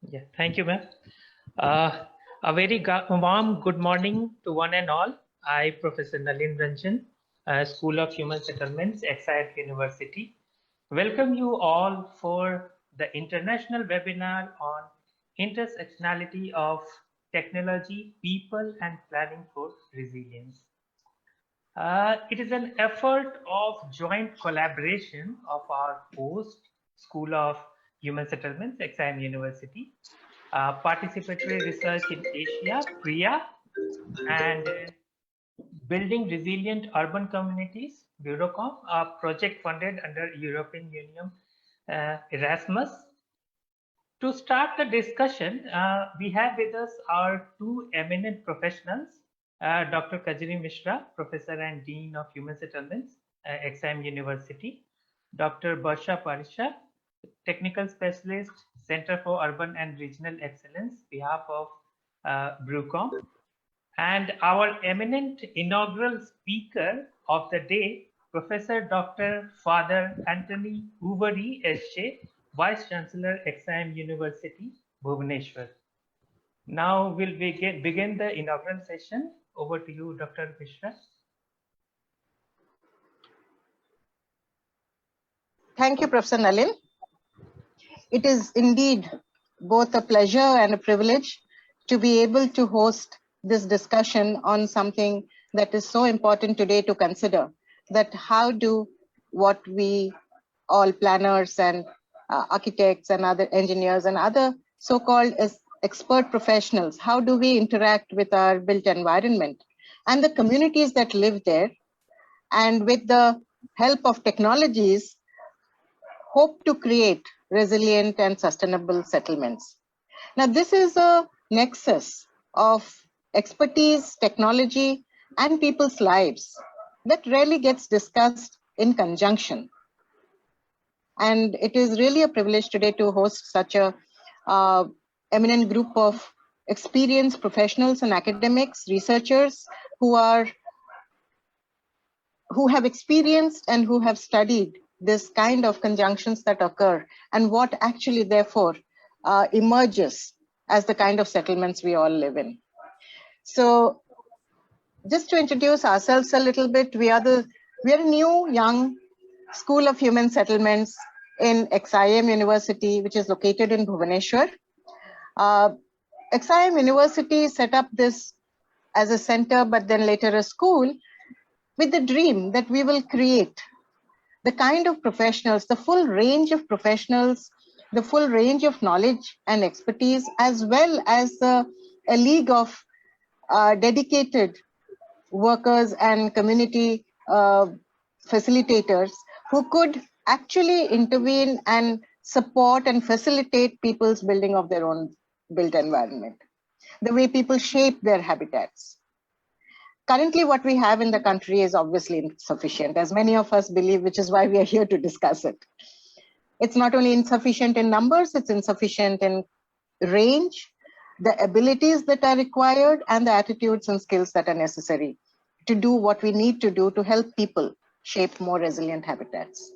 Yeah, thank you, ma'am. A very warm good morning to one and all. I, Professor Nalin Ranjan, School of Human Settlements, Exide University. Welcome you all for the international webinar on intersectionality of technology, people, and planning for resilience. It is an effort of joint collaboration of our host, School of Human Settlements, Exide University, Participatory Research in Asia, BReUCom, and Building Resilient Urban Communities, BReUCom, a project funded under European Union Erasmus. To start the discussion, we have with us our two eminent professionals, Dr. Kajri Mishra, Professor and Dean of Human Settlements, XIM University, Dr. Barsha Parisha, Technical Specialist, Center for Urban and Regional Excellence, behalf of BReUCom, and our eminent inaugural speaker of the day, Professor Dr. Father Anthony Uvari SJ, Vice Chancellor, XIM University, Bhubaneswar. Now we'll begin the inaugural session. Over to you, Dr. Mishra. Thank you, Professor Nalin. It is indeed both a pleasure and a privilege to be able to host this discussion on something that is so important today to consider, that how do what we all planners and architects and other engineers and other so-called expert professionals, how do we interact with our built environment and the communities that live there, and with the help of technologies, hope to create resilient and sustainable settlements. Now, this is a nexus of expertise, technology, and people's lives that rarely gets discussed in conjunction. And it is really a privilege today to host such a eminent group of experienced professionals and academics, researchers who have experienced and who have studied this kind of conjunctions that occur and what actually therefore emerges as the kind of settlements we all live in. So just to introduce ourselves a little bit, we are a new young School of Human Settlements in XIM University, which is located in Bhubaneswar. XIM University set up this as a center, but then later a school, with the dream that we will create the kind of professionals, the full range of professionals, the full range of knowledge and expertise, as well as a league of dedicated workers and community facilitators who could actually intervene and support and facilitate people's building of their own built environment, the way people shape their habitats. Currently, what we have in the country is obviously insufficient, as many of us believe, which is why we are here to discuss it. It's not only insufficient in numbers, it's insufficient in range, the abilities that are required, and the attitudes and skills that are necessary to do what we need to do to help people shape more resilient habitats.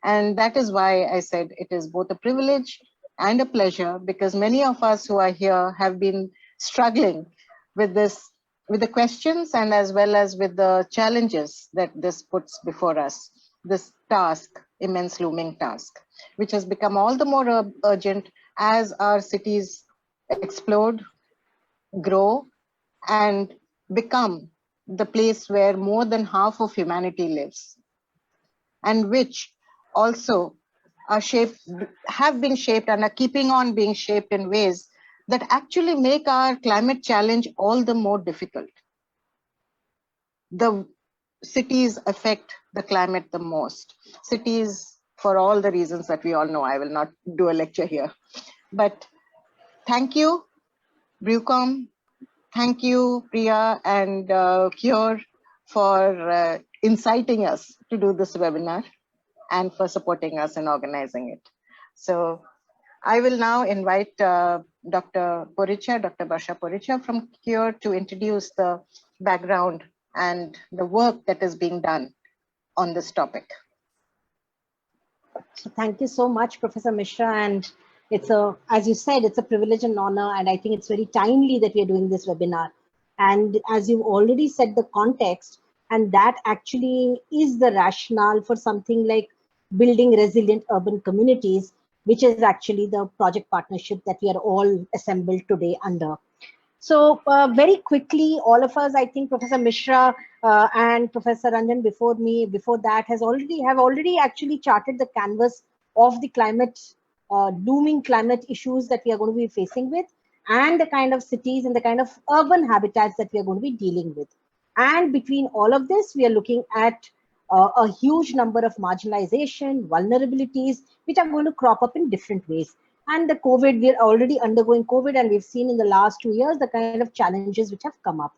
And that is why I said it is both a privilege and a pleasure, because many of us who are here have been struggling with this, with the questions and as well as with the challenges that this puts before us, this task, immense looming task, which has become all the more urgent as our cities explode, grow, and become the place where more than half of humanity lives, and which also are shaped, have been shaped and are keeping on being shaped in ways that actually make our climate challenge all the more difficult. The cities affect the climate the most. Cities, for all the reasons that we all know, I will not do a lecture here. But thank you, BReUCom. Thank you, Priya and Cure, for inciting us to do this webinar and for supporting us in organizing it. So I will now invite Dr. Poricha, Dr. Barsha Poricha from CURE to introduce the background and the work that is being done on this topic. So thank you so much, Professor Mishra, and It's a, as you said, it's a privilege and honor, and I think it's very timely that we are doing this webinar. And as you've already said the context, and that actually is the rationale for something like building resilient urban communities, which is actually the project partnership that we are all assembled today under. So very quickly, all of us, I think Professor Mishra and Professor Ranjan before me, before that, have already actually charted the canvas of the climate, looming climate issues that we are going to be facing with, and the kind of cities and the kind of urban habitats that we are going to be dealing with. And between all of this, we are looking at a huge number of marginalization, vulnerabilities, which are going to crop up in different ways. And the COVID, we're already undergoing COVID, and we've seen in the last 2 years the kind of challenges which have come up.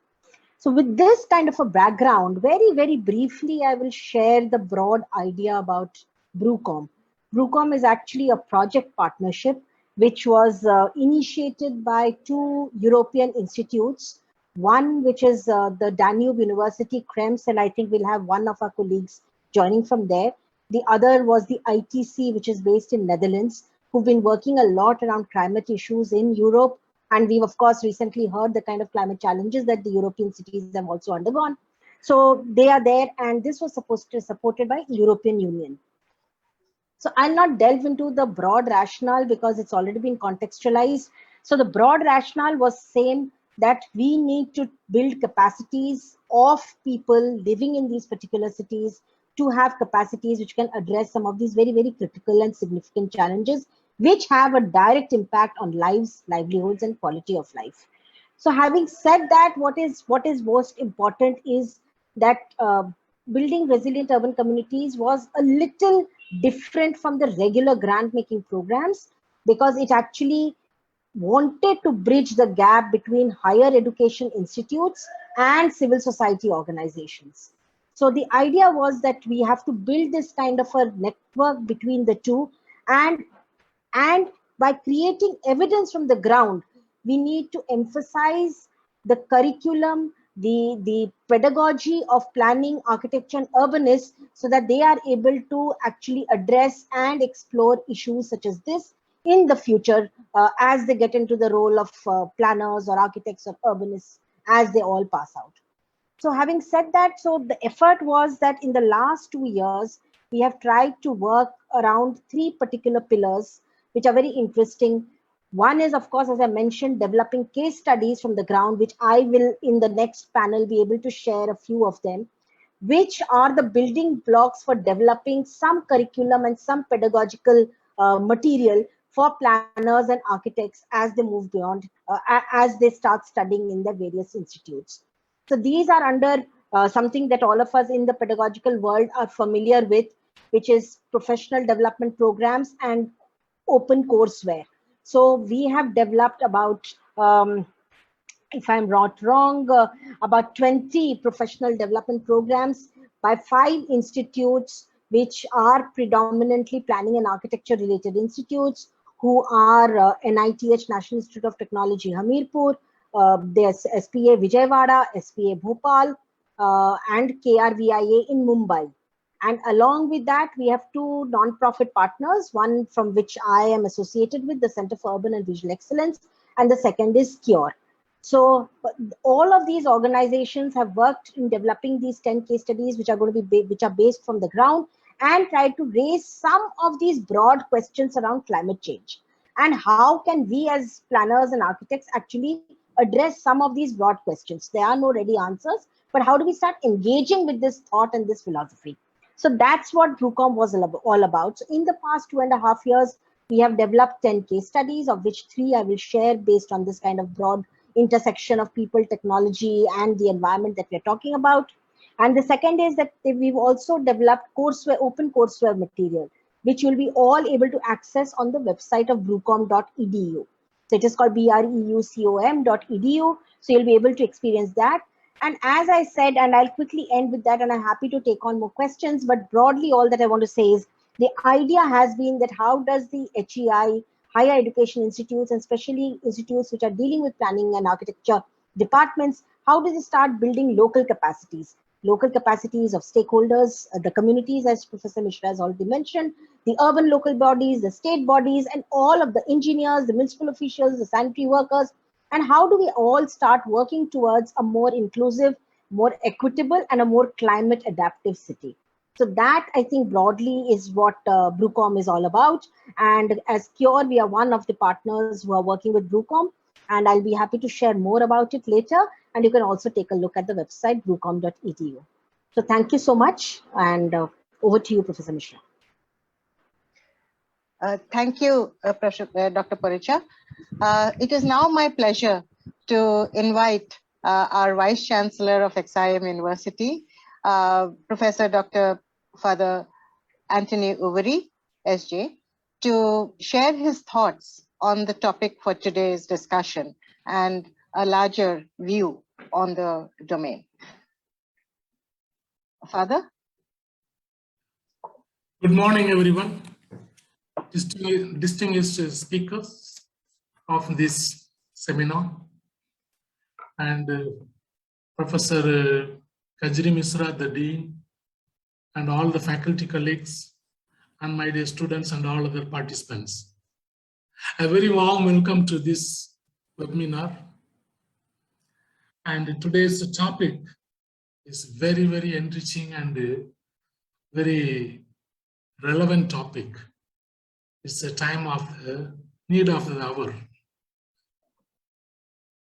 So with this kind of a background, very, very briefly, I will share the broad idea about BReUCom. BReUCom is actually a project partnership which was initiated by two European institutes. One, which is the Danube University, Krems, and I think we'll have one of our colleagues joining from there. The other was the ITC, which is based in Netherlands, who've been working a lot around climate issues in Europe. And we've, of course, recently heard the kind of climate challenges that the European cities have also undergone. So they are there, and this was supported by European Union. So I'll not delve into the broad rationale because it's already been contextualized. So the broad rationale was same, that we need to build capacities of people living in these particular cities to have capacities which can address some of these very, very critical and significant challenges, which have a direct impact on lives, livelihoods, and quality of life. So having said that, what is most important is that building resilient urban communities was a little different from the regular grant making programs, because it actually wanted to bridge the gap between higher education institutes and civil society organizations. So the idea was that we have to build this kind of a network between the two, and by creating evidence from the ground, we need to emphasize the curriculum, the pedagogy of planning, architecture, and urbanists, so that they are able to actually address and explore issues such as this in the future as they get into the role of planners or architects or urbanists as they all pass out. So having said that, so the effort was that in the last 2 years, we have tried to work around three particular pillars, which are very interesting. One is, of course, as I mentioned, developing case studies from the ground, which I will in the next panel be able to share a few of them, which are the building blocks for developing some curriculum and some pedagogical material for planners and architects as they move beyond, as they start studying in the various institutes. So these are under something that all of us in the pedagogical world are familiar with, which is professional development programs and open courseware. So we have developed about, if I'm not wrong, about 20 professional development programs by 5 institutes, which are predominantly planning and architecture related institutes, who are NITH, National Institute of Technology, Hamirpur, there's SPA Vijayawada, SPA Bhopal, and KRVIA in Mumbai. And along with that, we have two non-profit partners, one from which I am associated with, the Center for Urban and Visual Excellence, and the second is Cure. So all of these organizations have worked in developing these 10 case studies, which are going to be which are based from the ground, and try to raise some of these broad questions around climate change. And how can we as planners and architects actually address some of these broad questions? There are no ready answers, but how do we start engaging with this thought and this philosophy? So that's what BReUCom was all about. So in the past 2.5 years, we have developed 10 case studies, of which 3 I will share based on this kind of broad intersection of people, technology, and the environment that we're talking about. And the second is that we've also developed courseware, open courseware material, which you'll be all able to access on the website of BReUCom.edu. So it is called BReUCom.edu. So you'll be able to experience that. And as I said, and I'll quickly end with that, and I'm happy to take on more questions, but broadly all that I want to say is the idea has been that how does the HEI, higher education institutes, and especially institutes which are dealing with planning and architecture departments, how do they start building local capacities? local capacities of stakeholders, the communities, as Professor Mishra has already mentioned, the urban local bodies, the state bodies, and all of the engineers, the municipal officials, the sanitary workers, and how do we all start working towards a more inclusive, more equitable, and a more climate adaptive city. So that, I think, broadly is what BReUCom is all about. And as Cure, we are one of the partners who are working with BReUCom, and I'll be happy to share more about it later. And you can also take a look at the website, breucom.edu. So thank you so much, and over to you, Professor Mishra. Thank you, Dr. Paricha. It is now my pleasure to invite our Vice Chancellor of XIM University, Professor Dr. Father Anthony Uveri, SJ, to share his thoughts on the topic for today's discussion and a larger view on the domain. Father? Good morning, everyone. Distinguished speakers of this seminar, and Professor Kajri Misra, the Dean, and all the faculty colleagues, and my dear students and all other participants. A very warm welcome to this webinar. And today's topic is very, very enriching and very relevant topic. It's a time of the need of the hour.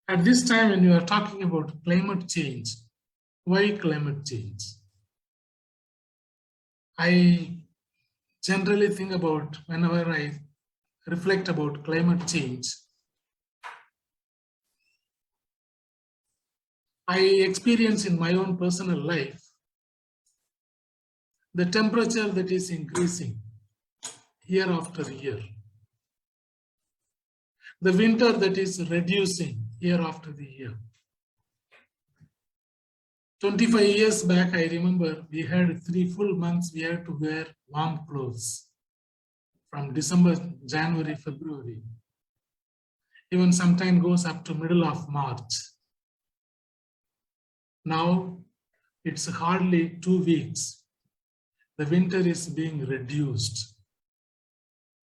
At this time, when you are talking about climate change, why climate change? I generally think about, whenever I reflect about climate change, I experience in my own personal life the temperature that is increasing year after year, the winter that is reducing year after the year. 25 years back, I remember we had 3 full months we had to wear warm clothes from December, January, February. Even sometimes goes up to middle of March. Now it's hardly 2 weeks. The winter is being reduced.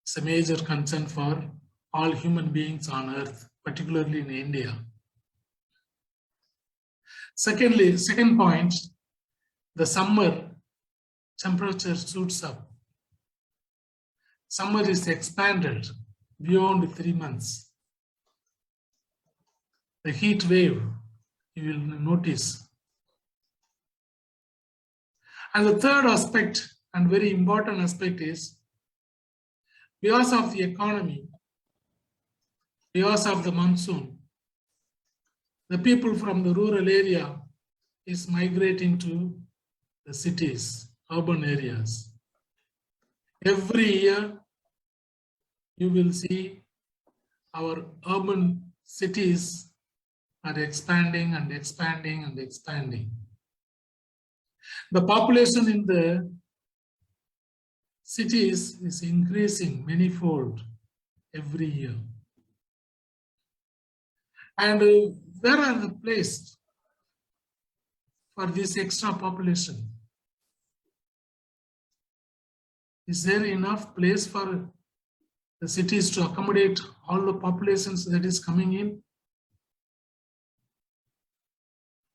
It's a major concern for all human beings on earth, particularly in India. Secondly, second point, the summer temperature shoots up. Summer is expanded beyond 3 months. The heat wave, you will notice. And the third aspect, and very important aspect, is because of the economy, because of the monsoon, the people from the rural area is migrating to the cities, urban areas. Every year, you will see our urban cities are expanding and expanding and expanding. The population in the cities is increasing manifold every year. And where are the places for this extra population? Is there enough place for the cities to accommodate all the populations that is coming in?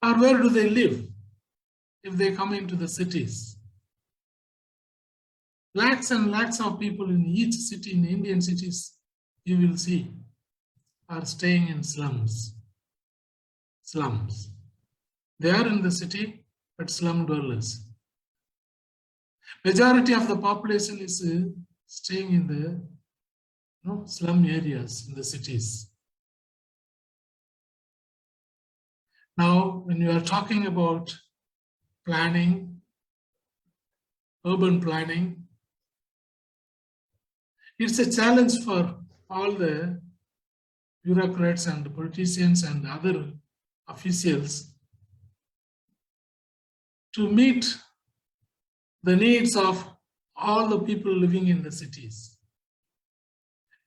Or where do they live if they come into the cities? Lakhs and lakhs of people in each city, in Indian cities, you will see, are staying in slums. Slums. They are in the city, but slum dwellers. Majority of the population is staying in the slum areas in the cities. Now, when you are talking about planning, urban planning, it's a challenge for all the bureaucrats and politicians and other officials to meet the needs of all the people living in the cities.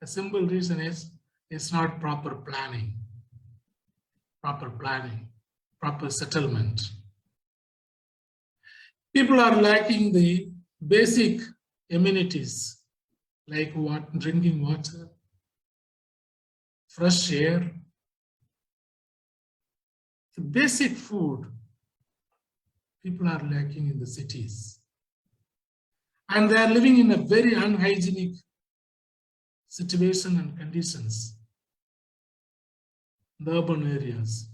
A simple reason is it's not proper planning, proper settlement. People are lacking the basic amenities like drinking water, fresh air, the basic food. People are lacking in the cities. And they are living in a very unhygienic situation and conditions in the urban areas.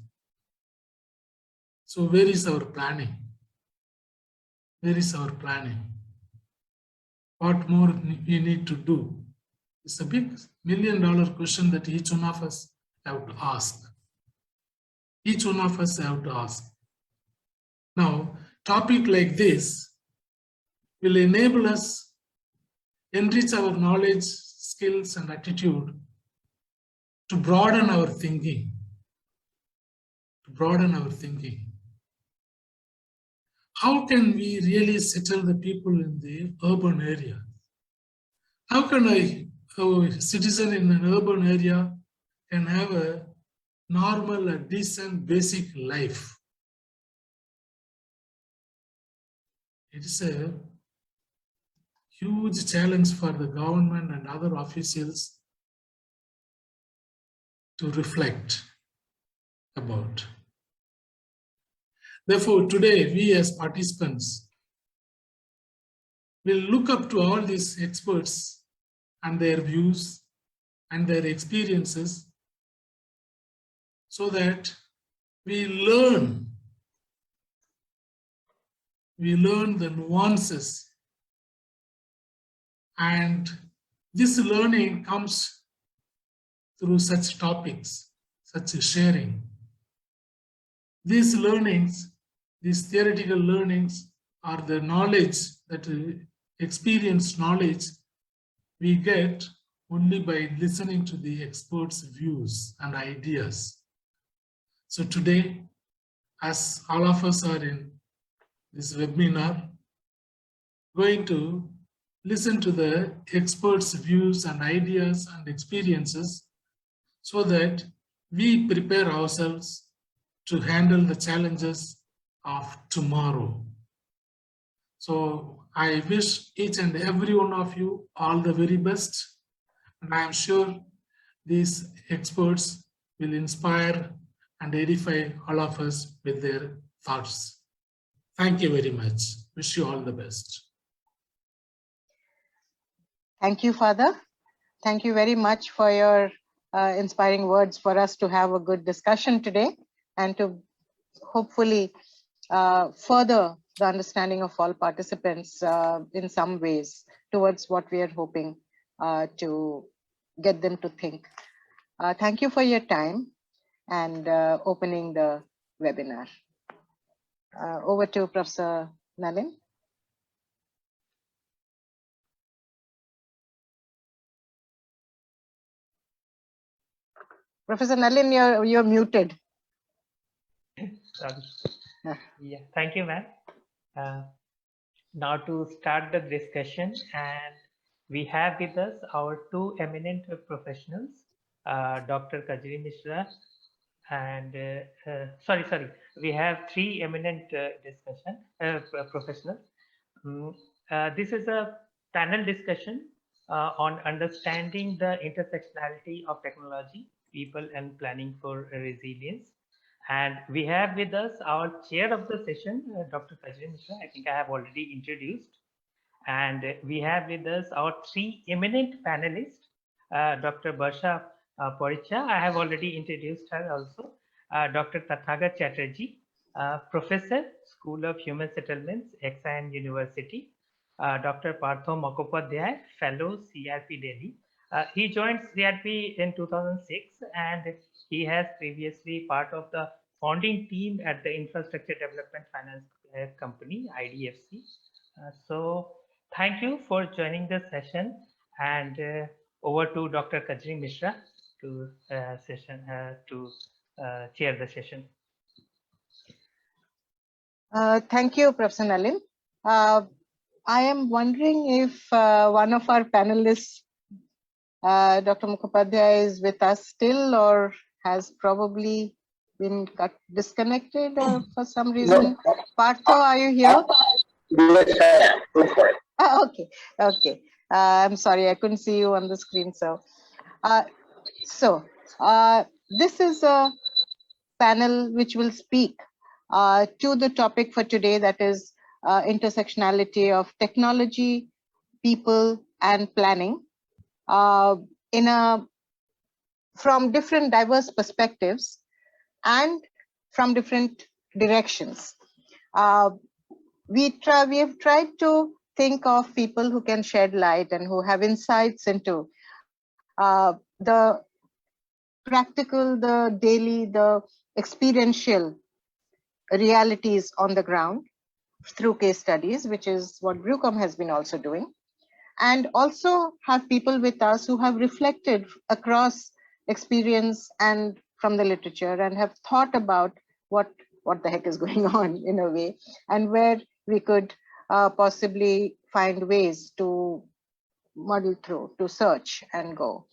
So where is our planning? Where is our planning? What more we need to do? It's a big million-dollar question that each one of us have to ask. Each one of us have to ask. Now, topic like this will enable us enrich our knowledge, skills, and attitude to broaden our thinking. To broaden our thinking. How can we really settle the people in the urban area? How can a citizen in an urban area can have a normal, a decent, basic life? It is a huge challenge for the government and other officials to reflect about. Therefore, today we as participants will look up to all these experts and their views and their experiences so that we learn the nuances, and this learning comes through such topics, such sharing. These learnings, these theoretical learnings, are the knowledge, that experienced knowledge we get only by listening to the experts' views and ideas. So today, as all of us are in this webinar, going to listen to the experts' views and ideas and experiences so that we prepare ourselves to handle the challenges of tomorrow. So I wish each and every one of you all the very best. And I am sure these experts will inspire and edify all of us with their thoughts. Thank you very much. Wish you all the best. Thank you, Father. Thank you very much for your inspiring words for us to have a good discussion today and to hopefully further the understanding of all participants in some ways towards what we are hoping to get them to think. Thank you for your time and opening the webinar. Over to Professor Nalin. Professor Nalin, you're muted. Sorry. Yeah, thank you, ma'am. Now to start the discussion, and we have with us our two eminent professionals, Dr. Kajri Mishra, and we have three eminent professionals. This is a panel discussion on understanding the intersectionality of technology, people, and planning for resilience. And we have with us our chair of the session, Dr. Kajri Mishra. I think I have already introduced. And we have with us our three eminent panelists, Dr. Barsha Poricha. I have already introduced her also. Dr. Tathagat Chatterjee, Professor, School of Human Settlements, XIM University. Dr. Partho Mukhopadhyay, Fellow, CRP Delhi. He joined CRP in 2006, and he has previously part of the founding team at the Infrastructure Development Finance Company, IDFC. So thank you for joining the session, and over to Dr. Kajri Mishra to chair the session. Thank you, Professor Nalin. I am wondering if one of our panelists, Dr. Mukhopadhyay, is with us still or has probably been disconnected or for some reason. Partho, are you here? Okay, okay. I'm sorry, I couldn't see you on the screen. So this is a panel which will speak to the topic for today, that is intersectionality of technology, people, and planning uh, in a from different diverse perspectives and from different directions. Uh, we have tried to think of people who can shed light and who have insights into the practical, the daily, the experiential realities on the ground through case studies, which is what BReUCom has been also doing, and also have people with us who have reflected across experience and from the literature and have thought about what the heck is going on in a way, and where we could possibly find ways to muddle through, to search and go.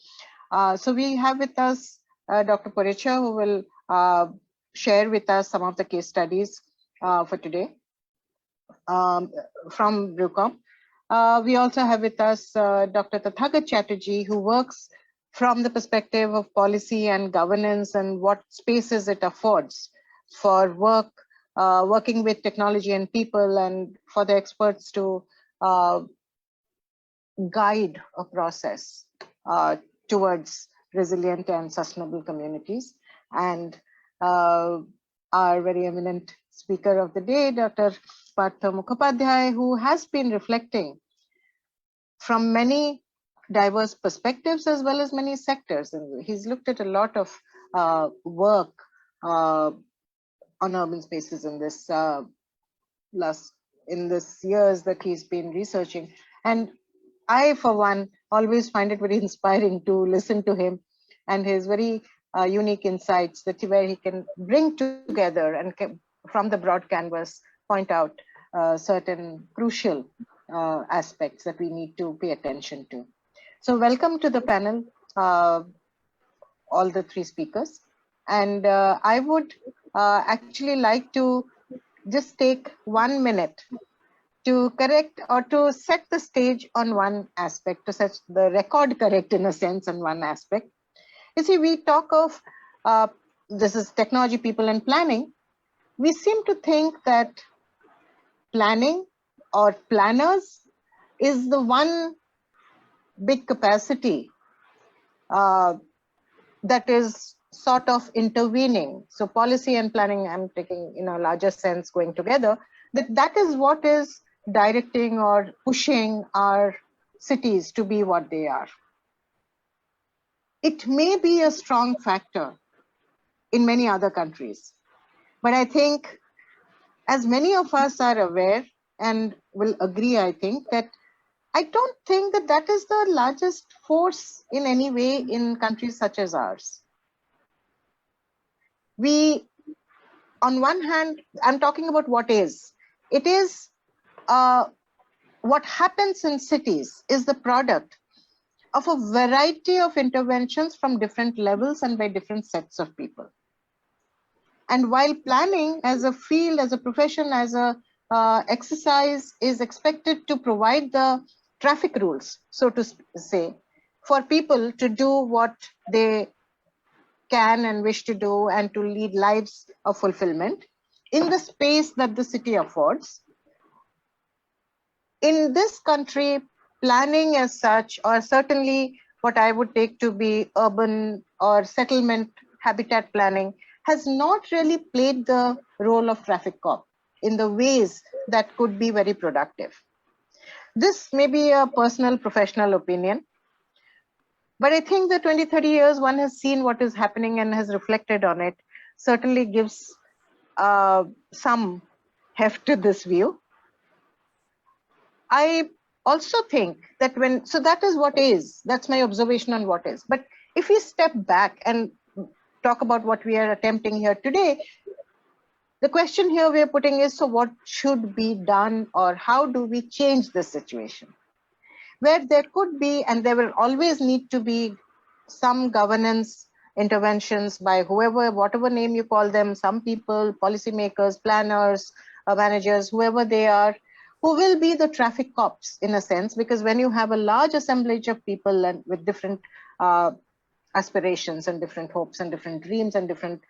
So we have with us Dr. Poricha, who will share with us some of the case studies for today from BReUCom. We also have with us Dr. Tathagat Chatterjee, who works from the perspective of policy and governance and what spaces it affords for working with technology and people, and for the experts to guide a process towards resilient and sustainable communities. And our very eminent speaker of the day, Dr. Partha Mukhopadhyay, who has been reflecting from many diverse perspectives as well as many sectors. And he's looked at a lot of work on urban spaces in this years that he's been researching. And I, for one, always find it very inspiring to listen to him and his very unique insights, that where he can bring together and from the broad canvas point out certain crucial aspects that we need to pay attention to. So welcome to the panel, all the three speakers. And I would actually like to just take 1 minute to correct or to set the stage on one aspect, to set the record correct in a sense on one aspect. You see, we talk of this is technology, people, and planning. We seem to think that planning or planners is the one big capacity that is sort of intervening. So policy and planning, I'm taking in a larger sense going together, that is what is directing or pushing our cities to be what they are. It may be a strong factor in many other countries, but I think, as many of us are aware and will agree, I think that I don't think that that is the largest force in any way in countries such as ours. We, on one hand, I'm talking about what is. It is what happens in cities is the product of a variety of interventions from different levels and by different sets of people. And while planning as a field, as a profession, as a exercise is expected to provide the traffic rules, so to say, for people to do what they can and wish to do and to lead lives of fulfillment in the space that the city affords. In this country, planning as such, or certainly what I would take to be urban or settlement habitat planning, has not really played the role of traffic cop in the ways that could be very productive. This may be a personal professional opinion, but I think that 20, 30 years, one has seen what is happening and has reflected on it, certainly gives some heft to this view. I also think that so that is what is, that's my observation on what is. But if we step back and talk about what we are attempting here today, the question here we are putting is, so what should be done, or how do we change this situation? Where there could be, and there will always need to be, some governance interventions by whoever, whatever name you call them, some people, policymakers, planners, managers, whoever they are, who will be the traffic cops in a sense, because when you have a large assemblage of people and with different aspirations and different hopes and different dreams and different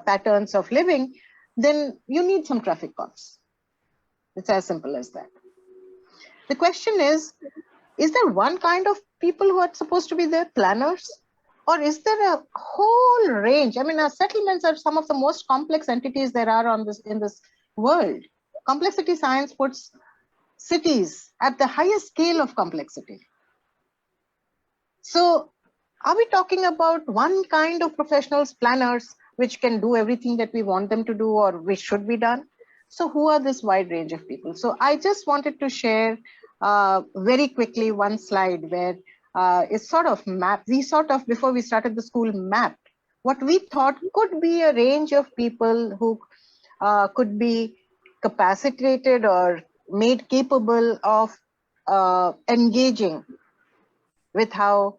patterns of living, then you need some traffic cops. It's as simple as that. The question is there one kind of people who are supposed to be there, planners? Or is there a whole range? I mean, our settlements are some of the most complex entities there are in this world. Complexity science puts cities at the highest scale of complexity. So are we talking about one kind of professionals, planners, which can do everything that we want them to do or which should be done? So who are this wide range of people? So I just wanted to share very quickly one slide where it's sort of mapped. We sort of, before we started the school, mapped what we thought could be a range of people who could be capacitated or made capable of engaging with how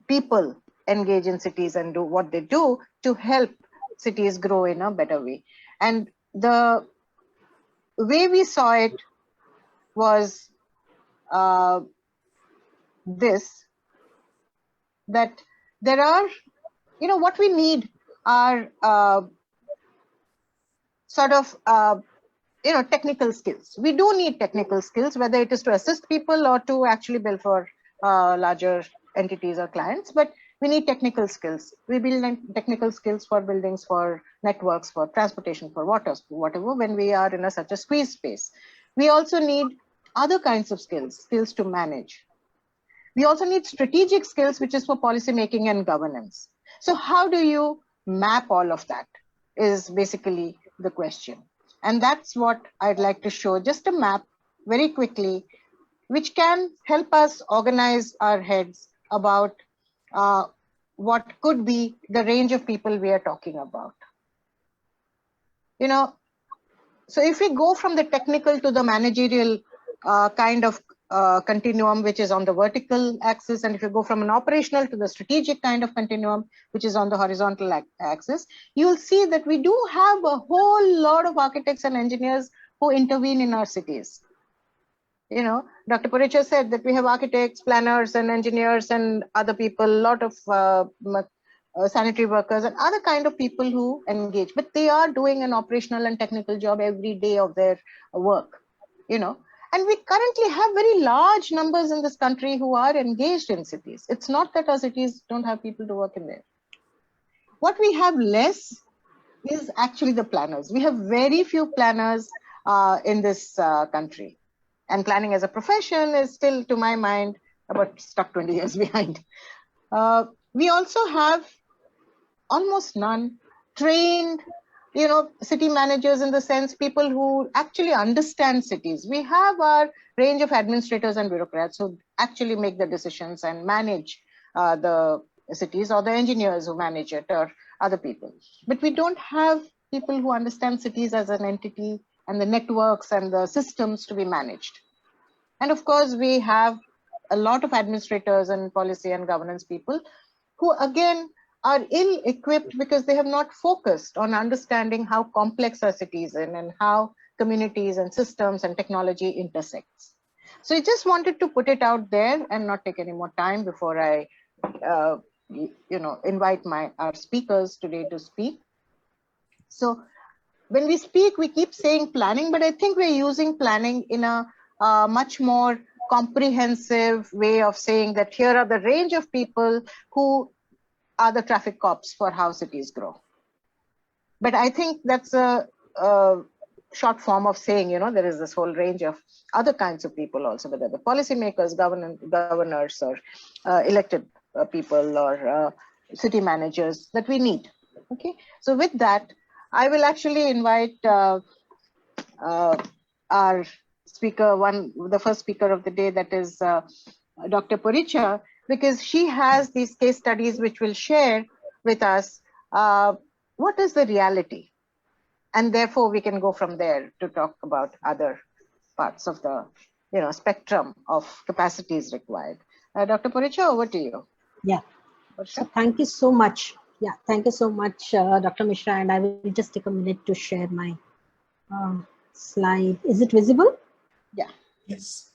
people engage in cities and do what they do to help cities grow in a better way. And the way we saw it was that there are, what we need are sort of, technical skills. We do need technical skills, whether it is to assist people or to actually build for larger entities or clients, but we need technical skills. We build technical skills for buildings, for networks, for transportation, for water, whatever, when we are in such a squeeze space. We also need other kinds of skills to manage. We also need strategic skills, which is for policy making and governance. So how do you map all of that is basically the question. And that's what I'd like to show, just a map very quickly, which can help us organize our heads about what could be the range of people we are talking about. So if we go from the technical to the managerial kind of continuum, which is on the vertical axis, and if you go from an operational to the strategic kind of continuum, which is on the horizontal axis, you'll see that we do have a whole lot of architects and engineers who intervene in our cities. Dr. Paricha said that we have architects, planners, and engineers, and other people, a lot of sanitary workers and other kind of people who engage, but they are doing an operational and technical job every day of their work, And we currently have very large numbers in this country who are engaged in cities. It's not that our cities don't have people to work in there. What we have less is actually the planners. We have very few planners in this country. And planning as a profession is still, to my mind, about stuck 20 years behind. We also have almost none trained, city managers, in the sense people who actually understand cities. We have our range of administrators and bureaucrats who actually make the decisions and manage the cities, or the engineers who manage it, or other people. But we don't have people who understand cities as an entity and the networks and the systems to be managed. And of course, we have a lot of administrators and policy and governance people who, again, are ill-equipped because they have not focused on understanding how complex our cities are and how communities and systems and technology intersects. So I just wanted to put it out there and not take any more time before I invite our speakers today to speak. So when we speak, we keep saying planning, but I think we're using planning in a much more comprehensive way of saying that here are the range of people who are the traffic cops for how cities grow. But I think that's a short form of saying, there is this whole range of other kinds of people also, whether the policymakers, governors, or elected people, or city managers that we need. Okay, so with that, I will actually invite our speaker, the first speaker of the day, that is Dr. Paricha, because she has these case studies which will share with us what is the reality. And therefore, we can go from there to talk about other parts of the spectrum of capacities required. Dr. Paricha, over to you. Yeah. So thank you so much. Yeah, thank you so much, Dr. Mishra. And I will just take a minute to share my slide. Is it visible? Yes.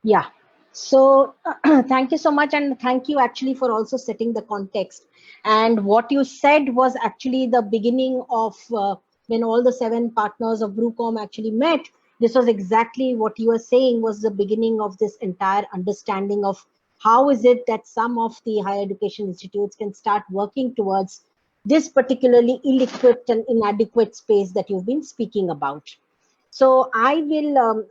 Yeah. So thank you so much. And thank you actually for also setting the context. And what you said was actually the beginning of when all the 7 partners of BReUCom actually met. This was exactly what you were saying was the beginning of this entire understanding of how is it that some of the higher education institutes can start working towards this particularly ill-equipped and inadequate space that you've been speaking about. So I will,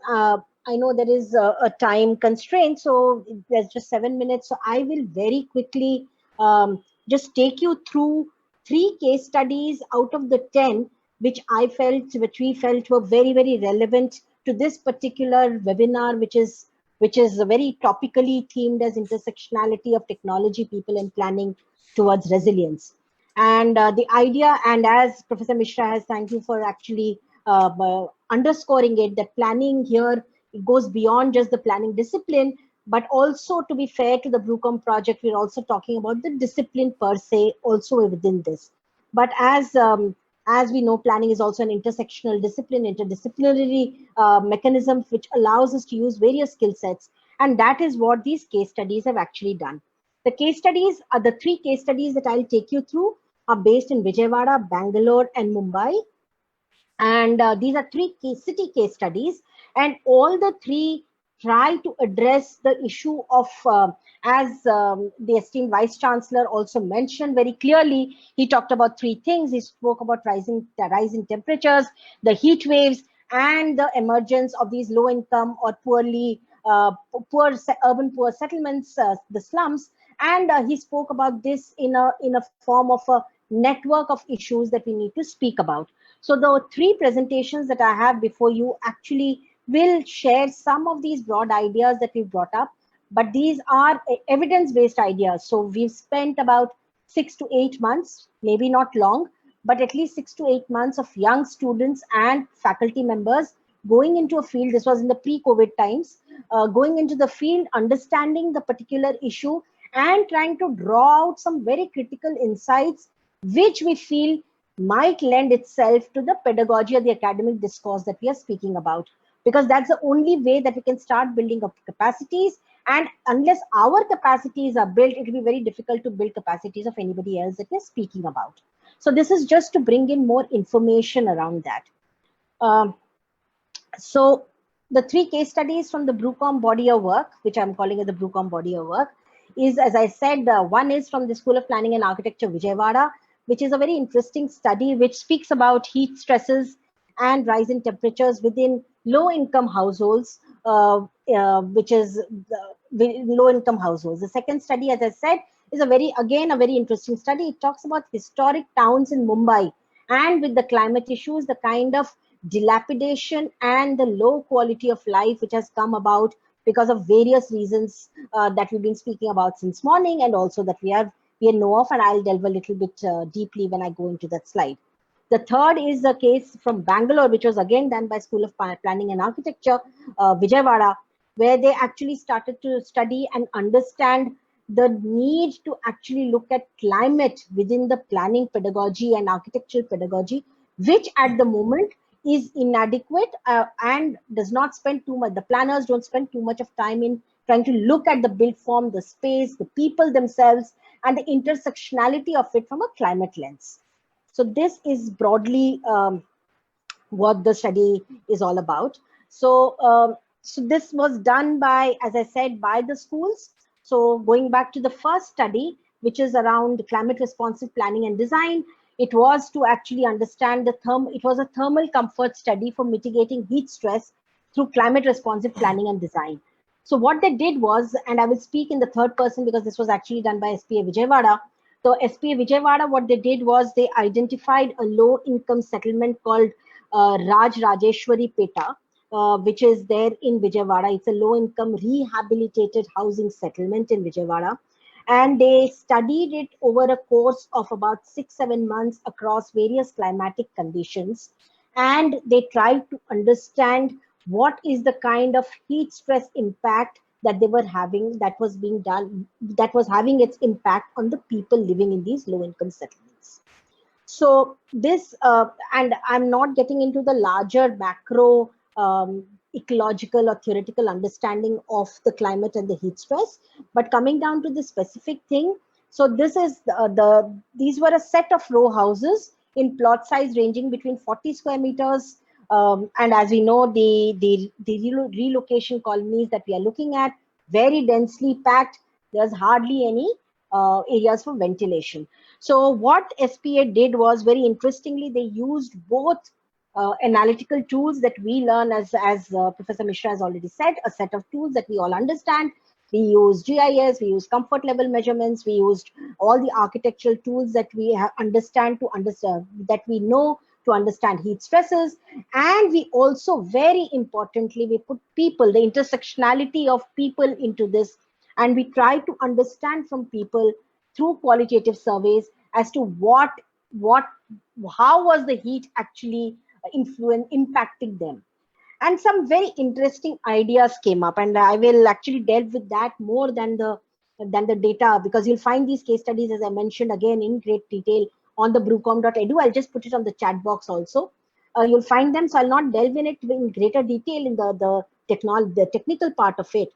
I know there is a time constraint, so there's just 7 minutes. So I will very quickly just take you through 3 case studies out of the 10, which which we felt were very, very relevant to this particular webinar, which is very topically themed as intersectionality of technology, people, and planning towards resilience. And the idea, and as Professor Mishra has, thank you for actually underscoring it, that planning here, it goes beyond just the planning discipline, but also, to be fair to the BReUCom project, we're also talking about the discipline per se also within this. But as we know, planning is also an intersectional discipline, interdisciplinary mechanism, which allows us to use various skill sets. And that is what these case studies have actually done. The case studies are the 3 case studies that I'll take you through are based in Vijayawada, Bangalore, and Mumbai. And these are 3 city case studies, and all the 3 try to address the issue of, as the esteemed Vice Chancellor also mentioned very clearly, he talked about 3 things. He spoke about the rise in temperatures, the heat waves, and the emergence of these low income or urban poor settlements, the slums. And he spoke about this in a form of a network of issues that we need to speak about. So the 3 presentations that I have before you actually will share some of these broad ideas that we've brought up, but these are evidence-based ideas. So we've spent about 6 to 8 months, maybe not long, but at least 6 to 8 months of young students and faculty members going into a field. This was in the pre-COVID times, going into the field, understanding the particular issue, and trying to draw out some very critical insights, which we feel might lend itself to the pedagogy or the academic discourse that we are speaking about, because that's the only way that we can start building up capacities. And unless our capacities are built, it will be very difficult to build capacities of anybody else that we're speaking about. So this is just to bring in more information around that. So the 3 case studies from the BReUCom body of work, which I'm calling it the BReUCom body of work, is, as I said, one is from the School of Planning and Architecture, Vijayawada, which is a very interesting study which speaks about heat stresses and rise in temperatures within low-income households, which is low-income households. The second study, as I said, is a very interesting study. It talks about historic towns in Mumbai, and with the climate issues, the kind of dilapidation and the low quality of life which has come about because of various reasons that we've been speaking about since morning, and also that we know of, and I'll delve a little bit deeply when I go into that slide. The third is the case from Bangalore, which was again done by School of Planning and Architecture, Vijayawada, where they actually started to study and understand the need to actually look at climate within the planning pedagogy and architectural pedagogy, which at the moment is inadequate and does not spend too much. The planners don't spend too much of time in trying to look at the built form, the space, the people themselves, and the intersectionality of it from a climate lens. So this is broadly what the study is all about. So this was done by, as I said, by the schools. So going back to the first study, which is around climate responsive planning and design, it was to actually understand it was a thermal comfort study for mitigating heat stress through climate responsive planning and design. So what they did was, and I will speak in the third person because this was actually done by SPA Vijayawada. So SPA Vijayawada, what they did was they identified a low income settlement called Rajeshwari Peta, which is there in Vijayawada. It's a low income rehabilitated housing settlement in Vijayawada. And they studied it over a course of about 6-7 months across various climatic conditions. And they tried to understand what is the kind of heat stress impact that they were having, that was being done, that was having its impact on the people living in these low income settlements. So this, and I'm not getting into the larger macro ecological or theoretical understanding of the climate and the heat stress. But coming down to the specific thing, so this is these were a set of row houses in plot size ranging between 40 square meters. And as we know, the relocation colonies that we are looking at, very densely packed. There's hardly any areas for ventilation. So what SPA did was, very interestingly, they used both analytical tools that we learn, as Professor Mishra has already said, a set of tools that we all understand. We use GIS, we use comfort level measurements, we used all the architectural tools that we understand to understand, that we know to understand heat stresses. And we also, very importantly, we put people, the intersectionality of people into this, and we try to understand from people through qualitative surveys as to how was the heat actually impacting them. And some very interesting ideas came up, and I will actually delve with that more than the data, because you'll find these case studies, as I mentioned, again in great detail on the BReUCom.edu. I'll just put it on the chat box also. You'll find them, so I'll not delve in it in greater detail in the technical part of it.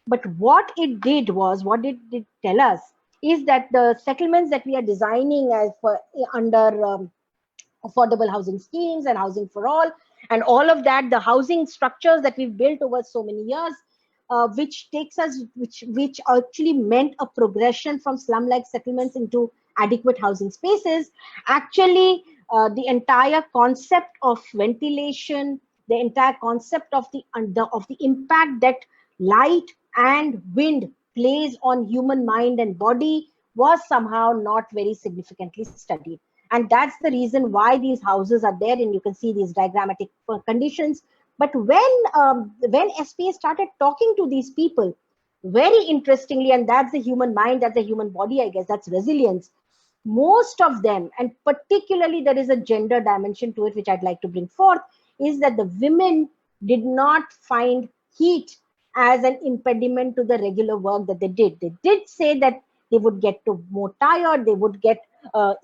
But what it did was, what it did tell us is that the settlements that we are designing as for under affordable housing schemes and housing for all, and all of that, the housing structures that we've built over so many years, which actually meant a progression from slum-like settlements into adequate housing spaces. Actually, the entire concept of ventilation, the entire concept of the impact that light and wind plays on human mind and body was somehow not very significantly studied. And that's the reason why these houses are there, and you can see these diagrammatic conditions. But when SPA started talking to these people, very interestingly, and that's the human mind, that's the human body, I guess, that's resilience. Most of them, and particularly there is a gender dimension to it, which I'd like to bring forth, is that the women did not find heat as an impediment to the regular work that they did. They did say that they would get more tired, they would get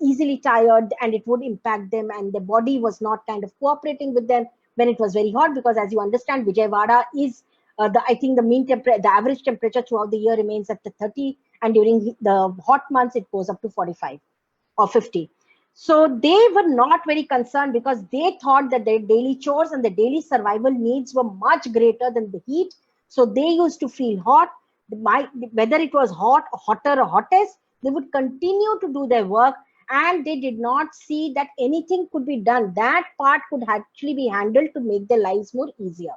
easily tired, and it would impact them, and the body was not kind of cooperating with them when it was very hot, because as you understand, Vijayawada is I think the average temperature throughout the year remains at the 30, and during the hot months it goes up to 45 or 50. So they were not very concerned, because they thought that their daily chores and the daily survival needs were much greater than the heat. So they used to feel hot. Whether it was hot, hotter, or hottest, they would continue to do their work, and they did not see that anything could be done. That part could actually be handled to make their lives more easier.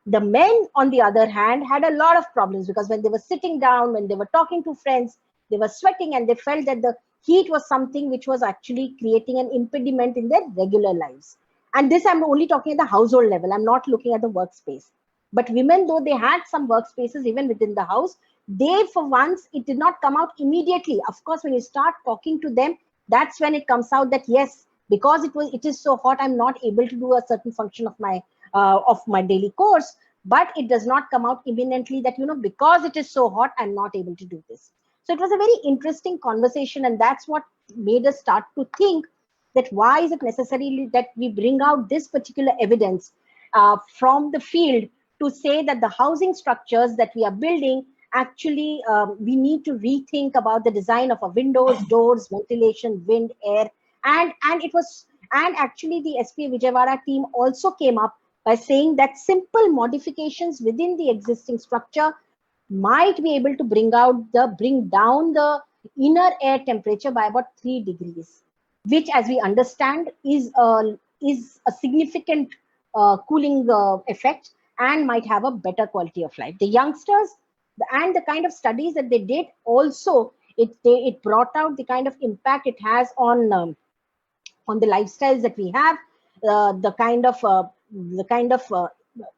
The men, on the other hand, had a lot of problems, because when they were sitting down, when they were talking to friends, they were sweating, and they felt that the heat was something which was actually creating an impediment in their regular lives. And this, I'm only talking at the household level. I'm not looking at the workspace. But women, though they had some workspaces even within the house, they, for once, it did not come out immediately. Of course, when you start talking to them, that's when it comes out that, yes, because it is so hot, I'm not able to do a certain function of my daily course. But it does not come out imminently that, because it is so hot, I'm not able to do this. So it was a very interesting conversation, and that's what made us start to think that why is it necessary that we bring out this particular evidence from the field to say that the housing structures that we are building, actually we need to rethink about the design of our windows, doors, ventilation, wind, air, and actually the SPA Vijayawada team also came up by saying that simple modifications within the existing structure might be able to bring down the inner air temperature by about 3 degrees, which, as we understand, is a significant cooling effect and might have a better quality of life. The youngsters and the kind of studies that they did also, it brought out the kind of impact it has on the lifestyles that we have, the kind of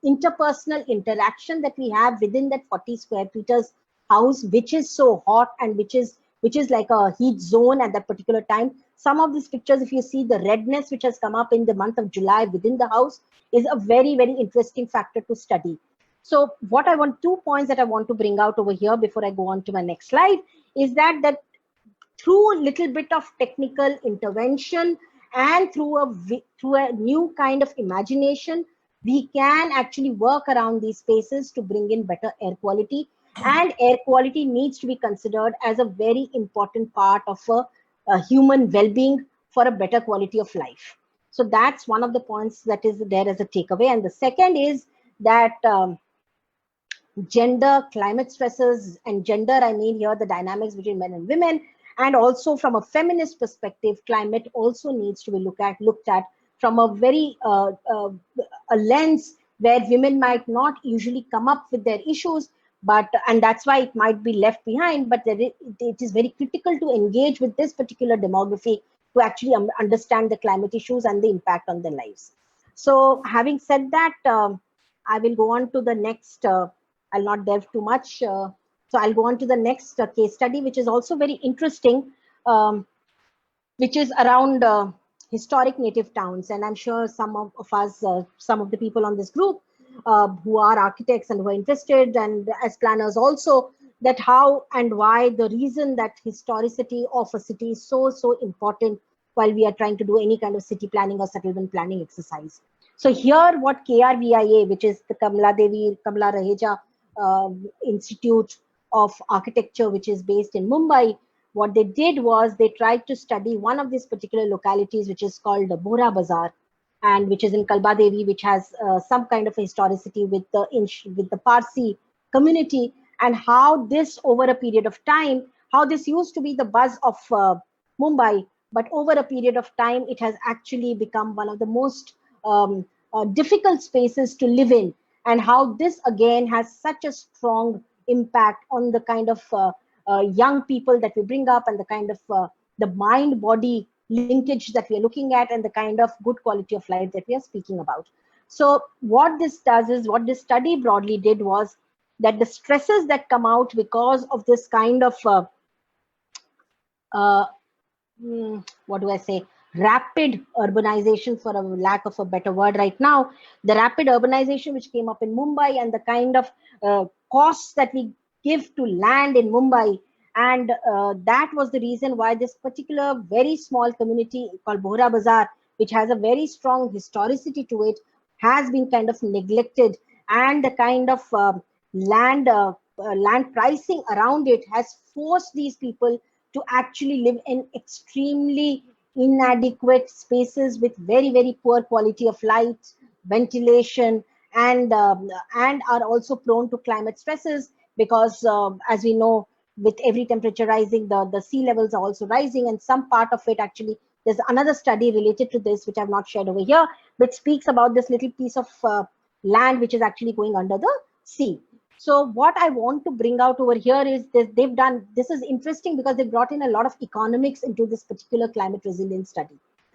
interpersonal interaction that we have within that 40 square meters house, which is so hot and which is like a heat zone at that particular time. Some of these pictures, if you see the redness which has come up in the month of July within the house, is a very, very interesting factor to study. So what I want, 2 points that I want to bring out over here before I go on to my next slide, is that through a little bit of technical intervention and through a new kind of imagination, we can actually work around these spaces to bring in better air quality. And air quality needs to be considered as a very important part of a human well-being for a better quality of life. So that's one of the points that is there as a takeaway. And the second is that gender, climate stresses, and gender, I mean here the dynamics between men and women, and also from a feminist perspective, climate also needs to be looked at from a very a lens where women might not usually come up with their issues, but and that's why it might be left behind. But it is very critical to engage with this particular demography to actually understand the climate issues and the impact on their lives. So, having said that, I will go on to the next. I'll not delve too much. So I'll go on to the next case study, which is also very interesting, which is around historic native towns. And I'm sure some of us, some of the people on this group who are architects and who are interested, and as planners also, that how and why the reason that historicity of a city is so important while we are trying to do any kind of city planning or settlement planning exercise. So here what KRVIA, which is the Kamala Raheja Institute of Architecture, which is based in Mumbai, what they did was they tried to study one of these particular localities, which is called the Bora Bazaar, and which is in Kalba Devi, which has some kind of a historicity with the Parsi community, and how this over a period of time, how this used to be the buzz of Mumbai, but over a period of time, it has actually become one of the most difficult spaces to live in, and how this again has such a strong impact on the kind of young people that we bring up, and the kind of the mind body linkage that we are looking at, and the kind of good quality of life that we are speaking about. So what this does is, what this study broadly did was that the stresses that come out because of this kind of uh, what do I say, rapid urbanization, for a lack of a better word right now, the rapid urbanization which came up in Mumbai, and the kind of costs that we give to land in Mumbai. And that was the reason why this particular very small community called Bohra Bazaar, which has a very strong historicity to it, has been kind of neglected, and the kind of land pricing around it has forced these people to actually live in extremely inadequate spaces with very poor quality of light, ventilation, and are also prone to climate stresses, because as we know, with every temperature rising, the sea levels are also rising, and some part of it actually, there's another study related to this which I've not shared over here, which speaks about this little piece of land which is actually going under the sea. So what I want to bring out over here is that they've done, this is interesting because they brought in a lot of economics into this particular climate resilience study.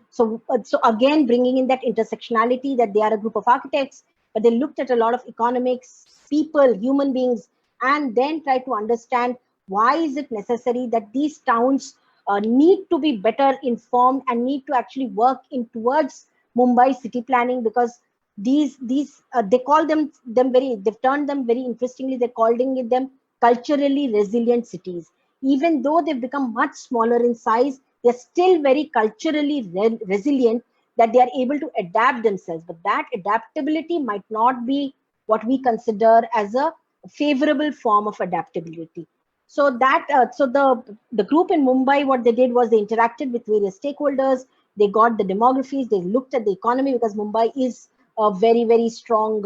So again, bringing in that intersectionality, that they are a group of architects, but they looked at a lot of economics, people, human beings, and then try to understand why is it necessary that these towns need to be better informed and need to actually work in towards Mumbai city planning, because these they call them very, they've turned them very interestingly, they're calling it them culturally resilient cities. Even though they've become much smaller in size, they're still very culturally resilient, that they are able to adapt themselves. But that adaptability might not be what we consider as a favorable form of adaptability. So that so the group in Mumbai, what they did was they interacted with various stakeholders, they got the demographies, they looked at the economy, because Mumbai is a very strong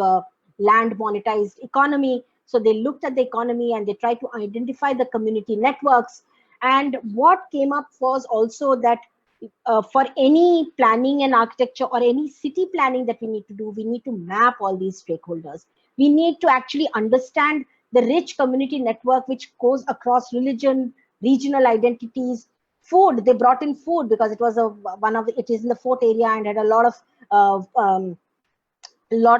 land monetized economy. So they looked at the economy and they tried to identify the community networks. And what came up was also that for any planning and architecture or any city planning that we need to do, we need to map all these stakeholders. We need to actually understand the rich community network which goes across religion, regional identities, food. They brought in food because it was it is in the fort area and had a lot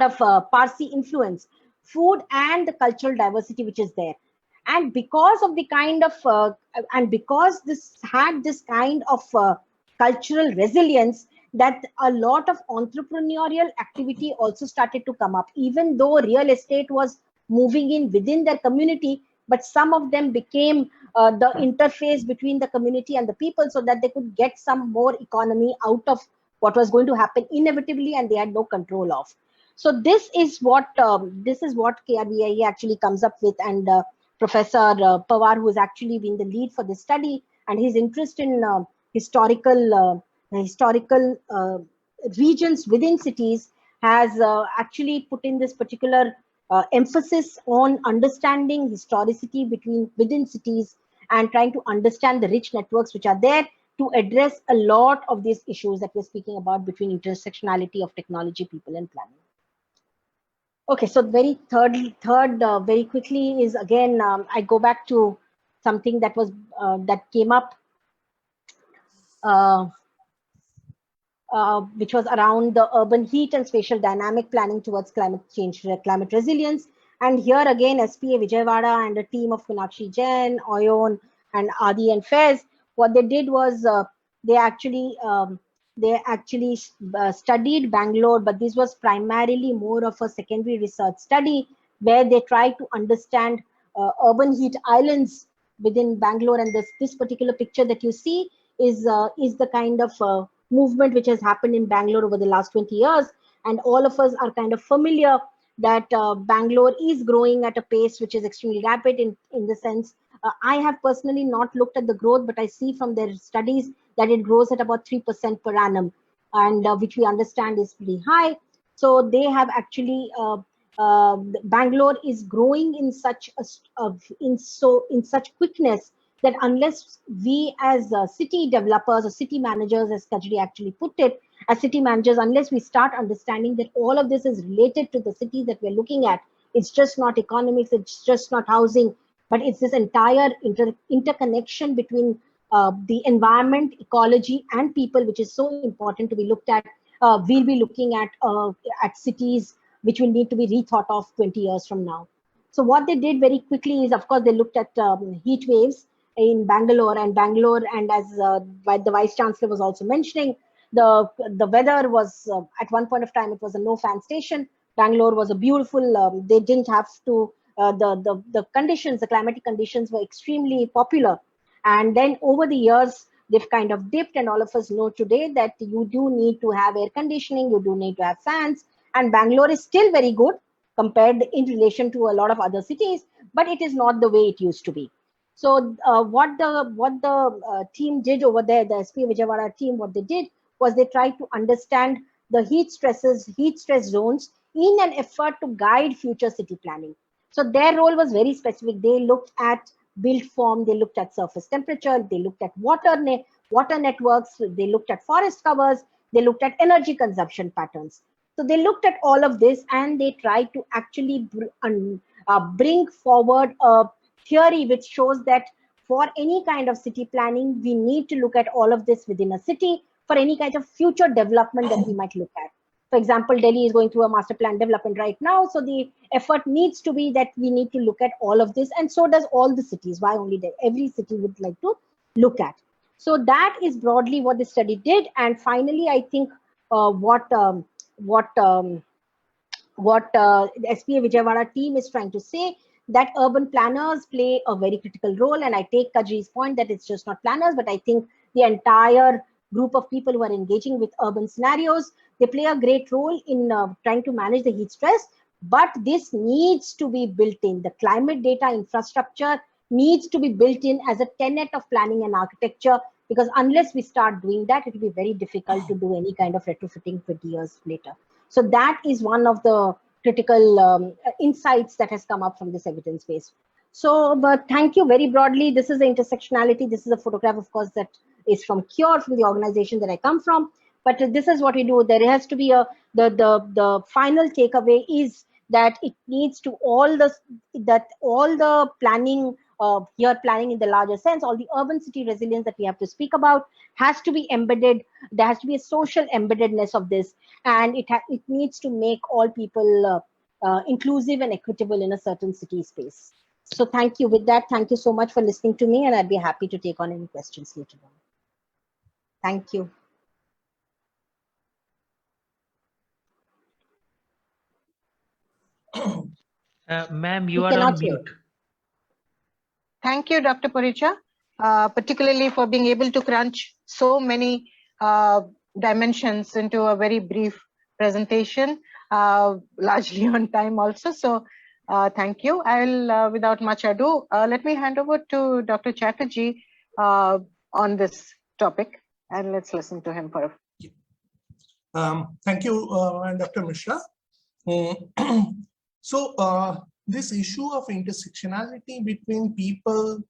of Parsi influence, food, and the cultural diversity which is there. And because of the kind of, and because this had this kind of cultural resilience, that a lot of entrepreneurial activity also started to come up, even though real estate was moving in within their community, but some of them became the interface between the community and the people, so that they could get some more economy out of what was going to happen inevitably and they had no control of. So this is what KRBIE actually comes up with, and Professor Pawar, who has actually been the lead for this study, and his interest in historical regions within cities has actually put in this particular emphasis on understanding historicity within cities and trying to understand the rich networks which are there to address a lot of these issues that we're speaking about between intersectionality of technology, people, and planning. Okay, so very very quickly is again, I go back to something that was that came up, which was around the urban heat and spatial dynamic planning towards climate change, climate resilience. And here again, SPA Vijayawada and a team of Meenakshi Jain, Oyon, and Adi and Fez, what they did was they actually studied Bangalore, but this was primarily more of a secondary research study where they tried to understand urban heat islands within Bangalore. And this particular picture that you see is the kind of movement which has happened in Bangalore over the last 20 years. And all of us are kind of familiar that Bangalore is growing at a pace which is extremely rapid in the sense, I have personally not looked at the growth, but I see from their studies that it grows at about 3% per annum, and which we understand is pretty high. So they have actually, Bangalore is growing in such such quickness that unless we as city developers or city managers, as Kajri actually put it, as city managers, unless we start understanding that all of this is related to the cities that we're looking at, it's just not economics, it's just not housing, but it's this entire interconnection between the environment, ecology, and people, which is so important to be looked at. We'll be looking at cities which will need to be rethought of 20 years from now. So what they did very quickly is, of course, they looked at heat waves in Bangalore, and as the Vice Chancellor was also mentioning, the weather was at one point of time, it was a no fan station. Bangalore was a beautiful, they didn't have to, the conditions, the climatic conditions were extremely popular. And then over the years, they've kind of dipped, and all of us know today that you do need to have air conditioning, you do need to have fans, and Bangalore is still very good compared in relation to a lot of other cities, but it is not the way it used to be. So what the team did over there, the SPA Vijayawada team, what they did was they tried to understand the heat stress zones in an effort to guide future city planning. So their role was very specific. They looked at built form, they looked at surface temperature, they looked at water networks, they looked at forest covers, they looked at energy consumption patterns. So they looked at all of this, and they tried to actually bring forward a theory which shows that for any kind of city planning, we need to look at all of this within a city for any kind of future development that we might look at. For example, Delhi is going through a master plan development right now. So the effort needs to be that we need to look at all of this, and so does all the cities. Why only that? Every city would like to look at. So that is broadly what the study did. And finally, I think what the SPA Vijayawada team is trying to say, that urban planners play a very critical role. And I take Kajri's point that it's just not planners, but I think the entire group of people who are engaging with urban scenarios, they play a great role in trying to manage the heat stress. But this needs to be built in. The climate data infrastructure needs to be built in as a tenet of planning and architecture, because unless we start doing that, it will be very difficult to do any kind of retrofitting 20 years later. So that is one of the critical insights that has come up from this evidence base. So, but thank you very broadly. This is the intersectionality. This is a photograph, of course, that is from CURE, from the organization that I come from. But this is what we do. There has to be the final takeaway is that it needs to all the planning, planning in the larger sense, all the urban city resilience that we have to speak about has to be embedded. There has to be a social embeddedness of this, and it needs to make all people inclusive and equitable in a certain city space. So thank you. With that, thank you so much for listening to me, and I'd be happy to take on any questions later on. Thank you. Ma'am, you are on mute. Thank you, Dr. Paricha, particularly for being able to crunch so many dimensions into a very brief presentation. largely on time also. So thank you. I'll, without much ado, let me hand over to Dr. Chatterjee on this topic, and let's listen to him for a Thank you, Dr. Mishra. So this issue of intersectionality between people,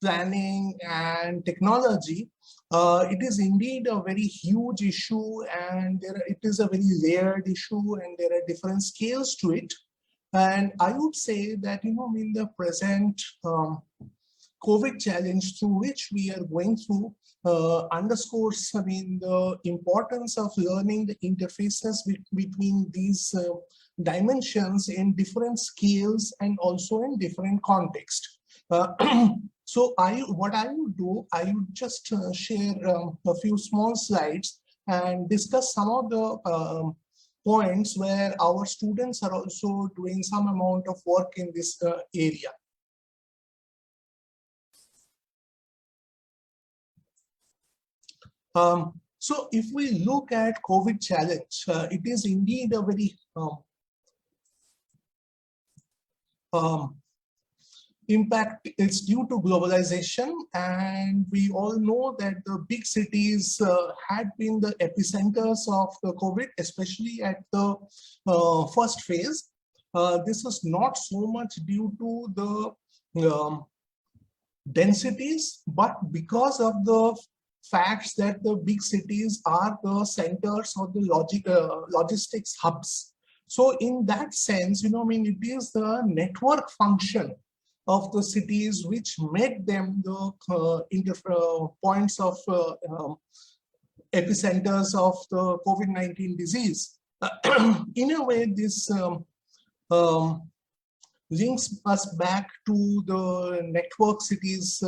planning and technology, it is indeed a very huge issue, and it is a very layered issue, and there are different scales to it. And I would say that, in the present COVID challenge through which we are going through underscores, the importance of learning the interfaces between these dimensions in different scales and also in different contexts. So what I would do, I would just share a few small slides and discuss some of the points where our students are also doing some amount of work in this area. So if we look at COVID challenge, it is indeed a very impact. It's due to globalization, and we all know that the big cities had been the epicenters of the COVID, especially at the first phase. This is not so much due to the densities, but because of the facts that the big cities are the centers or the logistics hubs. So in that sense, it is the network function of the cities which made them the points of epicenters of the COVID-19 disease. In a way, this links us back to the network cities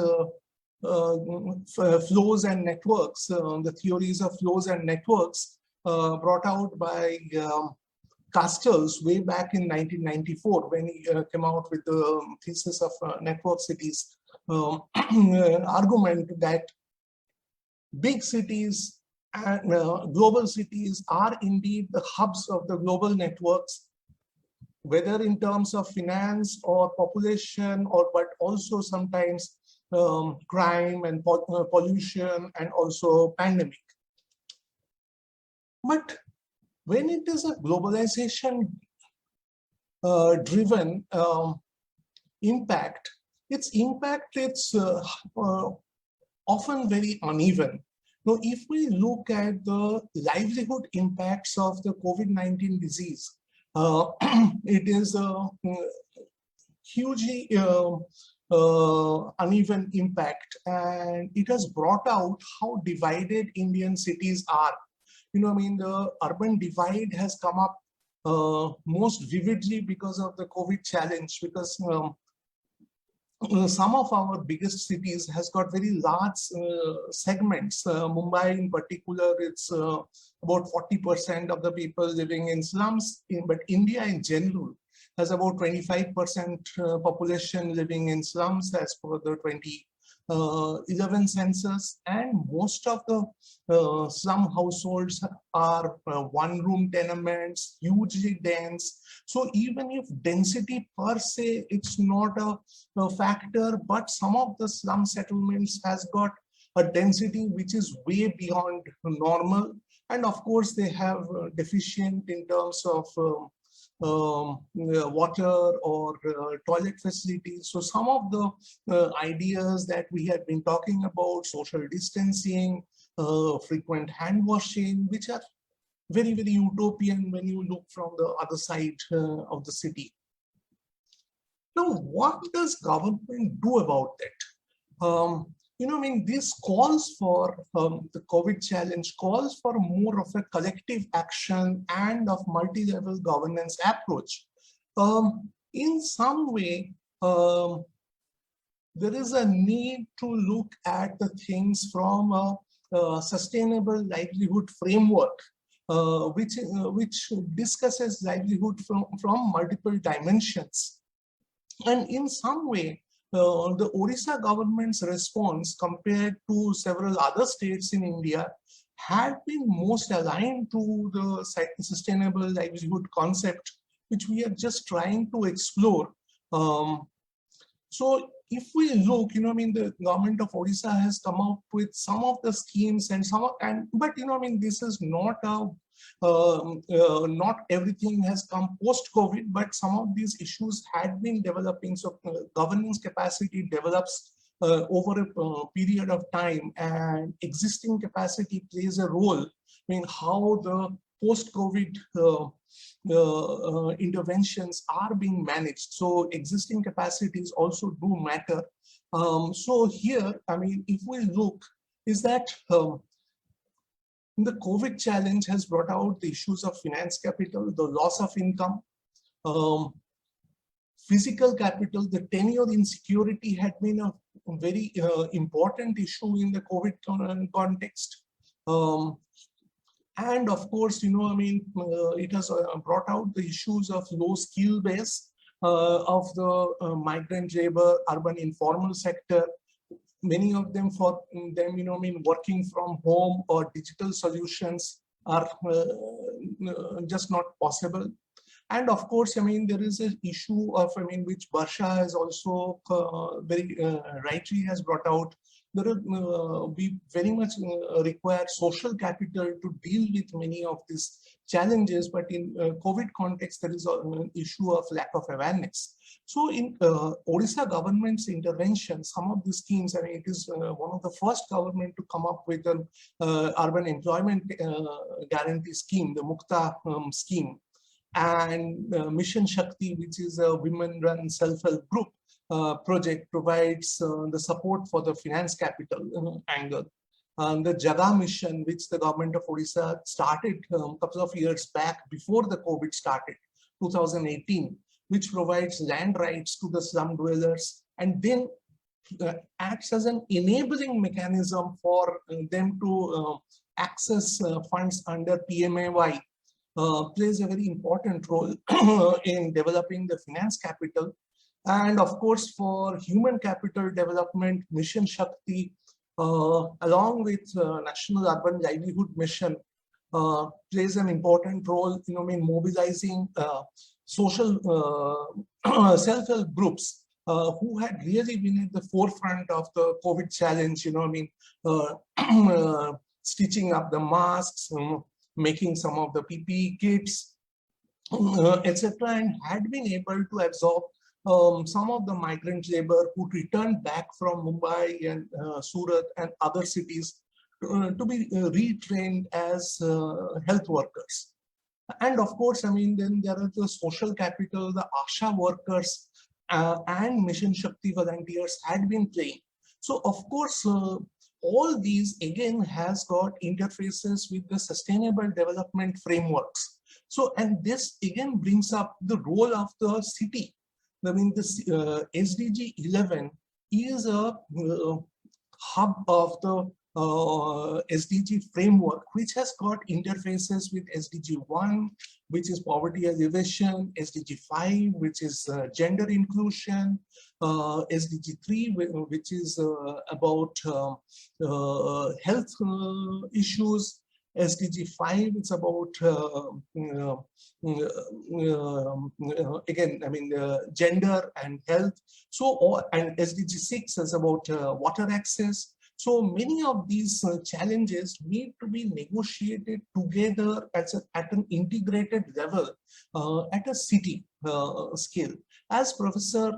flows and networks, the theories of flows and networks brought out by Castells way back in 1994 when he came out with the thesis of network cities, an argument that big cities and global cities are indeed the hubs of the global networks, whether in terms of finance or population, but also sometimes crime and pollution and also pandemic. But when it is a globalization driven impact, its impact is often very uneven. Now, if we look at the livelihood impacts of the COVID-19 disease, it is a hugely uneven impact, and it has brought out how divided Indian cities are. The urban divide has come up most vividly because of the COVID challenge, because some of our biggest cities has got very large segments. Mumbai in particular, it's about 40% of the people living in slums, but India in general has about 25% population living in slums as per the 2011 census, and most of the slum households are one-room tenements, hugely dense. So even if density per se, it's not a factor, but some of the slum settlements has got a density which is way beyond normal. And of course, they have deficient in terms of water or toilet facilities. So some of the ideas that we had been talking about, social distancing, frequent hand washing, which are very, very utopian when you look from the other side of the city. Now, what does government do about that? This calls for, the COVID challenge calls for more of a collective action and of multi-level governance approach. In some way, there is a need to look at the things from a sustainable livelihood framework, which discusses livelihood from multiple dimensions. And in some way, the Odisha government's response compared to several other states in India had been most aligned to the sustainable livelihood concept, which we are just trying to explore. So if we look, the government of Odisha has come up with some of the schemes but this is not not everything has come post-COVID, but some of these issues had been developing. So governance capacity develops over a period of time, and existing capacity plays a role. How the post-COVID interventions are being managed. So existing capacities also do matter. So here, if we look, is that the COVID challenge has brought out the issues of finance capital, the loss of income, physical capital. The tenure insecurity had been a very important issue in the COVID context. And of course, it has brought out the issues of low skill base of the migrant labor, urban informal sector. Many of them, working from home or digital solutions are just not possible. And of course, there is an issue of, which Barsha has also very rightly has brought out. We very much require social capital to deal with many of these challenges, but in COVID context, there is an issue of lack of awareness. So in Odisha government's intervention, some of the schemes, it is one of the first government to come up with an urban employment guarantee scheme, the Mukta scheme, and Mission Shakti, which is a women-run self-help group project, provides the support for the finance capital angle. The Jaga mission, which the government of Odisha started a couple of years back before the COVID started, 2018, which provides land rights to the slum dwellers and then acts as an enabling mechanism for them to access funds under PMAY. Plays a very important role in developing the finance capital. And of course, for human capital development, Mission Shakti, along with National Urban Livelihood Mission, plays an important role, in mobilizing social self-help groups who had really been at the forefront of the COVID challenge, stitching up the masks, making some of the PPE kits, etc., and had been able to absorb some of the migrant labor who returned back from Mumbai and Surat and other cities to be retrained as health workers. And of course, then there are the social capital, the ASHA workers and Mission Shakti volunteers had been playing. So of course, all these again has got interfaces with the sustainable development frameworks. So, and this again brings up the role of the city. This SDG 11 is a hub of the SDG framework, which has got interfaces with SDG 1, which is poverty alleviation, SDG 5, which is gender inclusion, SDG 3, which is about health issues, SDG 5, it's about again, gender and health. So, and SDG 6 is about water access. So many of these challenges need to be negotiated together at an integrated level at a city scale. As Professor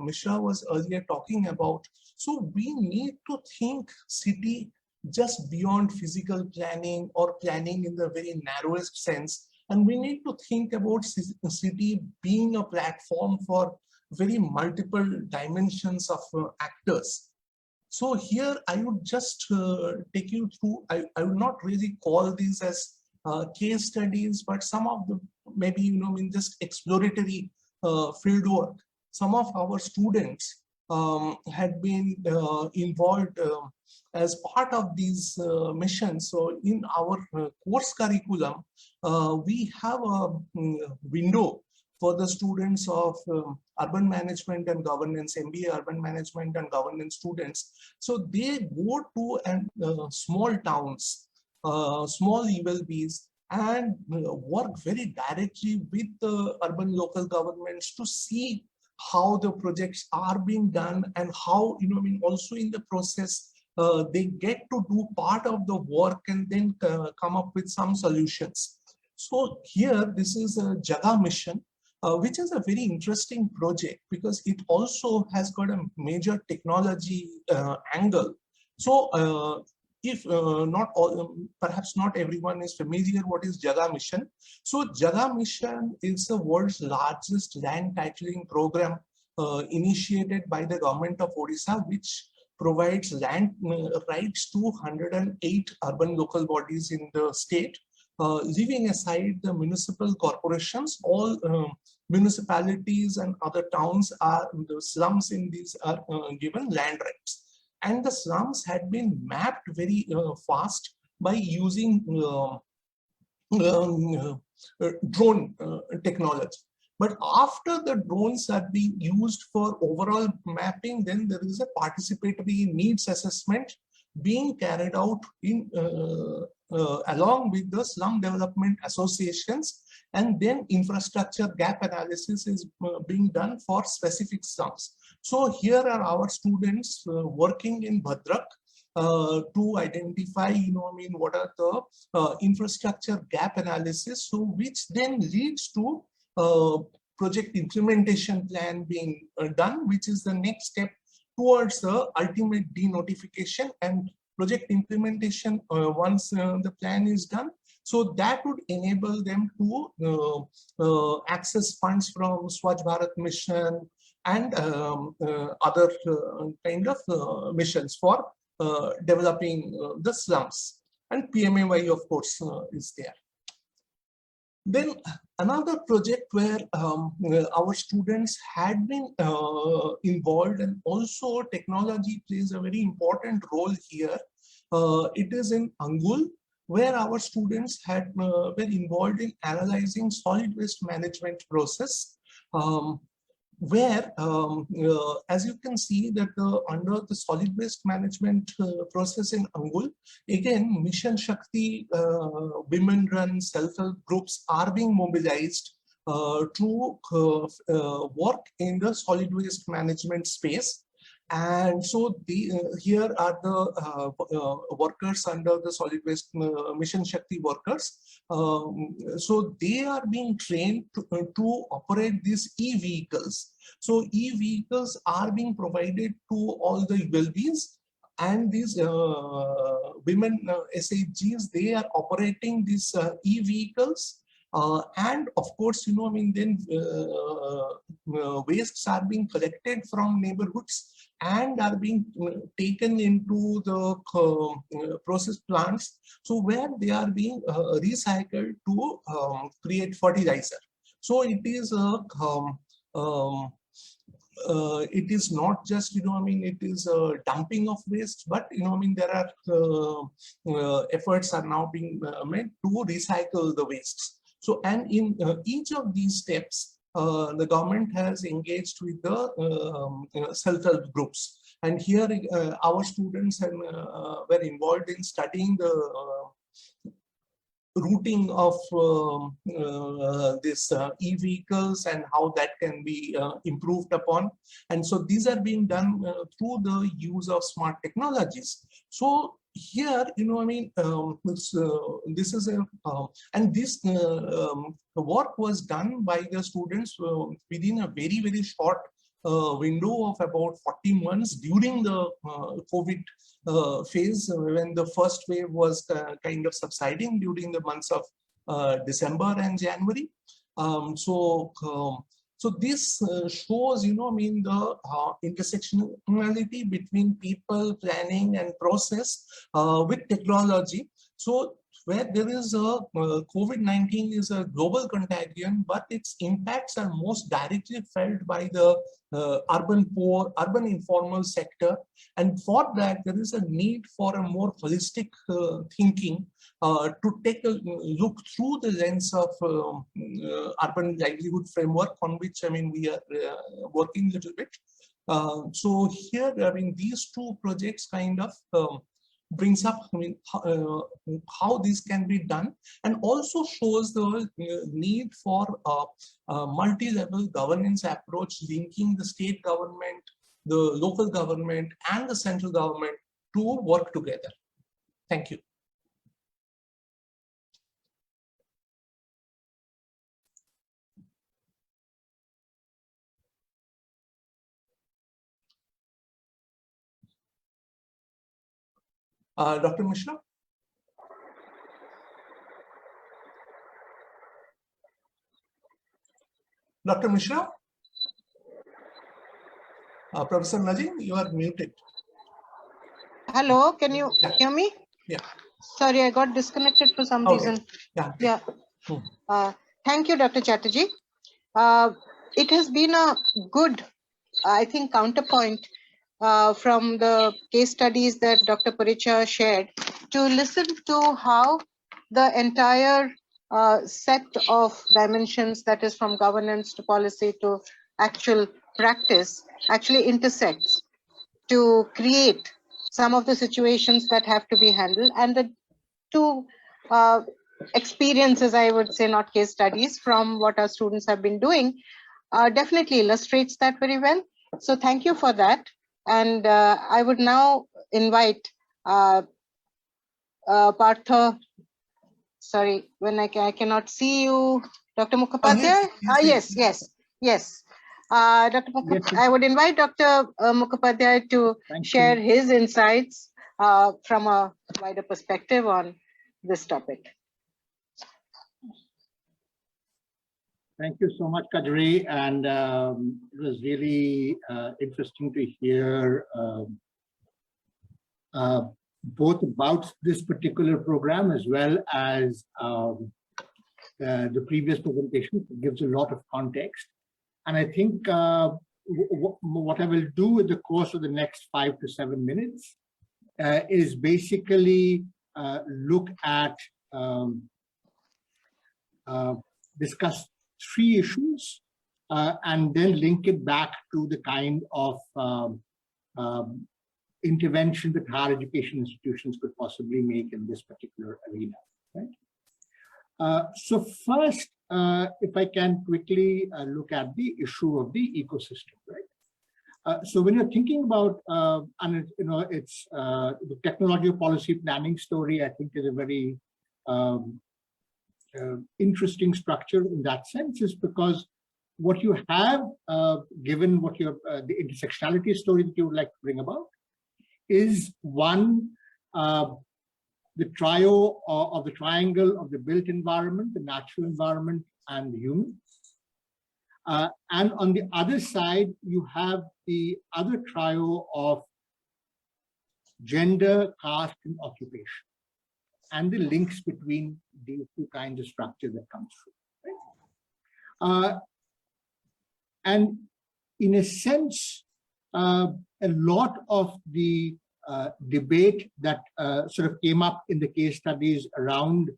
Mishra was earlier talking about, so we need to think city just beyond physical planning or planning in the very narrowest sense. And we need to think about city being a platform for very multiple dimensions of actors. So here I would just take you through, I would not really call these as case studies, but some of the maybe, just exploratory field work. Some of our students had been involved as part of these missions. So in our course curriculum, we have a window for the students of urban management and governance, MBA urban management and governance students. So they go to small towns small ELBs, and work very directly with the urban local governments to see how the projects are being done and how, also in the process, they get to do part of the work and then come up with some solutions. So here, this is a Jaga mission, which is a very interesting project because it also has got a major technology angle. So if not all, perhaps not everyone is familiar what is Jaga mission. So Jaga mission is the world's largest land titling program initiated by the government of Odisha, which provides land rights to 108 urban local bodies in the state. Leaving aside the municipal corporations, all municipalities and other towns are, the slums in these are given land rights. And the slums had been mapped very fast by using drone technology. But after the drones are being used for overall mapping, then there is a participatory needs assessment being carried out in along with the slum development associations, and then infrastructure gap analysis is being done for specific slums. So here are our students working in Bhadrak to identify, what are the infrastructure gap analysis, so which then leads to project implementation plan being done, which is the next step towards the ultimate denotification and project implementation once the plan is done. So that would enable them to access funds from Swachh Bharat Mission and other kind of missions for developing the slums. And PMAY, of course, is there. Then another project where our students had been involved, and also technology plays a very important role here. It is in Angul, where our students had were involved in analyzing solid waste management process, where, as you can see, that under the solid waste management process in Angul, again, Mission Shakti women-run self-help groups are being mobilized to work in the solid waste management space. And so here are the workers under the solid waste Mission Shakti workers. So they are being trained to operate these e-vehicles. So e-vehicles are being provided to all the ULBs, and these women SHGs, they are operating these e-vehicles. And of course, then wastes are being collected from neighborhoods and are being taken into the process plants, so where they are being recycled to create fertilizer. So it is it is not just, it is a dumping of waste, but, there are efforts are now being made to recycle the wastes. So, and in each of these steps, the government has engaged with the self-help groups. And here our students were involved in studying the routing of this e-vehicles and how that can be improved upon. And so these are being done through the use of smart technologies. So here, this is a, and this work was done by the students within a very, very short window of about 40 months during the COVID phase, when the first wave was kind of subsiding during the months of December and January. So this shows, the intersectionality between people, planning, and process with technology. So where there is a COVID-19 is a global contagion, but its impacts are most directly felt by the urban poor, urban informal sector. And for that, there is a need for a more holistic thinking to take a look through the lens of urban livelihood framework, on which, we are working a little bit. So here, these two projects kind of brings up how this can be done, and also shows the need for a multi-level governance approach, linking the state government, the local government, and the central government to work together. Thank you. Dr. Mishra? Dr. Mishra? Professor Najim, you are muted. Hello, can you hear me? Yeah. Sorry, I got disconnected for some reason. Yeah. Thank you, Dr. Chatterjee. It has been a good, I think, counterpoint from the case studies that Dr. Paricha shared to listen to how the entire set of dimensions, that is from governance to policy to actual practice, actually intersects to create some of the situations that have to be handled. And the two experiences, I would say, not case studies, from what our students have been doing, definitely illustrates that very well. So thank you for that. And I would now invite Partha. Sorry, when I cannot see you, Dr. Mukhopadhyay. Yes. Dr. Mukhopadhyay, I would invite Dr. Mukhopadhyay to share his insights from a wider perspective on this topic. Thank you so much, Kadri, and it was really interesting to hear both about this particular program as well as the previous presentation. It gives a lot of context. And I think what I will do in the course of the next 5 to 7 minutes is basically look at, discuss 3 issues and then link it back to the kind of intervention that higher education institutions could possibly make in this particular arena. Right? So first, if I can quickly look at the issue of the ecosystem, right? So when you're thinking about, and it's the technology policy planning story, I think is a very interesting structure in that sense, is because what you have, given what your the intersectionality story that you would like to bring about, is one, the trio of the triangle of the built environment, the natural environment, and the human. And on the other side, you have the other trio of gender, caste, and occupation, and the links between these 2 kinds of structure that comes through. Right? And in a sense, a lot of the debate that sort of came up in the case studies around,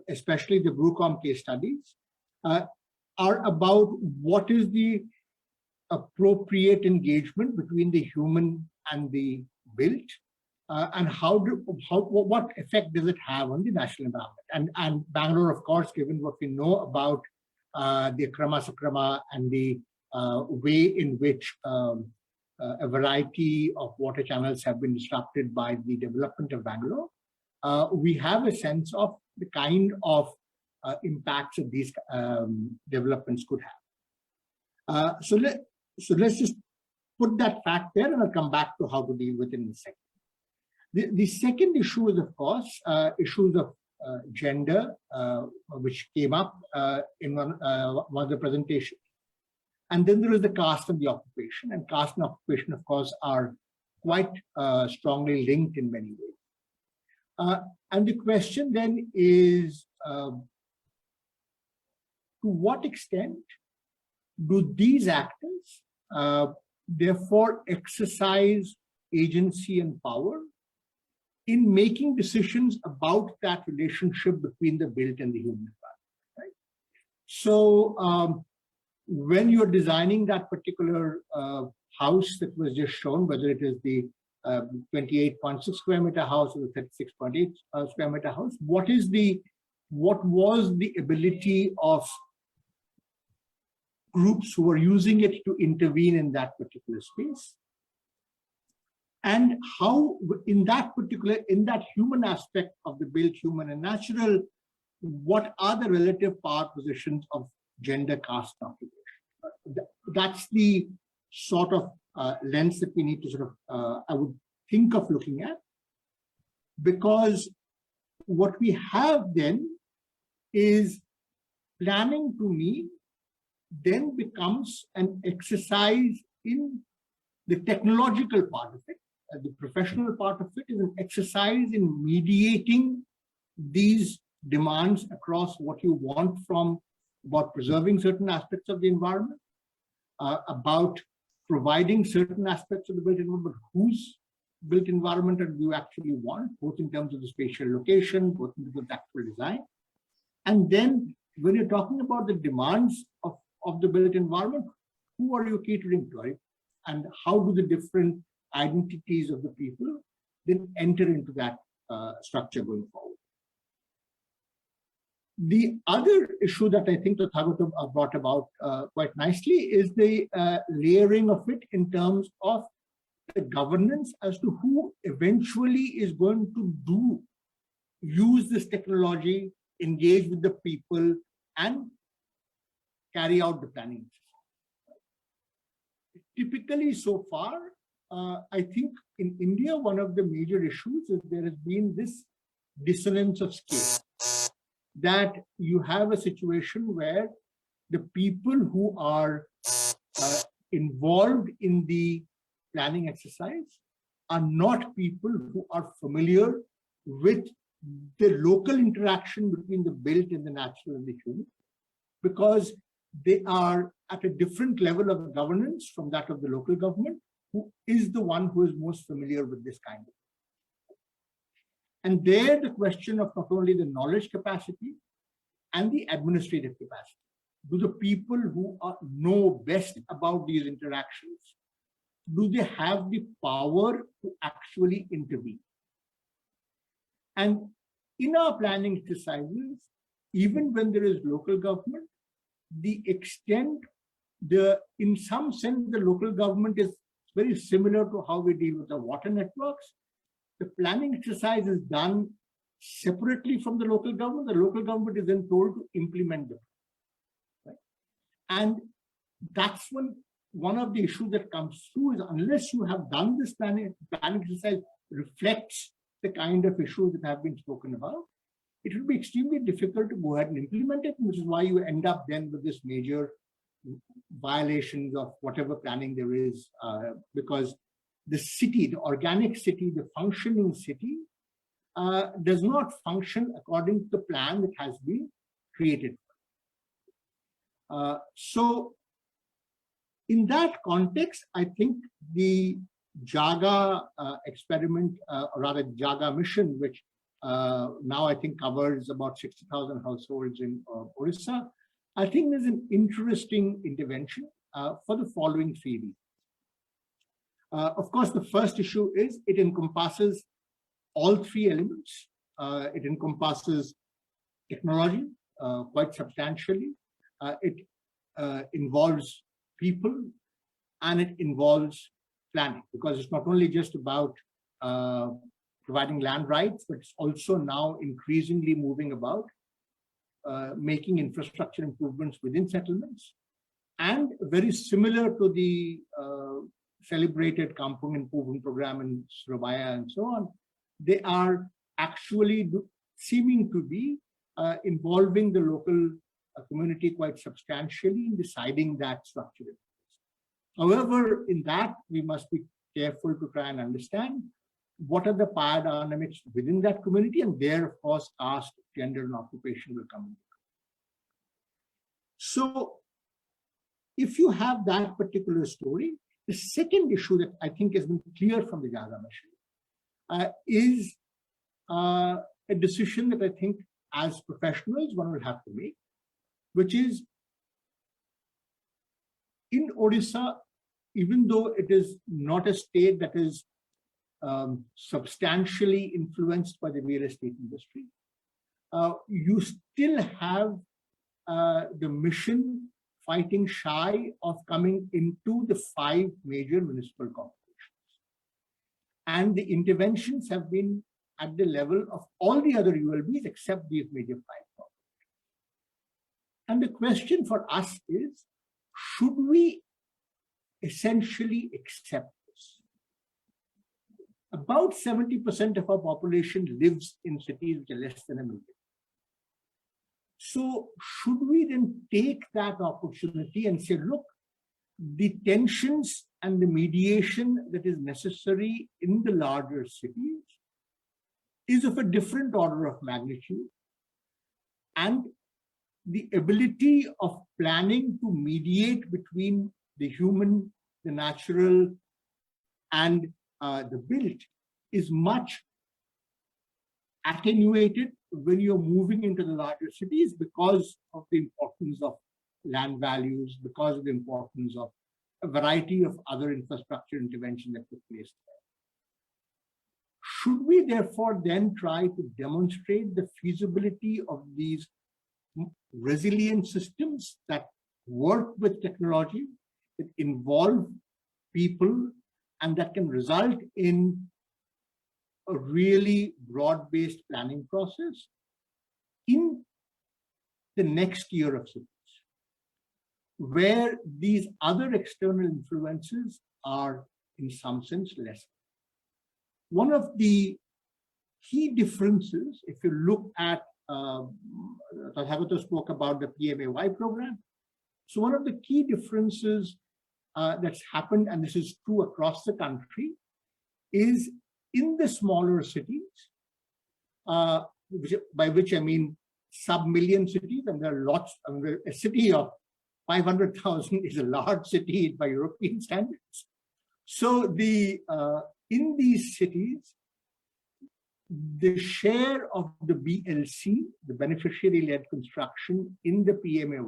especially the BReUCom case studies, are about what is the appropriate engagement between the human and the built, and what effect does it have on the national environment. And Bangalore, of course, given what we know about the Akrama Sakrama and the way in which a variety of water channels have been disrupted by the development of Bangalore, we have a sense of the kind of impacts that these developments could have. So let's just put that fact there, and I'll come back to how to deal with it in a second. The second issue is, of course, issues of gender, which came up in one of the presentations. And then there is the caste and the occupation. And caste and occupation, of course, are quite strongly linked in many ways. And the question then is, to what extent do these actors therefore exercise agency and power in making decisions about that relationship between the built and the human environment, right? So when you're designing that particular house that was just shown, whether it is the 28.6 square meter house or the 36.8 square meter house? What was the ability of groups who were using it to intervene in that particular space? And how, in that human aspect of the built, human and natural, what are the relative power positions of gender, caste, and occupation? That's the sort of lens that we need to sort of, I would think of looking at, because what we have then is planning, to me, then becomes an exercise in the technological part of it. The professional part of it is an exercise in mediating these demands across what you want from about preserving certain aspects of the environment, about providing certain aspects of the built environment, whose built environment do you actually want, both in terms of the spatial location, both in terms of the actual design. And then when you're talking about the demands of the built environment, who are you catering to, right? And how do the different identities of the people then enter into that structure going forward? The other issue that I think Tathagata brought about quite nicely is the layering of it in terms of the governance as to who eventually is going to use this technology, engage with the people, and carry out the planning. Typically, so far, I think in India, one of the major issues is there has been this dissonance of scale, that you have a situation where the people who are involved in the planning exercise are not people who are familiar with the local interaction between the built and the natural and the human, because they are at a different level of governance from that of the local government, who is the one who is most familiar with this kind of. And there, the question of not only the knowledge capacity and the administrative capacity. Do the people who know best about these interactions, do they have the power to actually intervene? And in our planning exercises, even when there is local government, the extent, in some sense, the local government is very similar to how we deal with the water networks. The planning exercise is done separately from the local government. The local government is then told to implement them. Right? And that's when one of the issues that comes through is, unless you have done this planning exercise reflects the kind of issues that have been spoken about, it will be extremely difficult to go ahead and implement it, which is why you end up then with this major violations of whatever planning there is, because the city, the organic city, the functioning city, does not function according to the plan that has been created. So in that context, I think the Jaga experiment, or rather Jaga mission, which now I think covers about 60,000 households in Odisha, I think is an interesting intervention for the following 3 reasons. Of course, the first issue is it encompasses all 3 elements. It encompasses technology quite substantially. It involves people, and it involves planning, because it's not only just about providing land rights, but it's also now increasingly moving about making infrastructure improvements within settlements. And very similar to the celebrated Kampung Improvement Program in Surabaya and so on, they are actually seeming to be involving the local community quite substantially in deciding that structure. However, in that, we must be careful to try and understand what are the power dynamics within that community, and there, of course, caste, gender, and occupation will come in. So if you have that particular story, the second issue that I think has been clear from the Jaga mission is a decision that I think as professionals one will have to make, which is in Odisha, even though it is not a state that is substantially influenced by the real estate industry. You still have the mission fighting shy of coming into the 5 major municipal corporations. And the interventions have been at the level of all the other ULBs except these major 5 corporations. And the question for us is, should we essentially accept this? About 70% of our population lives in cities which are less than 1 million. So should we then take that opportunity and say, look, the tensions and the mediation that is necessary in the larger cities is of a different order of magnitude, and the ability of planning to mediate between the human, the natural, and the built is much attenuated when you're moving into the larger cities because of the importance of land values, because of the importance of a variety of other infrastructure intervention that took place there. Should we therefore then try to demonstrate the feasibility of these resilient systems that work with technology, that involve people, and that can result in a really broad-based planning process in the next year of cities, where these other external influences are in some sense less? One of the key differences, if you look at, Tadhagata spoke about the PMAY program. So one of the key differences that's happened, and this is true across the country, is in the smaller cities, by which I mean sub-million cities, and there are lots. I mean, a city of 500,000 is a large city by European standards. So the in these cities, the share of the BLC, the beneficiary-led construction in the PMAY,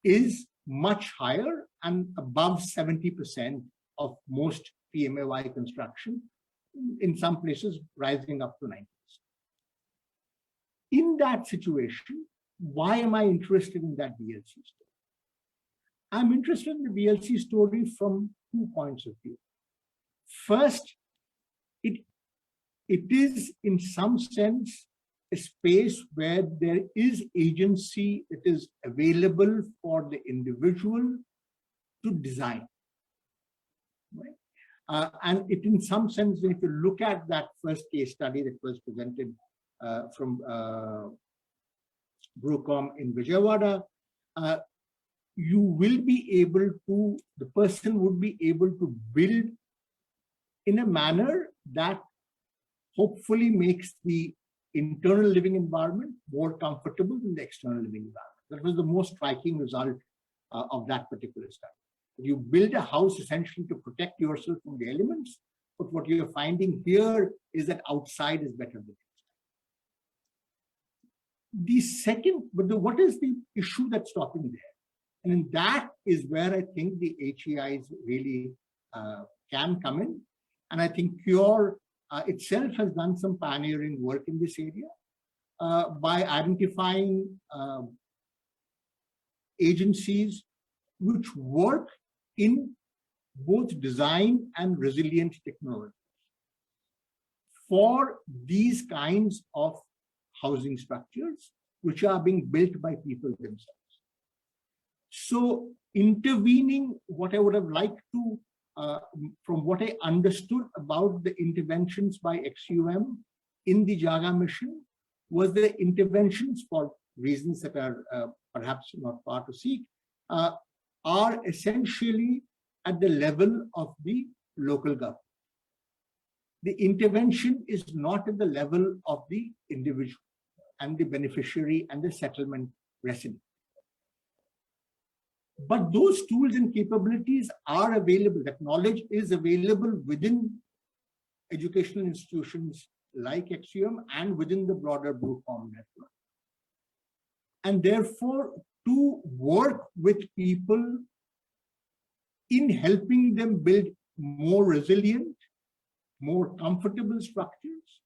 is much higher and above 70% of most PMAY construction, in some places rising up to 90%. In that situation, why am I interested in that BLC story? I'm interested in the BLC story from 2 points of view. First, it is in some sense a space where there is agency that is available for the individual to design. Right? And it, in some sense, if you look at that first case study that was presented from BReUCom in Vijayawada, you will be able to, the person would be able to build in a manner that hopefully makes the internal living environment more comfortable than the external living environment. That was the most striking result of that particular study. You build a house essentially to protect yourself from the elements, but what you're finding here is that outside is better than inside. The second, what is the issue that's stopping there? And that is where I think the HEIs really can come in. And I think Cure itself has done some pioneering work in this area by identifying agencies which work in both design and resilient technologies for these kinds of housing structures which are being built by people themselves. So intervening, what I would have liked to, from what I understood about the interventions by XUM in the Jaga mission, was the interventions, for reasons that are perhaps not far to seek, are essentially at the level of the local government. The intervention is not at the level of the individual and the beneficiary and the settlement resident. But those tools and capabilities are available. That knowledge is available within educational institutions like XUM and within the broader BReUCom network. And therefore, to work with people in helping them build more resilient more comfortable structures,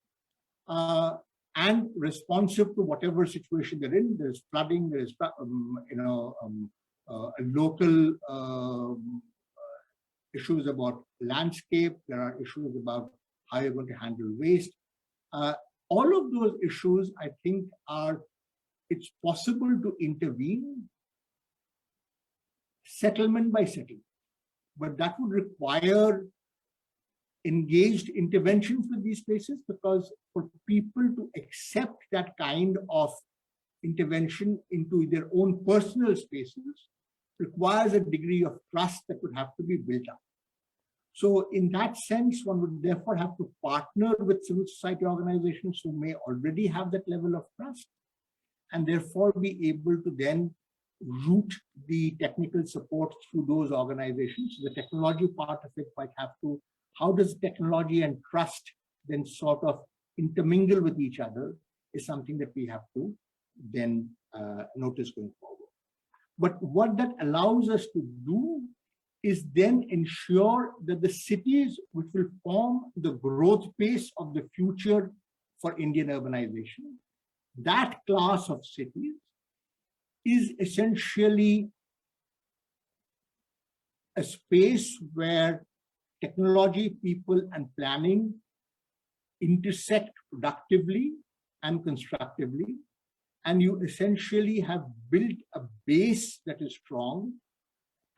and responsive to whatever situation they're in. There's flooding, there's local issues about landscape, there are issues about how you're going to handle waste. All of those issues, I think, it's possible to intervene settlement by settlement, but that would require engaged interventions with these places, because for people to accept that kind of intervention into their own personal spaces requires a degree of trust that would have to be built up. So in that sense, one would therefore have to partner with civil society organizations who may already have that level of trust, and therefore be able to then route the technical support through those organizations. The technology part of it might have to, how does technology and trust then sort of intermingle with each other, is something that we have to then notice going forward. But what that allows us to do is then ensure that the cities which will form the growth pace of the future for Indian urbanization, that class of cities is essentially a space where technology, people, and planning intersect productively and constructively, and you essentially have built a base that is strong,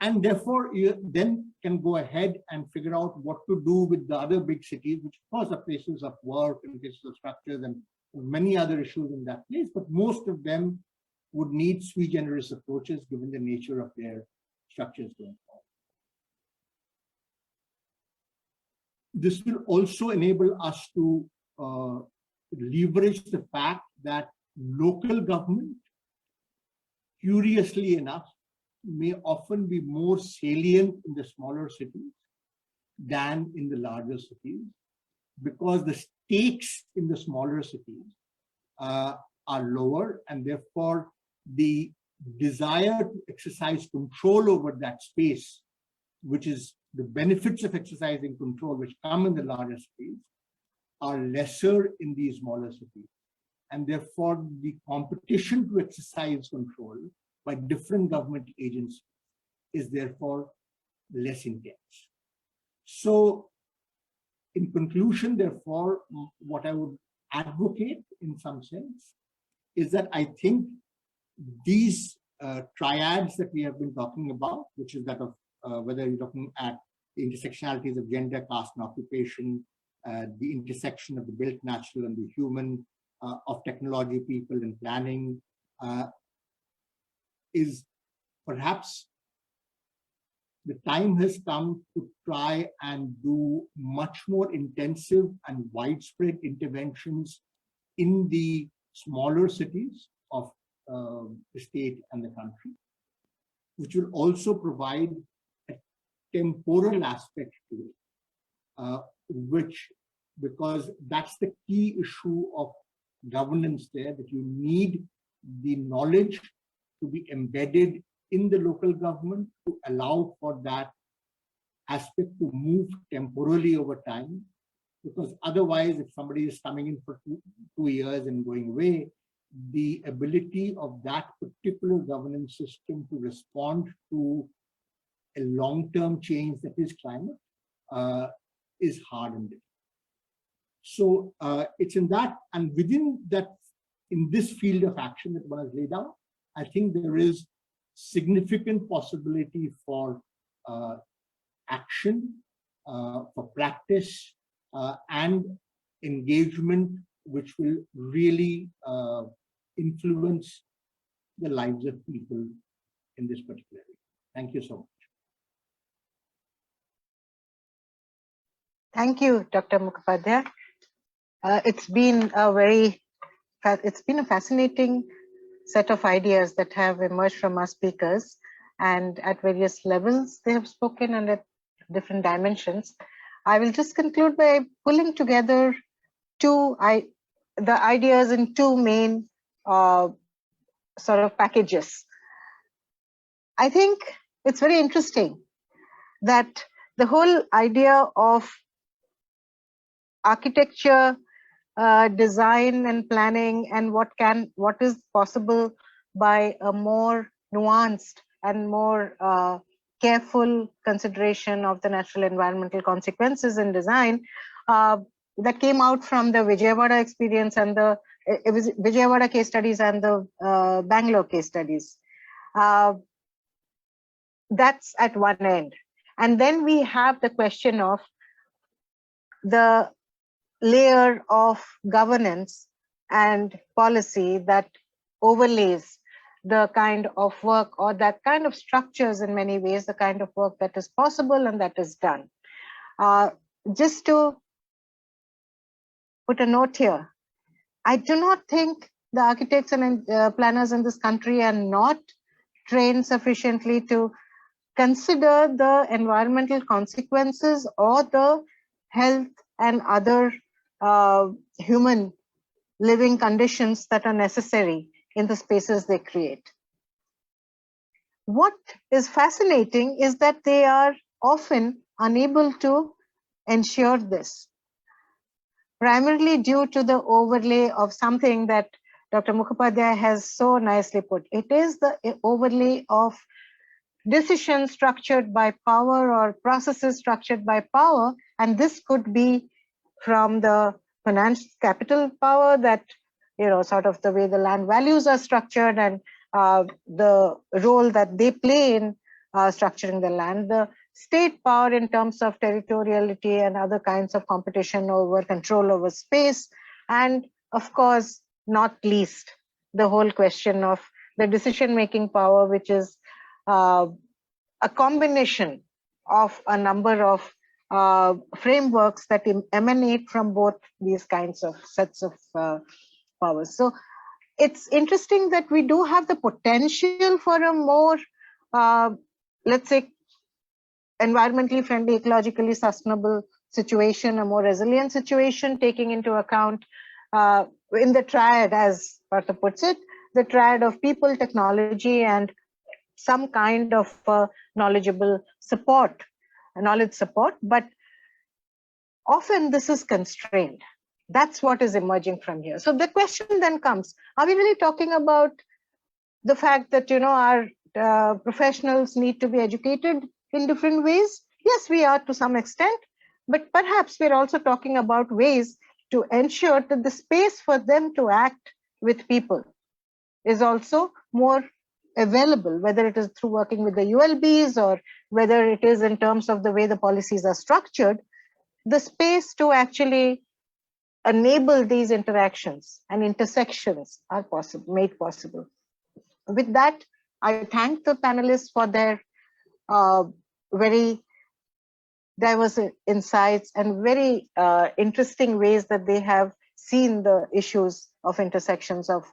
and therefore you then can go ahead and figure out what to do with the other big cities, which of course are places of work and places of structures and many other issues in that place, but most of them would need sui generis approaches given the nature of their structures going forward. This will also enable us to leverage the fact that local government, curiously enough, may often be more salient in the smaller cities than in the larger cities, because the stakes in the smaller cities are lower, and therefore the desire to exercise control over that space, which is the benefits of exercising control which come in the larger cities, are lesser in these smaller cities. And therefore the competition to exercise control by different government agencies is therefore less intense. So in conclusion, therefore, what I would advocate in some sense is that I think these triads that we have been talking about, which is that of whether you're looking at the intersectionalities of gender, caste, and occupation, the intersection of the built, natural, and the human, of technology, people, and planning, is perhaps the time has come to try and do much more intensive and widespread interventions in the smaller cities of the state and the country, which will also provide a temporal aspect to it, because that's the key issue of governance there, that you need the knowledge to be embedded in the local government to allow for that aspect to move temporally over time. Because otherwise, if somebody is coming in for two years and going away, the ability of that particular governance system to respond to a long-term change that is climate is hard and difficult. So it's in that, and within that, in this field of action that one has laid out, I think there is significant possibility for action, for practice, and engagement, which will really influence the lives of people in this particular area. Thank you so much. Thank you, Dr. Mukhopadhyay. It's been a fascinating set of ideas that have emerged from our speakers, and at various levels they have spoken, and at different dimensions. I will just conclude by pulling together the ideas in two main sort of packages. I think it's very interesting that the whole idea of architecture, design and planning, and what is possible by a more nuanced and more careful consideration of the natural environmental consequences in design, that came out from the Vijayawada experience and the Vijayawada case studies and the Bangalore case studies. That's at one end. And then we have the question of the layer of governance and policy that overlays the kind of work, or that kind of structures in many ways, the kind of work that is possible and that is done. Just to put a note here, I do not think the architects and planners in this country are not trained sufficiently to consider the environmental consequences or the health and other human living conditions that are necessary in the spaces they create. What is fascinating is that they are often unable to ensure this, primarily due to the overlay of something that Dr. Mukhopadhyay has so nicely put. It is the overlay of decisions structured by power or processes structured by power, and this could be from the financial capital power, that, you know, sort of the way the land values are structured and the role that they play in structuring the land, the state power in terms of territoriality and other kinds of competition over control over space, and of course, not least, the whole question of the decision-making power, which is a combination of a number of frameworks that emanate from both these kinds of sets of powers. So it's interesting that we do have the potential for a more, let's say, environmentally friendly, ecologically sustainable situation, a more resilient situation, taking into account in the triad, as Partha puts it, the triad of people, technology, and some kind of knowledgeable support, knowledge support, but often this is constrained. That's what is emerging from here. So the question then comes, are we really talking about the fact that, you know, our professionals need to be educated in different ways? Yes, we are to some extent, but perhaps we're also talking about ways to ensure that the space for them to act with people is also more available, whether it is through working with the ULBs or whether it is in terms of the way the policies are structured. The space to actually enable these interactions and intersections are possible, made possible. With that, I thank the panelists for their very diverse insights and very interesting ways that they have seen the issues of intersections of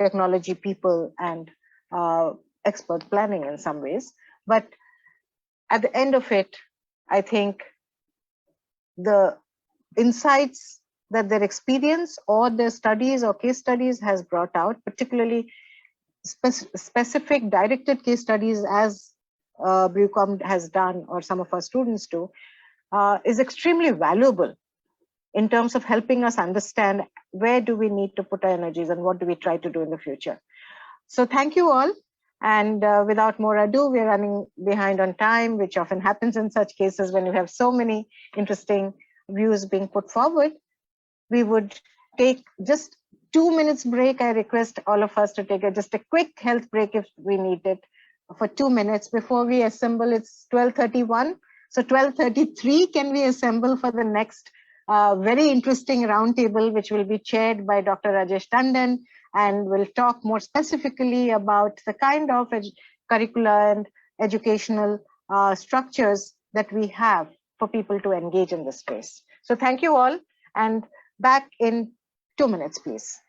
technology, people, and expert planning in some ways. But at the end of it, I think the insights that their experience or their studies or case studies has brought out, particularly specific directed case studies as BReUCom has done, or some of our students do, is extremely valuable in terms of helping us understand where do we need to put our energies and what do we try to do in the future. So thank you all. And without more ado, we're running behind on time, which often happens in such cases when you have so many interesting views being put forward. We would take just 2 minutes break. I request all of us to take just a quick health break if we need it for 2 minutes before we assemble. It's 12:31. So 12:33, can we assemble for the next very interesting roundtable, which will be chaired by Dr. Rajesh Tandon, and will talk more specifically about the kind of curricula and educational structures that we have for people to engage in this space. So thank you all, and back in 2 minutes, please.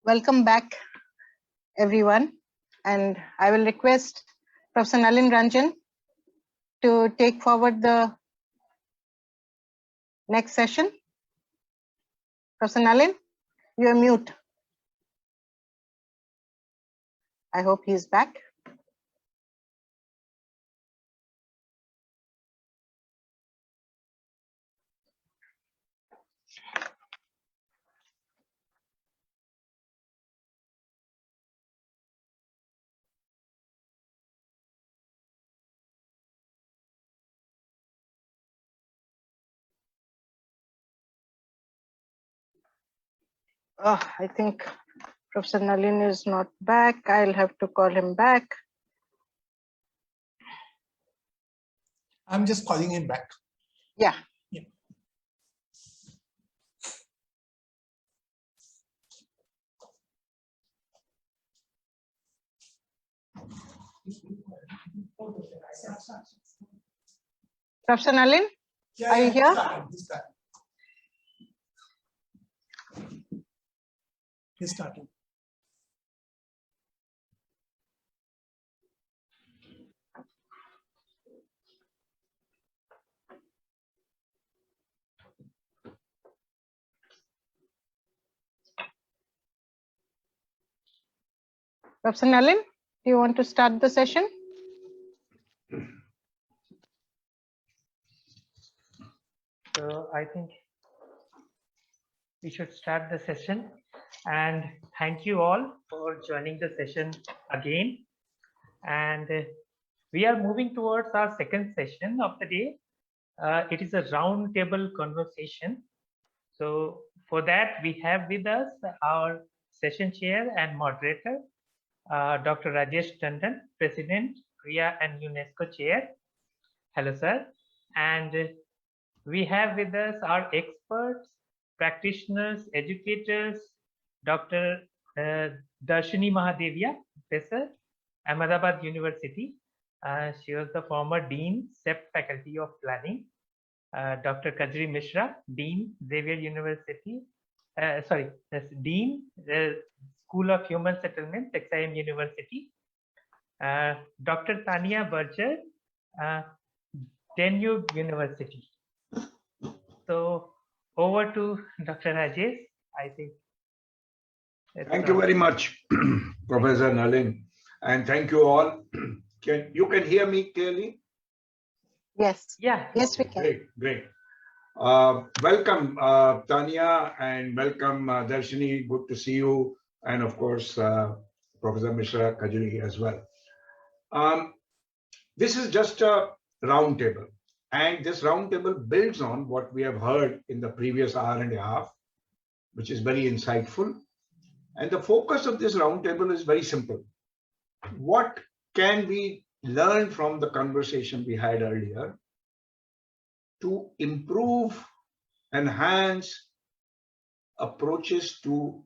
Welcome back, everyone. And I will request Professor Nalin Ranjan to take forward the next session. Professor Nalin, you are mute. I hope he is back. Oh, I think Professor Nalin is not back. I'll have to call him back. I'm just calling him back. Yeah. Yeah. Professor Nalin, are you here? He's starting. Professor Nalin, do you want to start the session? So I think we should start the session, and thank you all for joining the session again. And we are moving towards our second session of the day. It is a roundtable conversation. So for that, we have with us our session chair and moderator, Dr. Rajesh Tandon, President, BReUCom and UNESCO Chair. Hello, sir. And we have with us our experts, practitioners, educators, Dr. Darshini Mahadevia, Professor, Ahmedabad University. She was the former Dean, SEP Faculty of Planning. Dr. Kajri Mishra, Dean, Xavier University. That's Dean, School of Human Settlements, XIM University. Dr. Tania Berger, Danube University. So over to Dr. Rajesh, I think. Thank you very much, Professor Nalin, and thank you all. You can hear me clearly? Yes. Yeah. Yes, we can. Great. Welcome, Tanya, and welcome, Darshini. Good to see you, and of course, Professor Mishra Kajri as well. This is just a roundtable, and this roundtable builds on what we have heard in the previous hour and a half, which is very insightful. And the focus of this roundtable is very simple. What can we learn from the conversation we had earlier to improve, enhance approaches to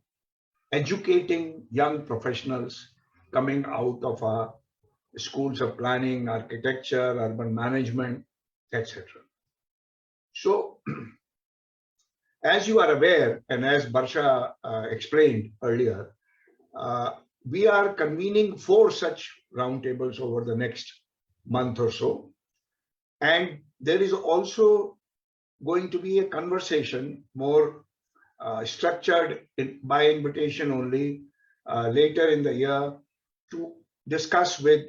educating young professionals coming out of our schools of planning, architecture, urban management, etc. So, as you are aware, and as Barsha explained earlier, we are convening 4 such roundtables over the next month or so. And there is also going to be a conversation more structured by invitation only later in the year to discuss with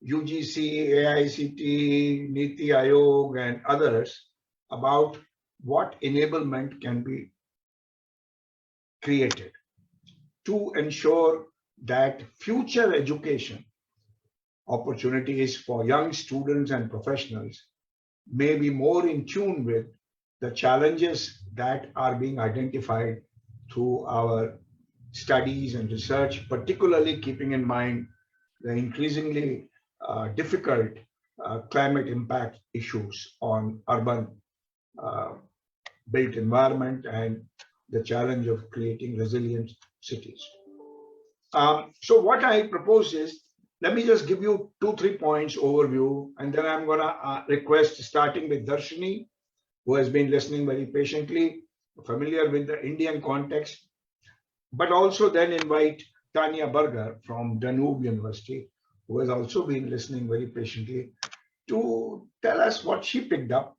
UGC, AICT, Niti Aayog and others about what enablement can be created to ensure that future education opportunities for young students and professionals may be more in tune with the challenges that are being identified through our studies and research, particularly keeping in mind the increasingly difficult climate impact issues on urban built environment and the challenge of creating resilient cities. So what I propose is, let me just give you 2-3 points overview, and then I'm going to request, starting with Darshini, who has been listening very patiently, familiar with the Indian context, but also then invite Tanya Berger from Danube University, who has also been listening very patiently, to tell us what she picked up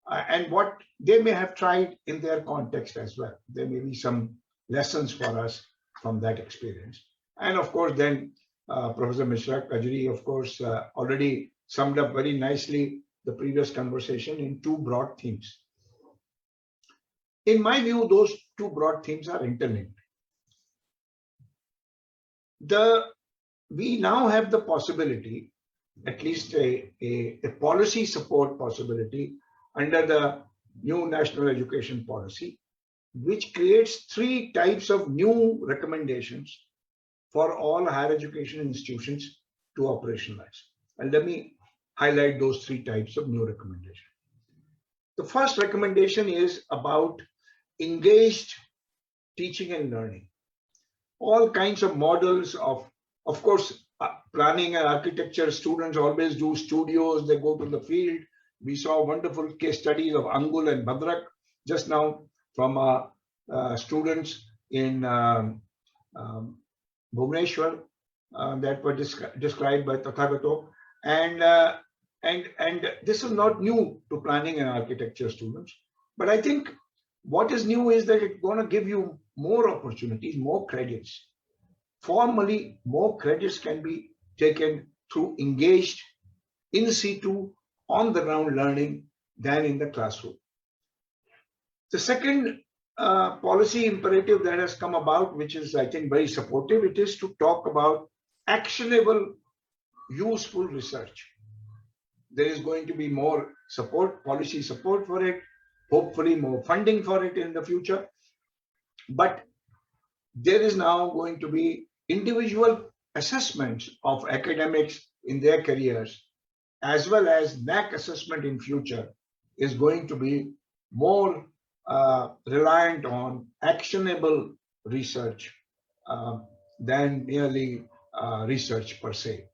and what they may have tried in their context as well. There may be some lessons for us from that experience. And of course, then Professor Mishra Kajri, of course, already summed up very nicely the previous conversation in two broad themes. In my view, those two broad themes are interlinked. We now have the possibility, at least a policy support possibility under the new national education policy, which creates three types of new recommendations for all higher education institutions to operationalize. And let me highlight those three types of new recommendations. The first recommendation is about engaged teaching and learning. All kinds of models of course, planning and architecture, students always do studios, they go to the field. We saw wonderful case studies of Angul and Bhadrak just now from students in Bhubaneswar that were described by Tathagato. And this is not new to planning and architecture students. But I think what is new is that it's going to give you more opportunities, more credits. Formally, more credits can be taken through engaged, in situ, on the ground learning than in the classroom. The second policy imperative that has come about, which is, I think, very supportive, it is to talk about actionable, useful research. There is going to be more support, policy support for it, hopefully more funding for it in the future. But there is now going to be individual assessments of academics in their careers, as well as NAC assessment in future is going to be more reliant on actionable research than merely research per se.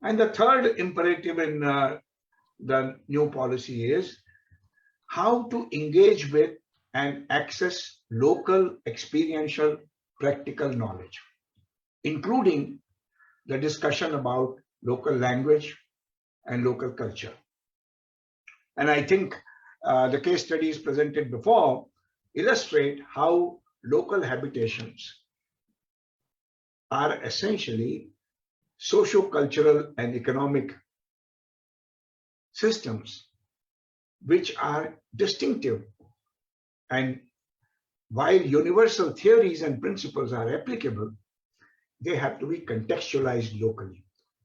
And the third imperative in the new policy is how to engage with and access local experiential practical knowledge, including the discussion about local language and local culture. And I think the case studies presented before illustrate how local habitations are essentially socio-cultural and economic systems which are distinctive. And while universal theories and principles are applicable, they have to be contextualized locally.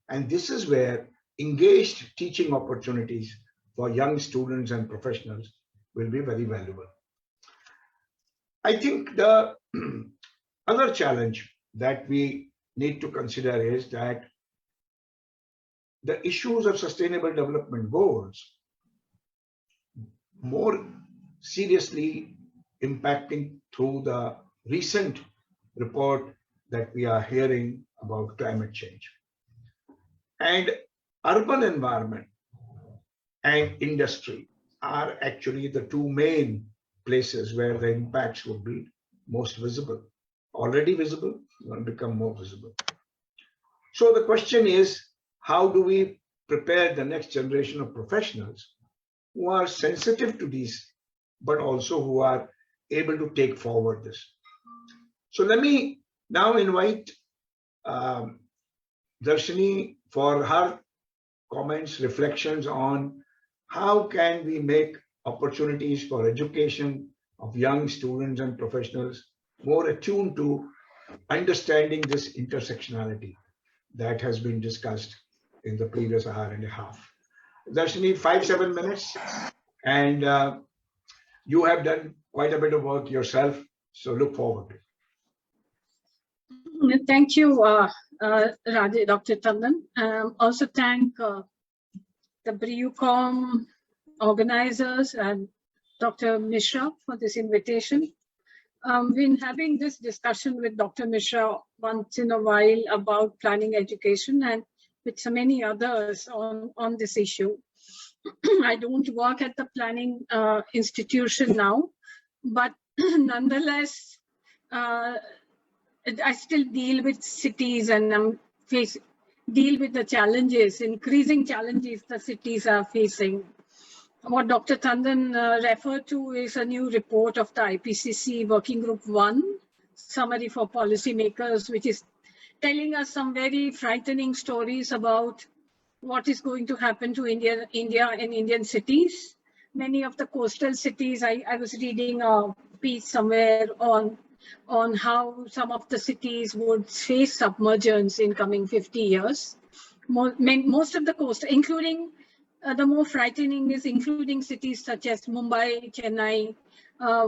And this is where engaged teaching opportunities for young students and professionals will be very valuable. I think the other challenge that we need to consider is that the issues of sustainable development goals more seriously impacting through the recent report that we are hearing about climate change. And urban environment and industry are actually the two main places where the impacts would be most visible. Already visible, going to become more visible. So the question is, how do we prepare the next generation of professionals who are sensitive to these, but also who are able to take forward this? So let me now invite Darshini for her comments, reflections on how can we make opportunities for education of young students and professionals more attuned to understanding this intersectionality that has been discussed in the previous hour and a half. Darshini, 5-7 minutes, and you have done quite a bit of work yourself, so look forward to it. Thank you, Dr. Tandon. Also thank the BReUCom organizers and Dr. Mishra for this invitation. We've been having this discussion with Dr. Mishra once in a while about planning education and with so many others on this issue. I don't work at the planning institution now, but nonetheless, I still deal with cities and deal with the challenges, increasing challenges the cities are facing. What Dr. Tandon referred to is a new report of the IPCC Working Group 1, Summary for Policymakers, which is telling us some very frightening stories about what is going to happen to India and Indian cities. Many of the coastal cities, I was reading a piece somewhere on how some of the cities would face submergence in coming 50 years. Most of the coast, including the more frightening is including cities such as Mumbai, Chennai,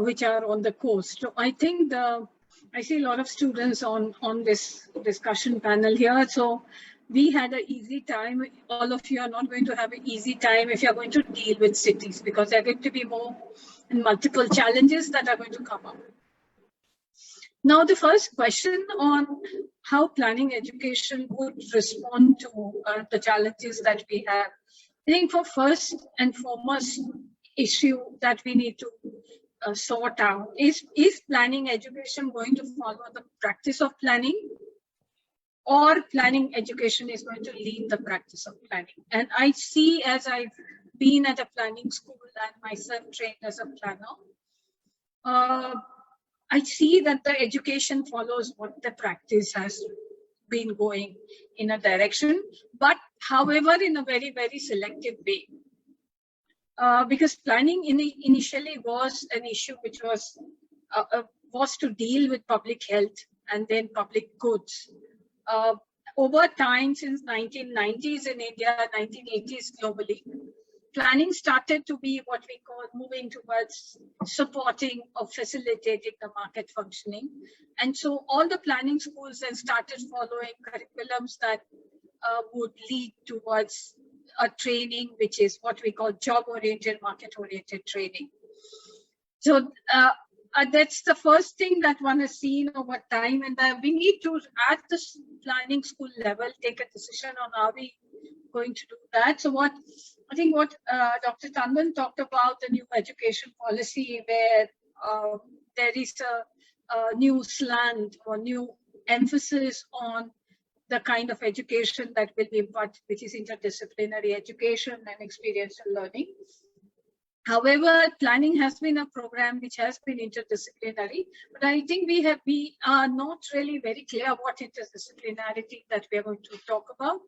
which are on the coast. So I think I see a lot of students on this discussion panel here. So we had an easy time. All of you are not going to have an easy time if you're going to deal with cities, because there are going to be more and multiple challenges that are going to come up. Now, the first question on how planning education would respond to the challenges that we have. I think for first and foremost issue that we need to sort out is planning education going to follow the practice of planning, or planning education is going to lead the practice of planning? And I see, as I've been at a planning school and myself trained as a planner, I see that the education follows what the practice has been going in a direction, but however, in a very, very selective way. Because planning initially was an issue which was to deal with public health and then public goods. Over time, since 1990s in India, 1980s globally, planning started to be what we call moving towards supporting or facilitating the market functioning. And so all the planning schools then started following curriculums that would lead towards a training, which is what we call job-oriented, market-oriented training. So that's the first thing that one has seen over time, and we need to, at the planning school level, take a decision on how we going to do that. So what Dr. Tandon talked about, the new education policy, where there is a new slant or new emphasis on the kind of education that will be imparted, which is interdisciplinary education and experiential learning. However, planning has been a program which has been interdisciplinary, but I think we are not really very clear what interdisciplinarity that we are going to talk about,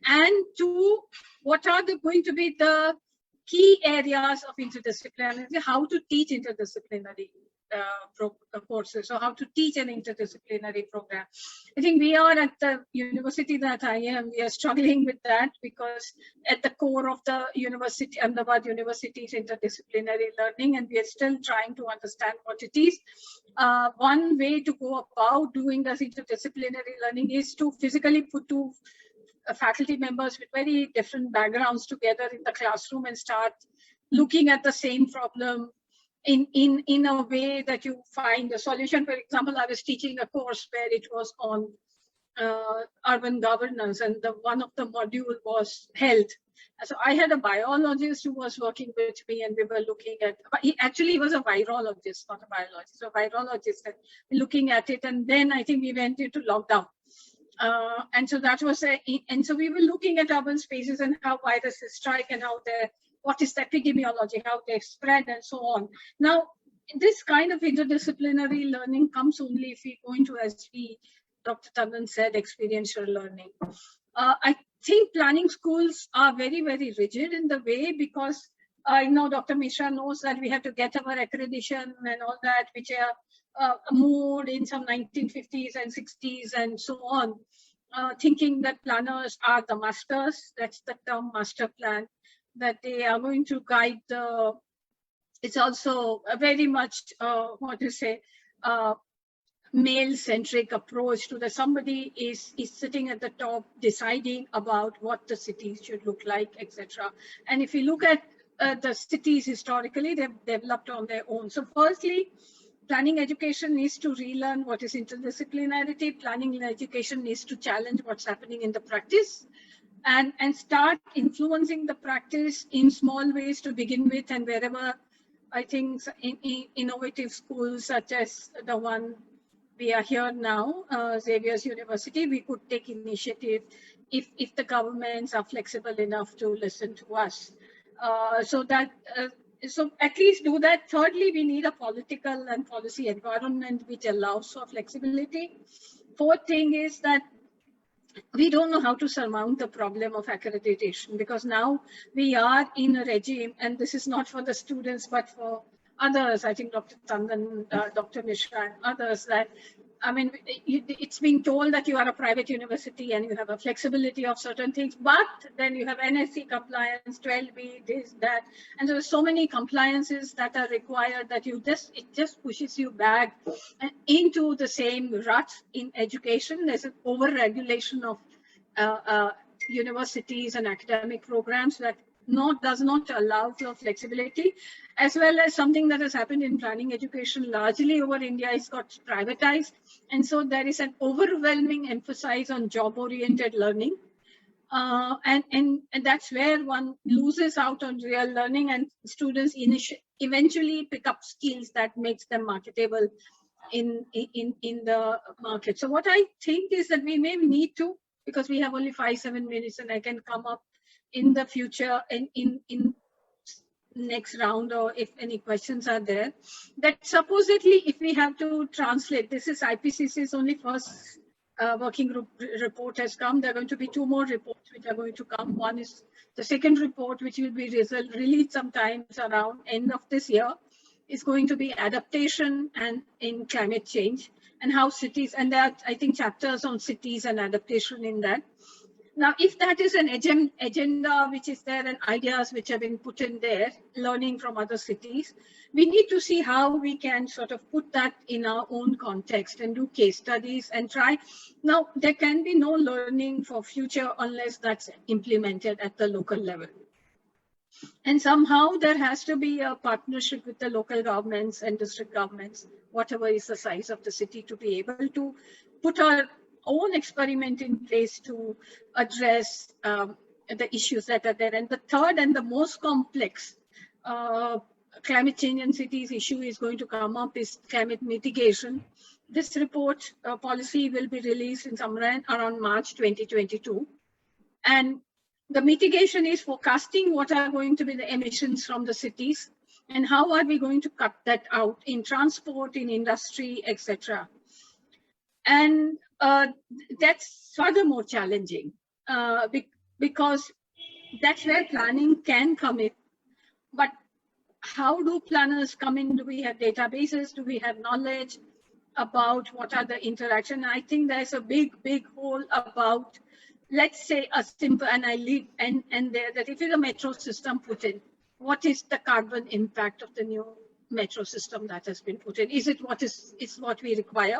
and two, what are going to be the key areas of interdisciplinarity, how to teach interdisciplinary courses, or how to teach an interdisciplinary program. I think we are at the university that I am, we are struggling with that, because at the core of the university, Ahmedabad University, is interdisciplinary learning, and we are still trying to understand what it is. One way to go about doing this interdisciplinary learning is to physically put two faculty members with very different backgrounds together in the classroom and start looking at the same problem in a way that you find a solution. For example, I was teaching a course where it was on urban governance, and one of the module was health. So I had a biologist who was working with me, and we were looking at, he was a virologist, not a biologist, so virologist, and looking at it. And then I think we went into lockdown. And so that was and so we were looking at urban spaces and how viruses strike and what is the epidemiology, how they spread, and so on. Now, this kind of interdisciplinary learning comes only if we go into, as Dr. Tandon said, experiential learning. I think planning schools are very, very rigid in the way, because I know Dr. Mishra knows that we have to get our accreditation and all that, which are moved in some 1950s and 60s and so on, thinking that planners are the masters. That's the term, master plan, that they are going to guide it's also a very much, male-centric approach to somebody is sitting at the top deciding about what the cities should look like, etc. And if you look at the cities historically, they've developed on their own. So firstly, planning education needs to relearn what is interdisciplinarity. Planning education needs to challenge what's happening in the practice and start influencing the practice in small ways to begin with, and wherever I think in innovative schools such as the one we are here now, Xavier's University, we could take initiative if the governments are flexible enough to listen to us. So at least do that. Thirdly, we need a political and policy environment which allows for flexibility. Fourth thing is that we don't know how to surmount the problem of accreditation, because now we are in a regime, and this is not for the students, but for others, I think Dr. Tandan, Dr. Mishra and others, that, I mean, it's being told that you are a private university and you have a flexibility of certain things, but then you have NSC compliance, 12B, this, that, and there are so many compliances that are required that it just pushes you back into the same rut in education. There's an over-regulation of universities and academic programs that does not allow for flexibility, as well as something that has happened in planning education largely over India is got privatized. And so there is an overwhelming emphasis on job-oriented learning. And that's where one loses out on real learning, and students eventually pick up skills that makes them marketable in the market. So what I think is that we may need to, because we have only 5-7 minutes, and I can come up in the future and in next round, or if any questions are there, that supposedly if we have to translate, this is IPCC's only first working group report has come. There are going to be 2 more reports which are going to come. One is the second report, which will be released sometimes around end of this year, is going to be adaptation and in climate change, and how cities, and there are, I think, chapters on cities and adaptation in that. Now, if that is an agenda which is there and ideas which have been put in there, learning from other cities, we need to see how we can sort of put that in our own context and do case studies and try. Now, there can be no learning for future unless that's implemented at the local level. And somehow there has to be a partnership with the local governments and district governments, whatever is the size of the city, to be able to put our own experiment in place to address the issues that are there. And the third and the most complex climate change and cities issue is going to come up is climate mitigation. This report policy will be released in somewhere around March 2022. And the mitigation is forecasting what are going to be the emissions from the cities and how are we going to cut that out in transport, in industry, etc. And that's furthermore challenging because that's where planning can come in. But how do planners come in? Do we have databases? Do we have knowledge about what are the interaction? I think there's a big hole about, let's say, a simple, and I leave and there, that if it's a metro system put in, what is the carbon impact of the new metro system that has been put in? Is it what we require?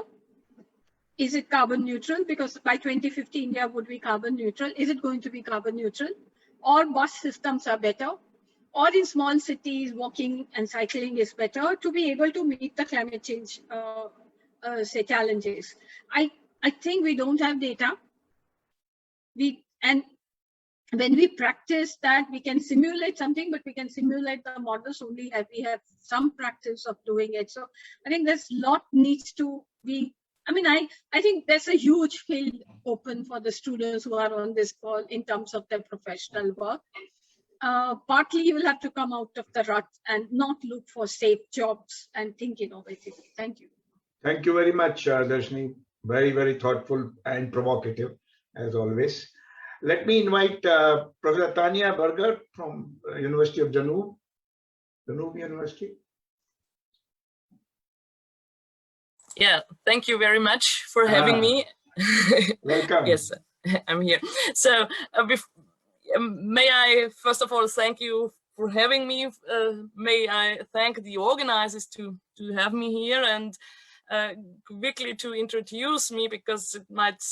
Is it carbon neutral? Because by 2050, India would be carbon neutral. Is it going to be carbon neutral? Or bus systems are better? Or in small cities, walking and cycling is better to be able to meet the climate change say challenges? I think we don't have data. And when we practice that, we can simulate something, but we can simulate the models only if we have some practice of doing it. So I think there's a lot needs to be. I mean, I think there's a huge field open for the students who are on this call in terms of their professional work. Partly you will have to come out of the rut and not look for safe jobs and think innovatively. Thank you. Thank you very much, Darshini. Very, very thoughtful and provocative, as always. Let me invite Professor Tanya Berger from University of Janoob University. Yeah, thank you very much for having me. Welcome. Yes, I'm here. So may I first of all thank you for having me. May I thank the organizers to have me here, and quickly to introduce me, because it might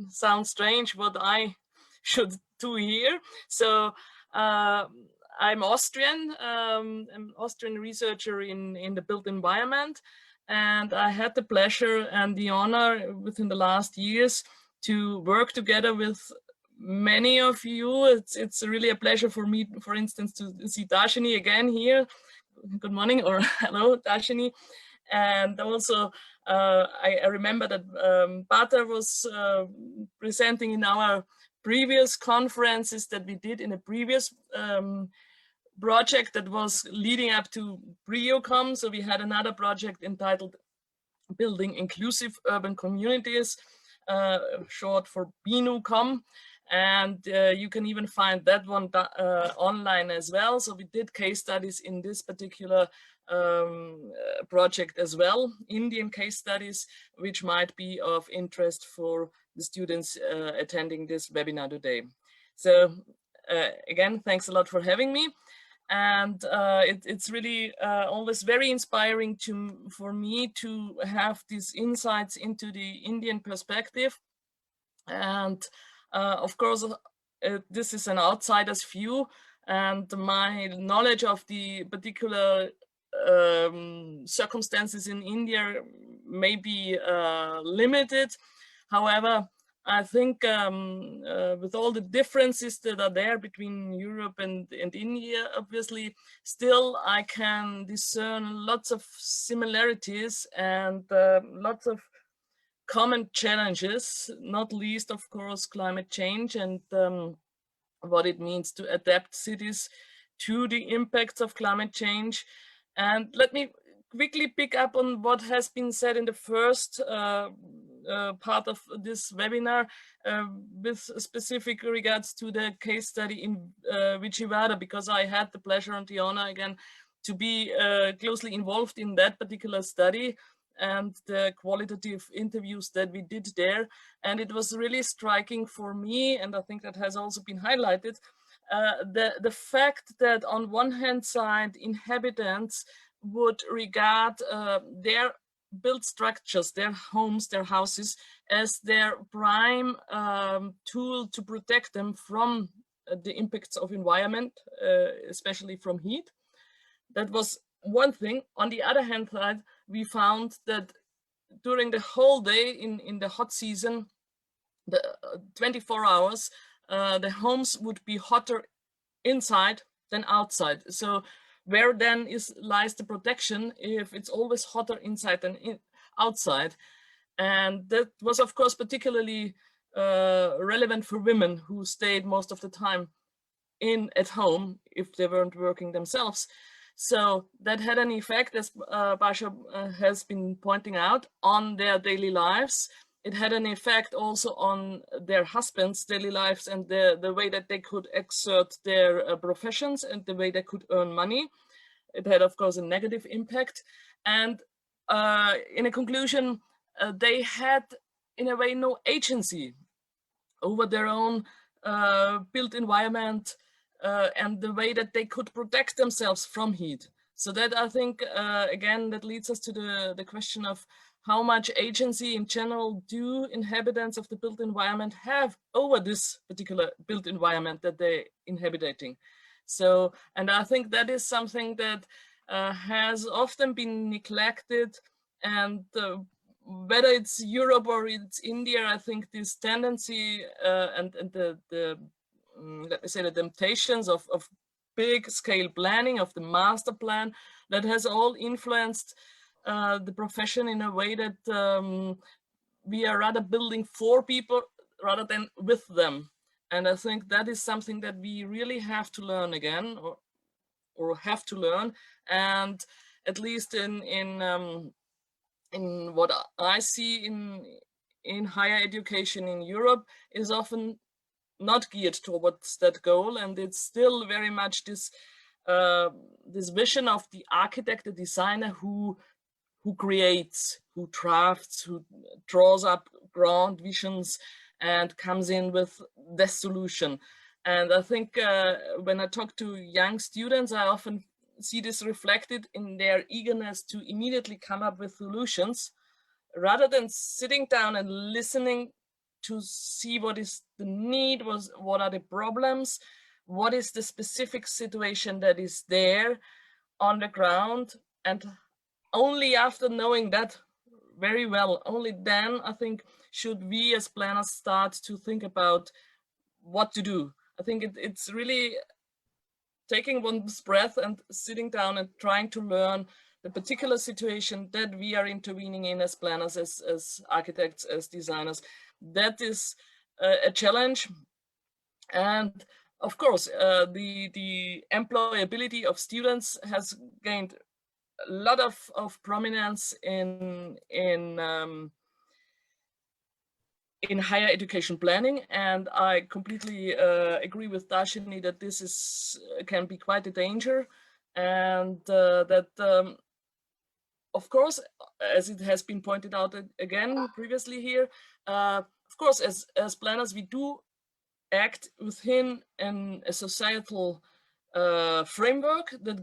sound strange what I should do here. So I'm Austrian. I'm an Austrian researcher in the built environment. And I had the pleasure and the honor within the last years to work together with many of you. It's really a pleasure for me, for instance, to see Darshini again here. Good morning, or hello, Darshini. And also, I remember that Bata was presenting in our previous conferences that we did in a previous project that was leading up to BReUCom. So we had another project entitled Building Inclusive Urban Communities, short for BReUCom. And you can even find that one online as well. So we did case studies in this particular project as well, Indian case studies, which might be of interest for the students attending this webinar today. So again, thanks a lot for having me. And it's really always very inspiring for me to have these insights into the Indian perspective. And of course, this is an outsider's view, and my knowledge of the particular circumstances in India may be limited. However, I think with all the differences that are there between Europe and India, obviously, still I can discern lots of similarities and lots of common challenges, not least, of course, climate change and what it means to adapt cities to the impacts of climate change. And let me quickly pick up on what has been said in the first part of this webinar with specific regards to the case study in Vijayawada, because I had the pleasure and the honor again to be closely involved in that particular study and the qualitative interviews that we did there. And it was really striking for me, and I think that has also been highlighted, the fact that on one hand side, inhabitants would regard their built structures, their homes, their houses, as their prime tool to protect them from the impacts of environment, especially from heat. That was one thing. On the other hand side, we found that during the whole day in the hot season, the 24 hours, the homes would be hotter inside than outside. So where then lies the protection if it's always hotter inside than outside? And that was, of course, particularly relevant for women who stayed most of the time at home if they weren't working themselves. So that had an effect, as Basha has been pointing out, on their daily lives. It had an effect also on their husbands' daily lives and the way that they could exert their professions and the way they could earn money. It had, of course, a negative impact. And in a conclusion, they had, in a way, no agency over their own built environment and the way that they could protect themselves from heat. So that, I think, again, that leads us to the question of how much agency in general do inhabitants of the built environment have over this particular built environment that they're inhabiting. So, and I think that is something that has often been neglected, and whether it's Europe or it's India, I think this tendency and the let me say the temptations of big scale planning, of the master plan, that has all influenced the profession in a way that we are rather building for people rather than with them. And I think that is something that we really have to learn again, or have to learn. And at least in what I see in higher education in Europe is often not geared towards that goal, and it's still very much this this vision of the architect, the designer who creates, who drafts, who draws up grand visions and comes in with the solution. And I think when I talk to young students, I often see this reflected in their eagerness to immediately come up with solutions, rather than sitting down and listening to see what is the need, what are the problems, what is the specific situation that is there on the ground. And only after knowing that very well, only then, I think, should we as planners start to think about what to do. I think it's really taking one's breath and sitting down and trying to learn the particular situation that we are intervening in as planners, as architects, as designers. That is a challenge. And of course, the employability of students has gained a lot of prominence in higher education planning, and I completely agree with Darshini that this can be quite a danger, and that of course, as it has been pointed out again previously here, of course, as planners, we do act within a societal framework that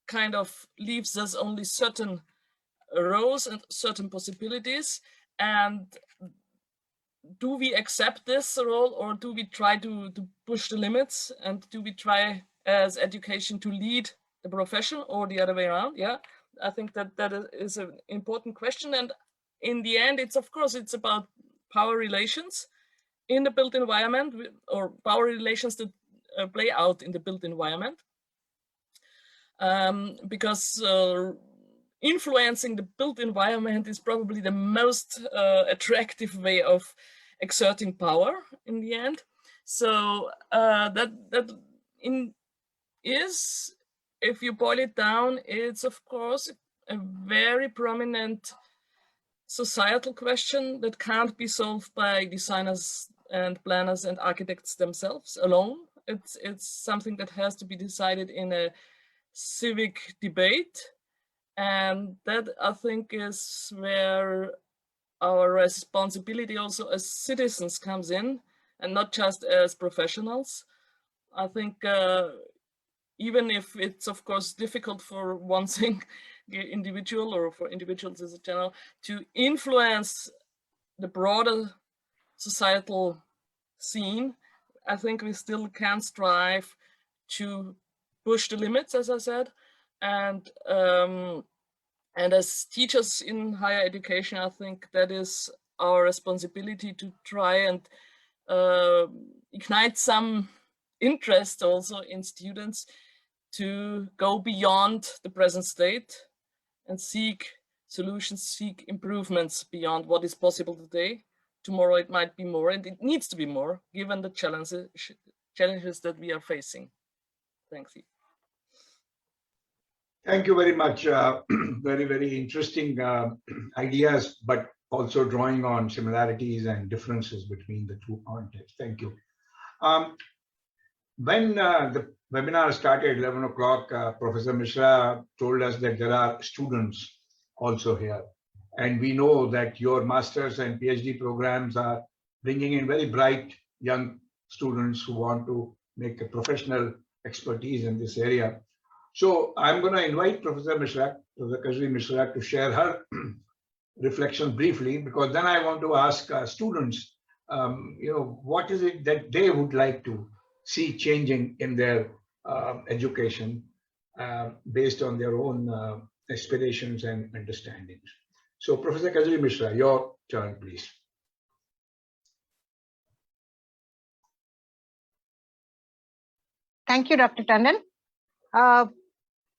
kind of leaves us only certain roles and certain possibilities. And do we accept this role, or do we try to push the limits, and do we try as education to lead the profession, or the other way around? Yeah, I think that is an important question. And in the end, it's about power relations in the built environment, or power relations that play out in the built environment, because influencing the built environment is probably the most attractive way of exerting power in the end. So is, if you boil it down, it's of course a very prominent societal question that can't be solved by designers and planners and architects themselves alone. It's something that has to be decided in a civic debate, and that, I think, is where our responsibility also as citizens comes in, and not just as professionals. I think even if it's of course difficult for one individual, or for individuals as a general, to influence the broader societal scene, I think we still can strive to push the limits, as I said, and as teachers in higher education, I think that is our responsibility, to try and ignite some interest also in students to go beyond the present state and seek solutions, seek improvements beyond what is possible today. Tomorrow it might be more, and it needs to be more, given the challenges that we are facing. Thank you. Thank you very much. Very, very interesting ideas, but also drawing on similarities and differences between the two contexts. Thank you. When the webinar started, 11 o'clock, Professor Mishra told us that there are students also here. And we know that your master's and PhD programs are bringing in very bright young students who want to make a professional expertise in this area. So I'm going to invite Professor Kajri Mishra, to share her reflection briefly, because then I want to ask students, what is it that they would like to see changing in their education based on their own aspirations and understandings. So Professor Kajri Mishra, your turn, please. Thank you, Dr. Tandon.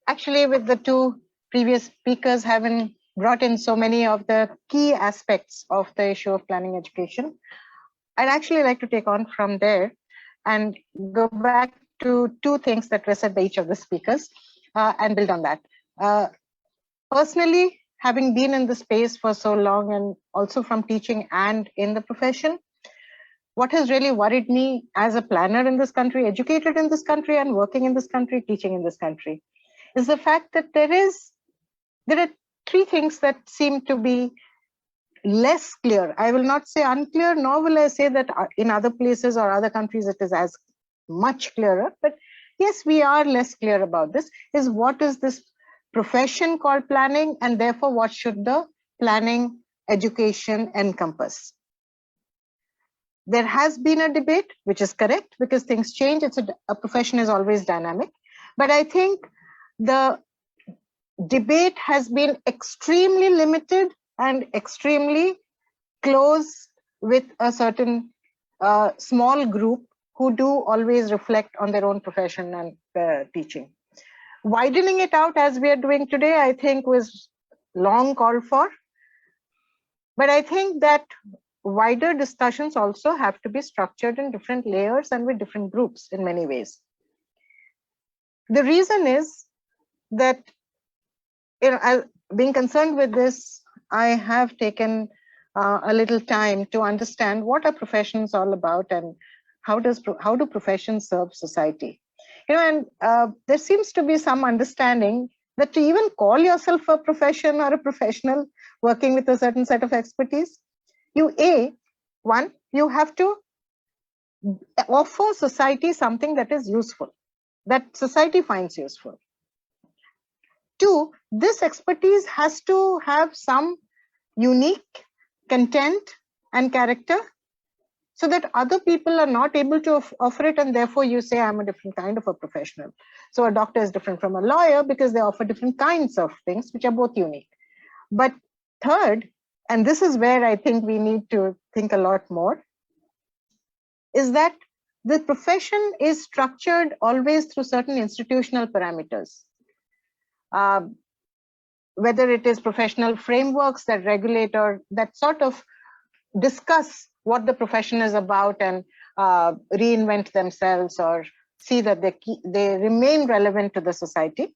Actually, with the two previous speakers having brought in so many of the key aspects of the issue of planning education, I'd actually like to take on from there and go back to two things that were said by each of the speakers and build on that. Personally, having been in the space for so long, and also from teaching and in the profession, what has really worried me as a planner in this country, educated in this country, and working in this country, teaching in this country, is the fact that there are three things that seem to be less clear. I will not say unclear, nor will I say that in other places or other countries it is as much clearer, but yes, we are less clear about this, is what is this profession called planning, and therefore what should the planning education encompass. There has been a debate, which is correct, because things change. A profession is always dynamic, but I think the debate has been extremely limited and extremely close with a certain small group who do always reflect on their own profession and teaching. Widening it out as we are doing today, I think was long called for. But I think that wider discussions also have to be structured in different layers and with different groups in many ways. The reason is that, being concerned with this, I have taken a little time to understand what are professions all about and how do professions serve society. And there seems to be some understanding that to even call yourself a profession or a professional working with a certain set of expertise, you have to offer society something that is useful, that society finds useful. 2, this expertise has to have some unique content and character so that other people are not able to offer it, and therefore you say, I'm a different kind of a professional. So a doctor is different from a lawyer because they offer different kinds of things which are both unique. But third, and this is where I think we need to think a lot more, is that the profession is structured always through certain institutional parameters. Whether it is professional frameworks that regulate or that sort of discuss what the profession is about and reinvent themselves or see that they remain relevant to the society,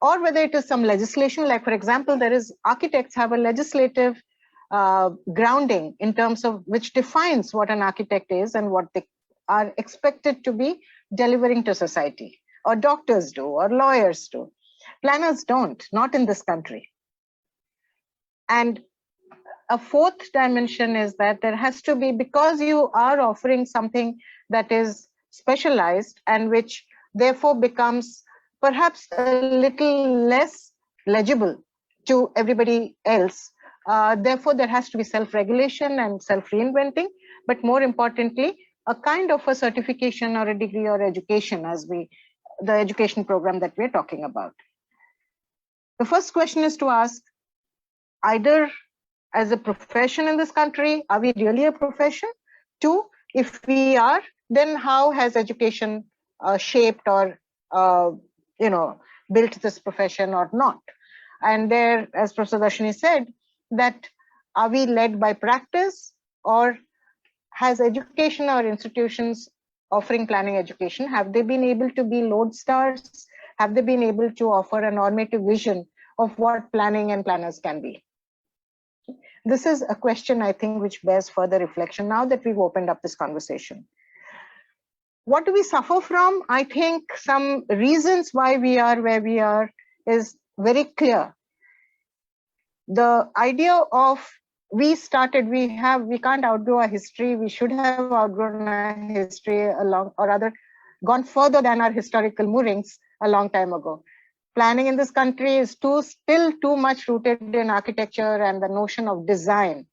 or whether it is some legislation, like for example, architects have a legislative grounding in terms of which defines what an architect is and what they are expected to be delivering to society, or doctors do, or lawyers do. Planners don't, not in this country. And a fourth dimension is that there has to be, because you are offering something that is specialized and which therefore becomes perhaps a little less legible to everybody else. Therefore, there has to be self-regulation and self-reinventing, but more importantly, a kind of a certification or a degree or education as the education program that we're talking about. The first question is to ask, either as a profession in this country, are we really a profession? 2, if we are, then how has education shaped or built this profession or not? And there, as Professor Darshini said, that are we led by practice, or has education or institutions offering planning education, have they been able to be lodestars? Have they been able to offer a normative vision of what planning and planners can be? This is a question, I think, which bears further reflection now that we've opened up this conversation. What do we suffer from? I think some reasons why we are where we are is very clear. The idea of we can't outgrow our history. We should have outgrown our history gone further than our historical moorings a long time ago. Planning in this country is still too much rooted in architecture and the notion of design,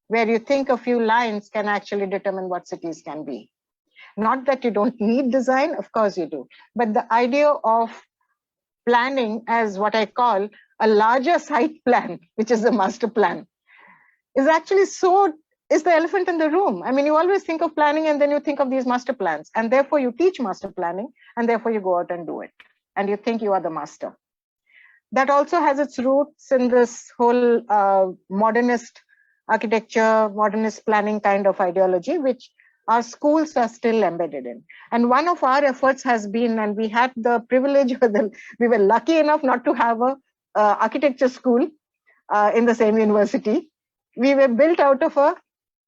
where you think a few lines can actually determine what cities can be. Not that you don't need design, of course you do, but the idea of planning as what I call a larger site plan, which is the master plan, is actually is the elephant in the room. I mean, you always think of planning and then you think of these master plans, and therefore you teach master planning, and therefore you go out and do it, and you think you are the master. That also has its roots in this whole modernist architecture, modernist planning kind of ideology, which our schools are still embedded in. And one of our efforts has been, and we had the privilege, we were lucky enough not to have a architecture school in the same university. We were built on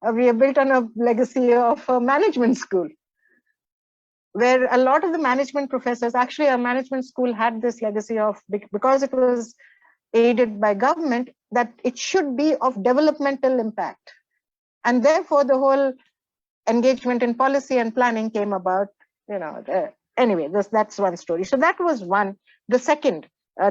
a legacy of a management school, where a lot of the management professors, actually our management school had this legacy of, because it was aided by government, that it should be of developmental impact. And therefore the whole engagement in policy and planning came about, anyway, that's one story. So that was one. The second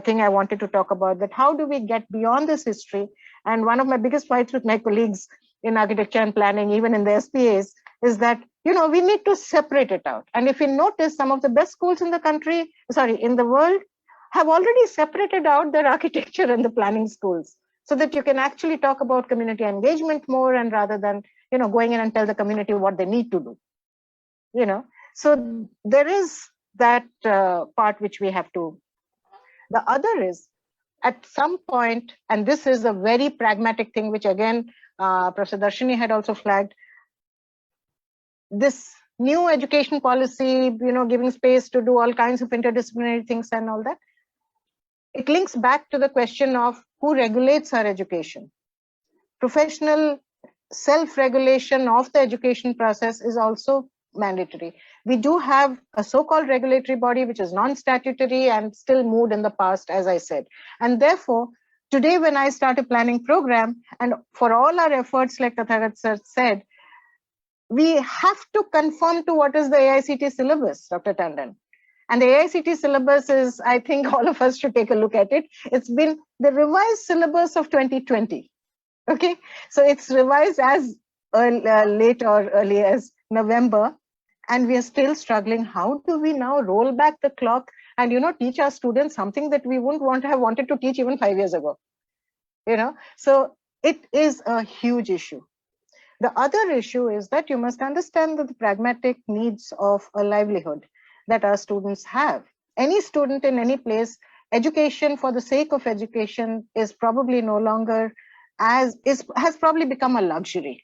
thing I wanted to talk about, that how do we get beyond this history? And one of my biggest fights with my colleagues in architecture and planning, even in the SPAs, is that, we need to separate it out. And if you notice, some of the best schools in the world have already separated out their architecture and the planning schools, so that you can actually talk about community engagement more, and rather than, going in and tell the community what they need to do, So there is that part which we have to The other is, at some point, and this is a very pragmatic thing, which again, Professor Darshini had also flagged, this new education policy, giving space to do all kinds of interdisciplinary things and all that, it links back to the question of who regulates our education. Professional self-regulation of the education process is also mandatory. We do have a so-called regulatory body which is non-statutory and still moved in the past, as I said. And therefore, today when I start a planning program, and for all our efforts, like Tathagat sir said, we have to conform to what is the AICT syllabus, Dr. Tandon. And the AICT syllabus is, I think all of us should take a look at it. It's been the revised syllabus of 2020. Okay, so it's revised as late or early as November, and we are still struggling. How do we now roll back the clock and teach our students something that we wouldn't have wanted to teach even 5 years ago? So it is a huge issue. The other issue is that you must understand the pragmatic needs of a livelihood that our students have. Any student in any place, education for the sake of education is probably no longer has probably become a luxury.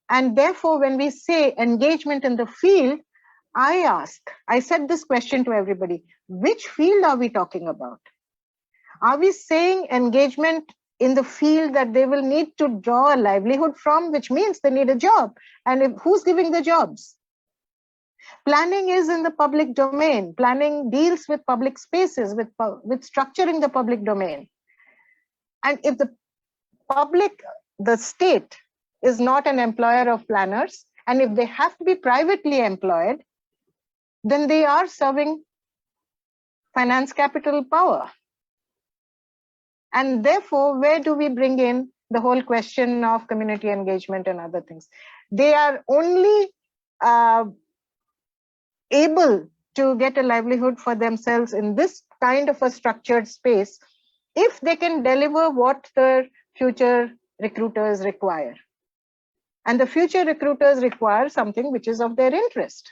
And therefore, when we say engagement in the field, I said this question to everybody, which field are we talking about? Are we saying engagement in the field that they will need to draw a livelihood from, which means they need a job? And who's giving the jobs? Planning is in the public domain. Planning deals with public spaces, with structuring the public domain. And if the state is not an employer of planners, and if they have to be privately employed, then they are serving finance capital power. And therefore, where do we bring in the whole question of community engagement and other things? They are only able to get a livelihood for themselves in this kind of a structured space if they can deliver what the future recruiters require. And the future recruiters require something which is of their interest.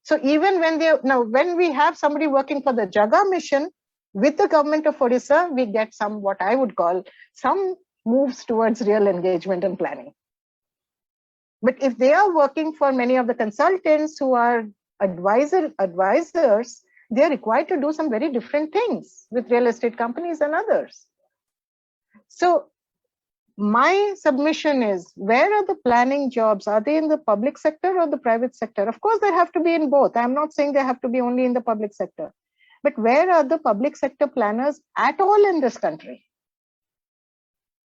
So even when we have somebody working for the Jaga mission with the government of Odisha, we get what I would call some moves towards real engagement and planning. But if they are working for many of the consultants who are advisors, they are required to do some very different things with real estate companies and others. So my submission is, where are the planning jobs? Are they in the public sector or the private sector? Of course, they have to be in both. I'm not saying they have to be only in the public sector. But where are the public sector planners at all in this country?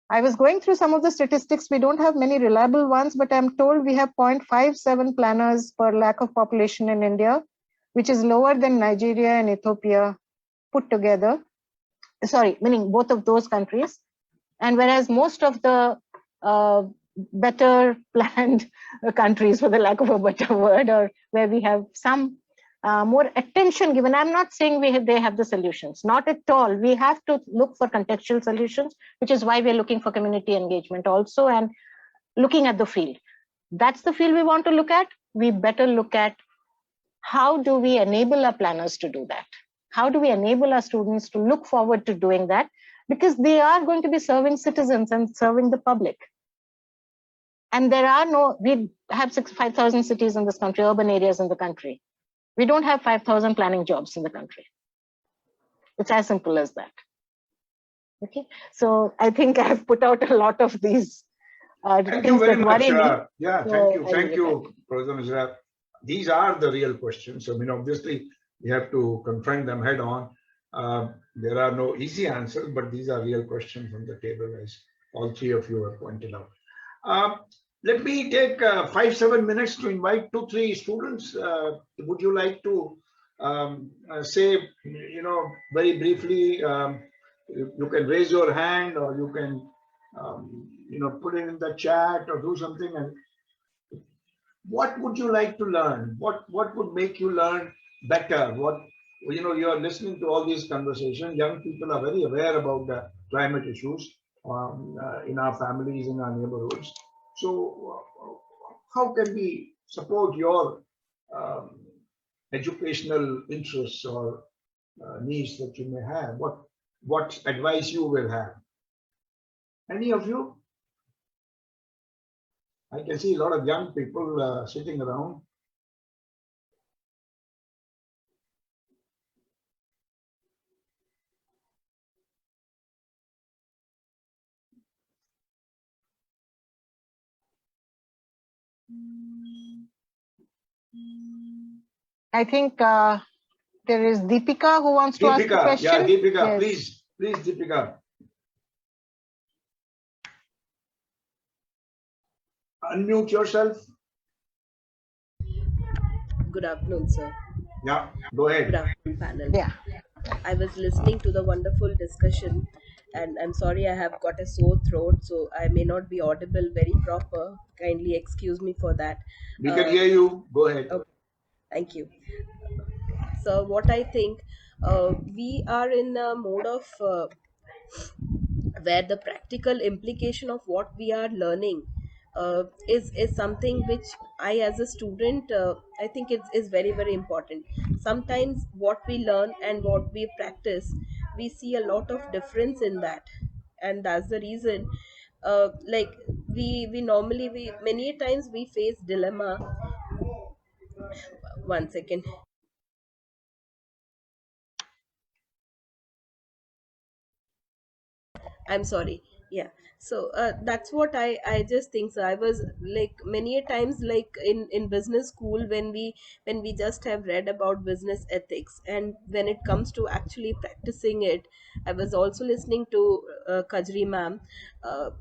I was going through some of the statistics. We don't have many reliable ones, but I'm told we have 0.57 planners per lakh of population in India, which is lower than Nigeria and Ethiopia put together. Sorry, meaning both of those countries. And whereas most of the better planned countries, for the lack of a better word, or where we have some more attention given, I'm not saying they have the solutions, not at all. We have to look for contextual solutions, which is why we're looking for community engagement also and looking at the field. That's the field we want to look at. We better look at how do we enable our planners to do that? How do we enable our students to look forward to doing that? Because they are going to be serving citizens and serving the public. And we have 5,000 cities in this country, urban areas in the country. We don't have 5,000 planning jobs in the country. It's as simple as that. Okay, so I think I've put out a lot of these thank you very much. Yeah, so thank you, Professor Misra. These are the real questions. I mean, obviously, we have to confront them head on. There are no easy answers, but these are real questions on the table, as all three of you have pointed out. Let me take 5-7 minutes to invite 2-3 students. Would you like to say, very briefly, you can raise your hand, or you can, put it in the chat or do something. And what would you like to learn? What would make you learn better? You're listening to all these conversations. Young people are very aware about the climate issues in our families, in our neighborhoods. So how can we support your educational interests, or niche that you may have, what advice you will have. Any of you? I can see a lot of young people sitting around. I think there is Deepika who wants to ask a question. Yeah, Deepika, Yes. please, Deepika. Unmute yourself. Good afternoon, sir. Yeah, go ahead. Good afternoon, panel. Yeah. I was listening to the wonderful discussion, and I'm sorry I have got a sore throat, so I may not be audible very proper. Kindly excuse me for that. We can hear you. Go ahead. Okay, thank you. So, what I think, we are in a mode of where the practical implication of what we are learning is something which I, as a student, I think is very, very important. Sometimes what we learn and what we practice, we see a lot of difference in that, and that's the reason. Like we normally, we many times we face dilemma. One second. I'm sorry. Yeah. So that's what I just think. So I was like many a times, like in business school, when we just have read about business ethics, and when it comes to actually practicing it, I was also listening to Kajri ma'am.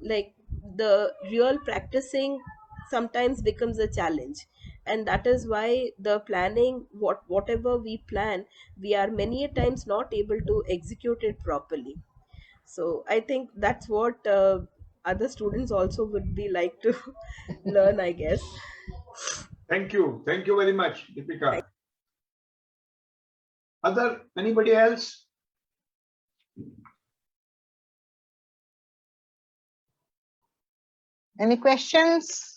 Like the real practicing sometimes becomes a challenge, and that is why the planning, whatever we plan, we are many a times not able to execute it properly. So I think that's what other students also would be like to learn, I guess. Thank you very much, Deepika. Anybody else? Any questions?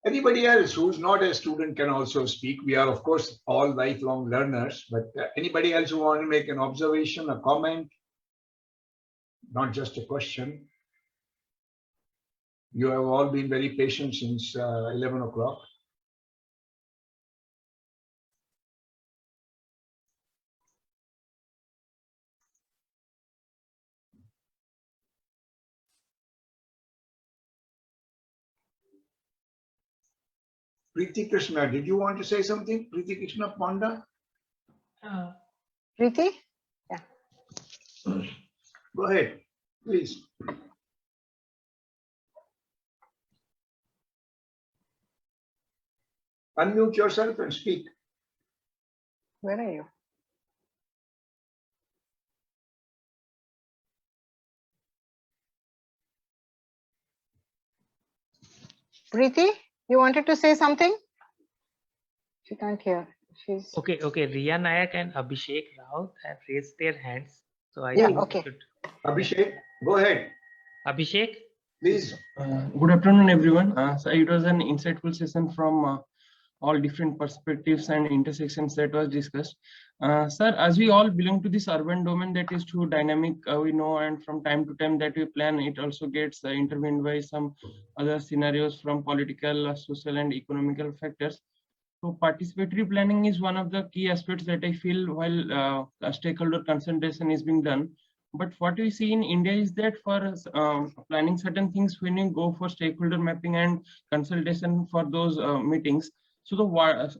Anybody else who's not a student can also speak. We are, of course, all lifelong learners, but anybody else who want to make an observation, a comment, not just a question. You have all been very patient since 11 o'clock. Preeti Krishna, did you want to say something? Preeti Krishna Panda? Preeti? Yeah. Go ahead, please. Unmute yourself and speak. Where are you? Preeti, you wanted to say something? She can't hear. She's Okay. Riya Nayak and Abhishek Rao have raised their hands. So I yeah, think okay. Abhishek, go ahead. Abhishek, please. Good afternoon, everyone. So it was an insightful session from all different perspectives and intersections that was discussed. Sir, as we all belong to this urban domain that is too dynamic, we know, and from time to time that we plan, it also gets intervened by some other scenarios from political, social, and economical factors. So participatory planning is one of the key aspects that I feel while stakeholder concentration is being done. But what we see in India is that for planning certain things, when you go for stakeholder mapping and consultation for those meetings, so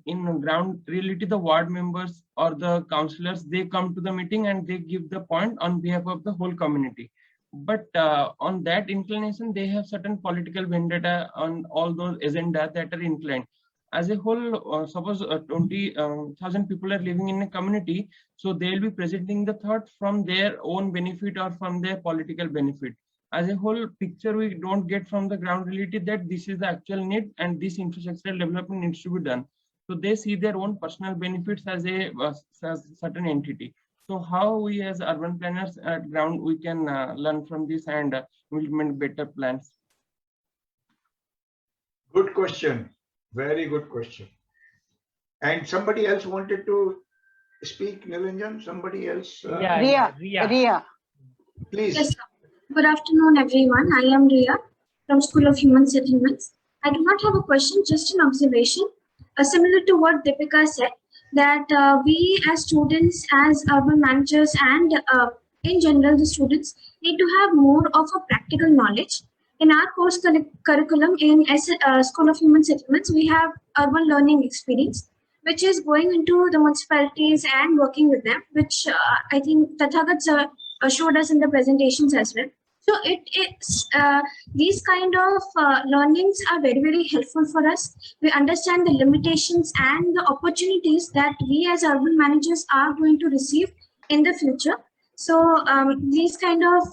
in ground reality, the ward members or the councillors, they come to the meeting and they give the point on behalf of the whole community. But on that inclination, they have certain political vendetta on all those agenda that are inclined. As a whole, suppose 20,000 people are living in a community, so they will be presenting the thought from their own benefit or from their political benefit. As a whole picture, we don't get from the ground reality that this is the actual need and this infrastructural development needs to be done. So they see their own personal benefits as a certain entity. So how we as urban planners at ground, we can learn from this and implement better plans? Good question. Very good question. And somebody else wanted to speak, Nilanjan? Somebody else? Ria. Please. Yes, sir. Good afternoon, everyone. I am Ria from School of Human Settlements. I do not have a question, just an observation. Similar to what Deepika said, that we as students, as urban managers, and in general, the students need to have more of a practical knowledge. In our course curriculum in School of Human Settlements, we have urban learning experience, which is going into the municipalities and working with them, which I think Tathagat showed us in the presentations as well. So these kind of learnings are very, very helpful for us. We understand the limitations and the opportunities that we as urban managers are going to receive in the future. So these kind of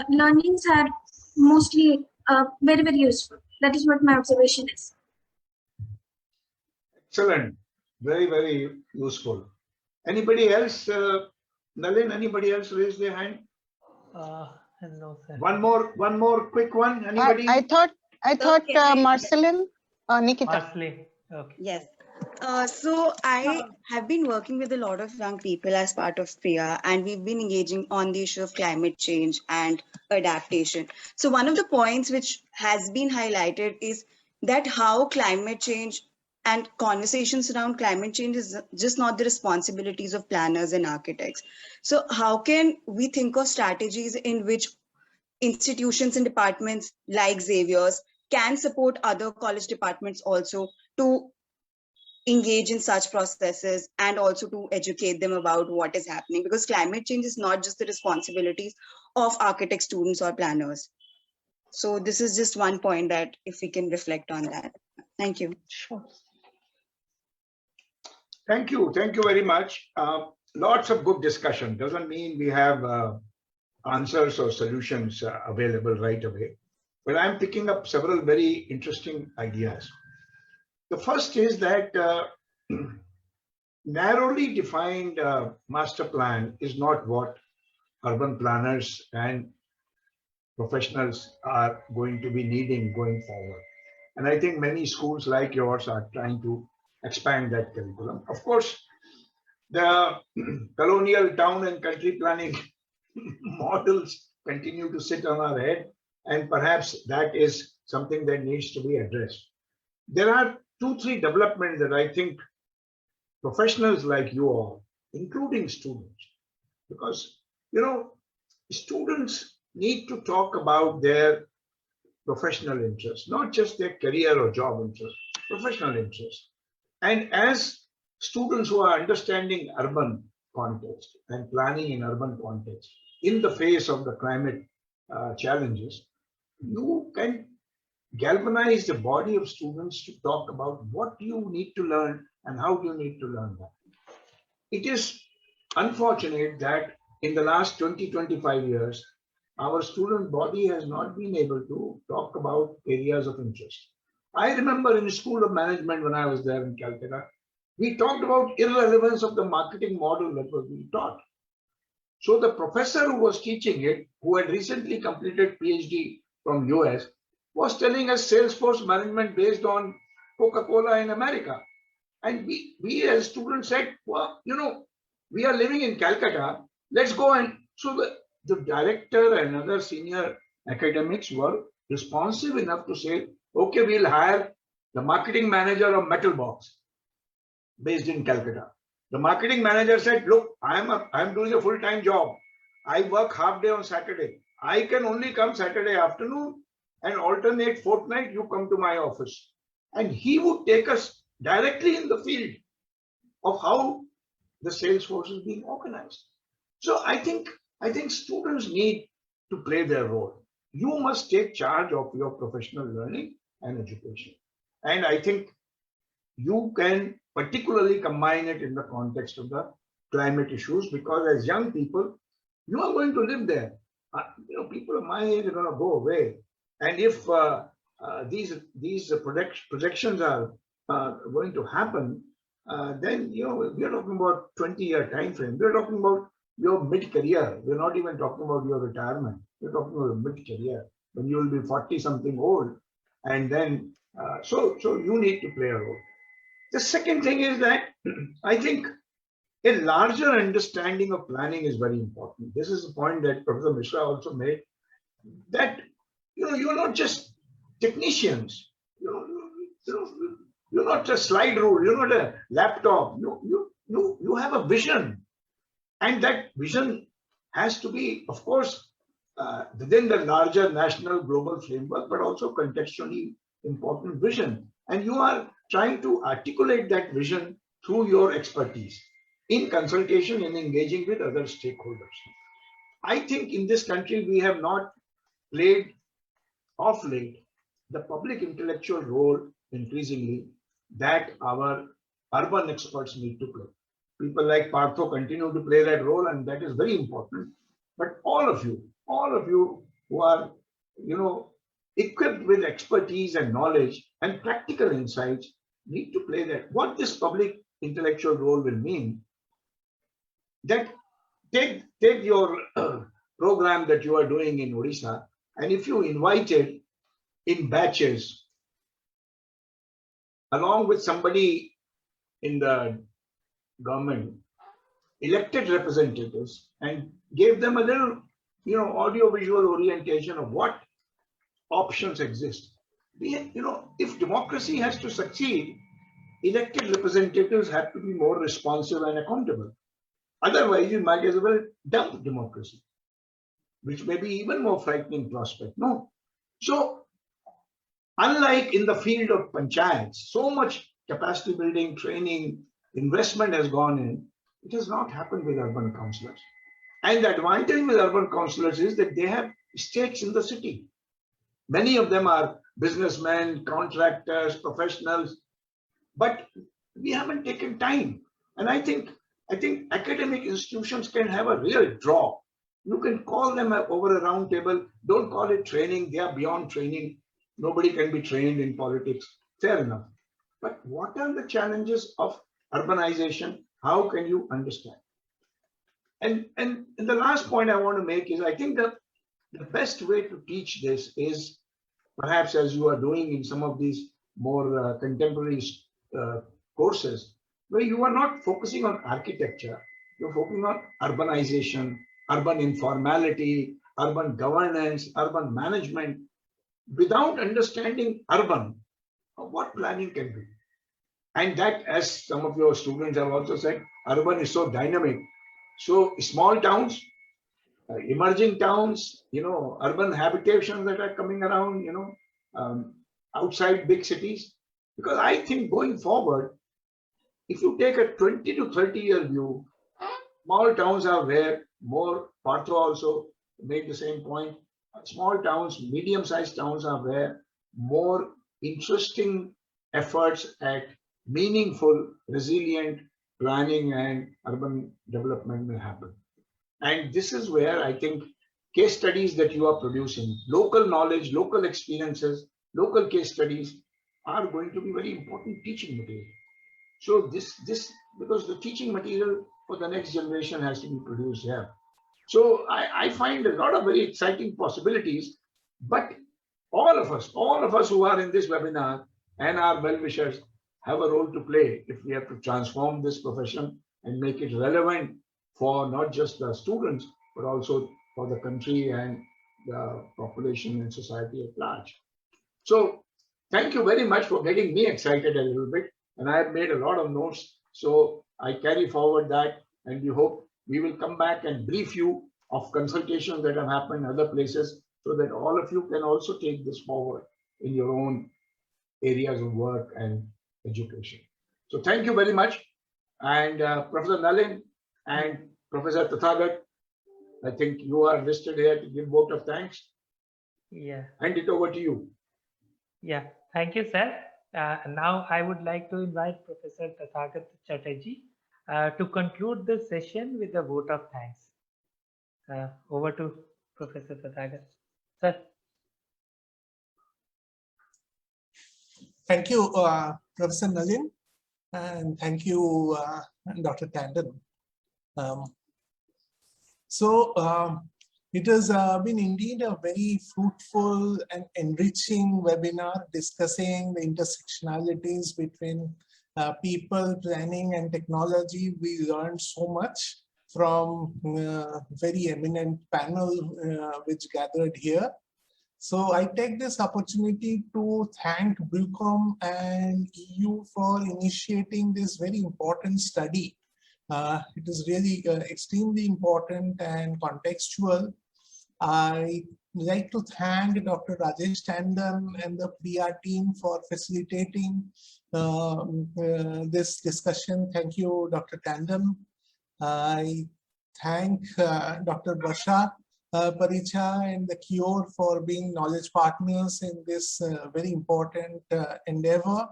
learnings are mostly very, very useful. That is what my observation is. Excellent. Very, very useful. Anybody else? Nalin, anybody else raise their hand? No, sir. One more quick one. Anybody? I thought Marceline, Nikita. Marceline. Okay. Yes. So I have been working with a lot of young people as part of PRIA, and we've been engaging on the issue of climate change and adaptation. So one of the points which has been highlighted is that how climate change and conversations around climate change is just not the responsibilities of planners and architects. So how can we think of strategies in which institutions and departments like Xavier's can support other college departments also to engage in such processes and also to educate them about what is happening, because climate change is not just the responsibilities of architect students or planners. So this is just one point that if we can reflect on that. Thank you. Sure. Thank you. Thank you very much. Lots of good discussion. Doesn't mean we have answers or solutions available right away, but I'm picking up several very interesting ideas. The first is that narrowly defined master plan is not what urban planners and professionals are going to be needing going forward. And I think many schools like yours are trying to expand that curriculum. Of course, the colonial town and country planning models continue to sit on our head, and perhaps that is something that needs to be addressed. There are 2-3 developments that I think professionals like you all, including students, because students need to talk about their professional interests, not just their career or job interests, professional interests. And as students who are understanding urban context and planning in urban context in the face of the climate challenges, you can galvanize the body of students to talk about what you need to learn and how you need to learn that. It is unfortunate that in the last 20-25 years, our student body has not been able to talk about areas of interest. I remember in the School of Management when I was there in Calcutta, we talked about irrelevance of the marketing model that was being taught. So the professor who was teaching it, who had recently completed PhD from US, was telling us Salesforce management based on Coca-Cola in America. And we as students said, well, we are living in Calcutta, let's go. And so the director and other senior academics were responsive enough to say, okay, we'll hire the marketing manager of Metal Box based in Calcutta. The marketing manager said, look, I'm doing a full-time job. I work half day on Saturday. I can only come Saturday afternoon, and alternate fortnight you come to my office. And he would take us directly in the field of how the sales force is being organized. So I think students need to play their role. You must take charge of your professional learning and education. And I think you can particularly combine it in the context of the climate issues, because as young people, you are going to live there. People of my age are going to go away. And if these projections are going to happen, then we are talking about 20-year time frame. We are talking about your mid-career. We're not even talking about your retirement. We're talking about mid-career when you will be 40-something old, and then so you need to play a role. The second thing is that I think a larger understanding of planning is very important. This is the point that Professor Mishra also made, that you're not just technicians. You're not a slide rule. You're not a laptop. You have a vision, and that vision has to be, of course, within the larger national global framework, but also contextually important vision. And you are trying to articulate that vision through your expertise in consultation and engaging with other stakeholders. I think in this country, we have not played of late the public intellectual role increasingly that our urban experts need to play. People like Partho continue to play that role, and that is very important. But all of you who are, equipped with expertise and knowledge and practical insights need to play that. What this public intellectual role will mean, that take your program that you are doing in Odisha, and if you invited in batches along with somebody in the government, elected representatives, and gave them a little, audio visual orientation of what options exist. If democracy has to succeed, elected representatives have to be more responsive and accountable. Otherwise, you might as well dump democracy, which may be even more frightening prospect. No. So, unlike in the field of panchayats, so much capacity building, training, investment has gone in, it has not happened with urban councillors. And the advantage with urban councillors is that they have stakes in the city. Many of them are businessmen, contractors, professionals, but we haven't taken time. And I think academic institutions can have a real draw. You can call them over a round table. Don't call it training. They are beyond training. Nobody can be trained in politics. Fair enough. But what are the challenges of urbanization? How can you understand? And the last point I want to make is, I think that the best way to teach this is perhaps as you are doing in some of these more contemporary courses, where you are not focusing on architecture, you're focusing on urbanization, urban informality, urban governance, urban management. Without understanding urban, what planning can be? And that, as some of your students have also said, urban is so dynamic. So small towns, emerging towns, urban habitations that are coming around, outside big cities. Because I think going forward, if you take a 20 to 30-year view, small towns are where more, Partho also made the same point, small towns, medium-sized towns are where more interesting efforts at meaningful, resilient planning and urban development will happen. And this is where I think case studies that you are producing, local knowledge, local experiences, local case studies are going to be very important teaching material. So this because the teaching material for the next generation has to be produced here. So I find a lot of very exciting possibilities, but all of us who are in this webinar and our well-wishers have a role to play if we have to transform this profession and make it relevant for not just the students, but also for the country and the population and society at large. So thank you very much for getting me excited a little bit. And I have made a lot of notes. So I carry forward that, and we hope we will come back and brief you of consultations that have happened in other places so that all of you can also take this forward in your own areas of work and education. So thank you very much. And Professor Nalin and Professor Tathagat, I think you are listed here to give vote of thanks. Yeah. Hand it over to you. Yeah, thank you, sir. Now I would like to invite Professor Tathagat Chatterjee to conclude this session with a vote of thanks. Over to Professor Tathagat. Sir. Thank you, Professor Nalin. And thank you, Dr. Tandon. It has been indeed a very fruitful and enriching webinar discussing the intersectionalities between people, planning, and technology. We learned so much from very eminent panel which gathered here. So I take this opportunity to thank BReUCom and EU for initiating this very important study. It is really extremely important and contextual. I like to thank Dr. Rajesh Tandon and the BReUCom team for facilitating this discussion. Thank you, Dr. Tandon. I thank Dr. Basha Paricha and the Cure for being knowledge partners in this very important endeavor.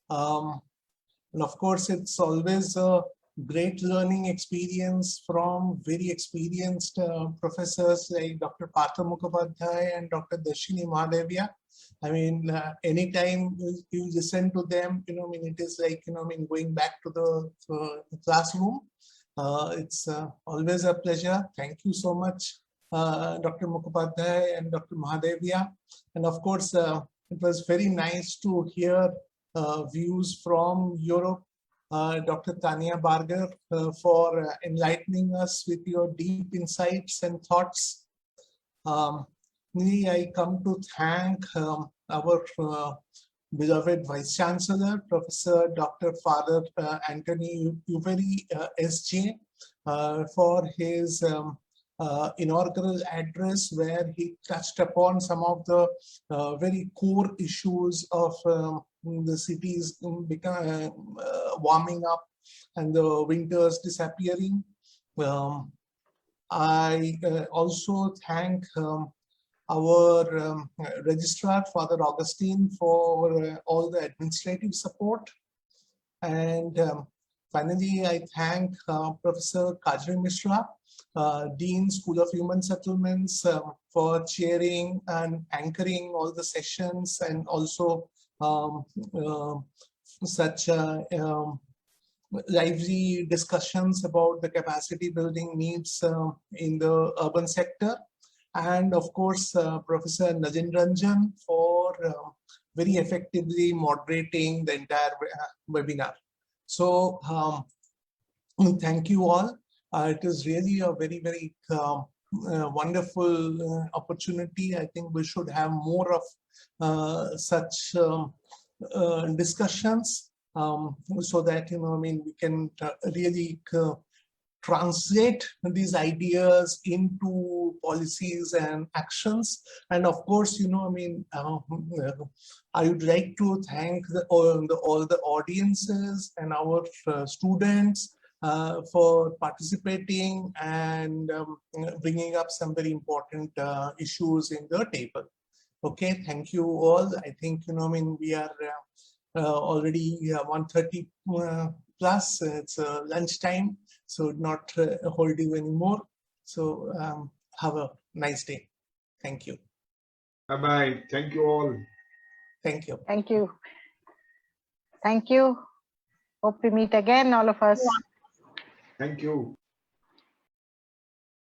And of course, it's always a great learning experience from very experienced professors like Dr. Partha Mukhopadhyay and Dr. Darshini Mahadevia. I mean, anytime you listen to them, I mean, it is like, going back to the classroom. It's always a pleasure. Thank you so much, Dr. Mukhopadhyay and Dr. Mahadevia. And of course, it was very nice to hear views from Europe. Dr. Tania Barger for enlightening us with your deep insights and thoughts. I come to thank our beloved Vice Chancellor, Professor Dr. Father Anthony Uveri, SJ, for his inaugural address, where he touched upon some of the very core issues of the cities warming up and the winters disappearing. I also thank our registrar, Father Augustine, for all the administrative support. And finally, I thank Professor Kajri Mishra, Dean, School of Human Settlements, for chairing and anchoring all the sessions, and also such lively discussions about the capacity building needs in the urban sector. And of course, Professor Najin Ranjan for very effectively moderating the entire webinar. So thank you all. It is really a very, very wonderful opportunity. I think we should have more of such discussions so that, I mean, we can really translate these ideas into policies and actions. And of course, I mean, I would like to thank all the audiences and our students for participating and bringing up some very important issues in the table. Okay, thank you all. I think, I mean, we are already 1:30 plus. It's lunchtime, so not hold you anymore. So have a nice day. Thank you. Bye-bye. Thank you all. Thank you. Thank you. Thank you. Hope we meet again, all of us. Thank you.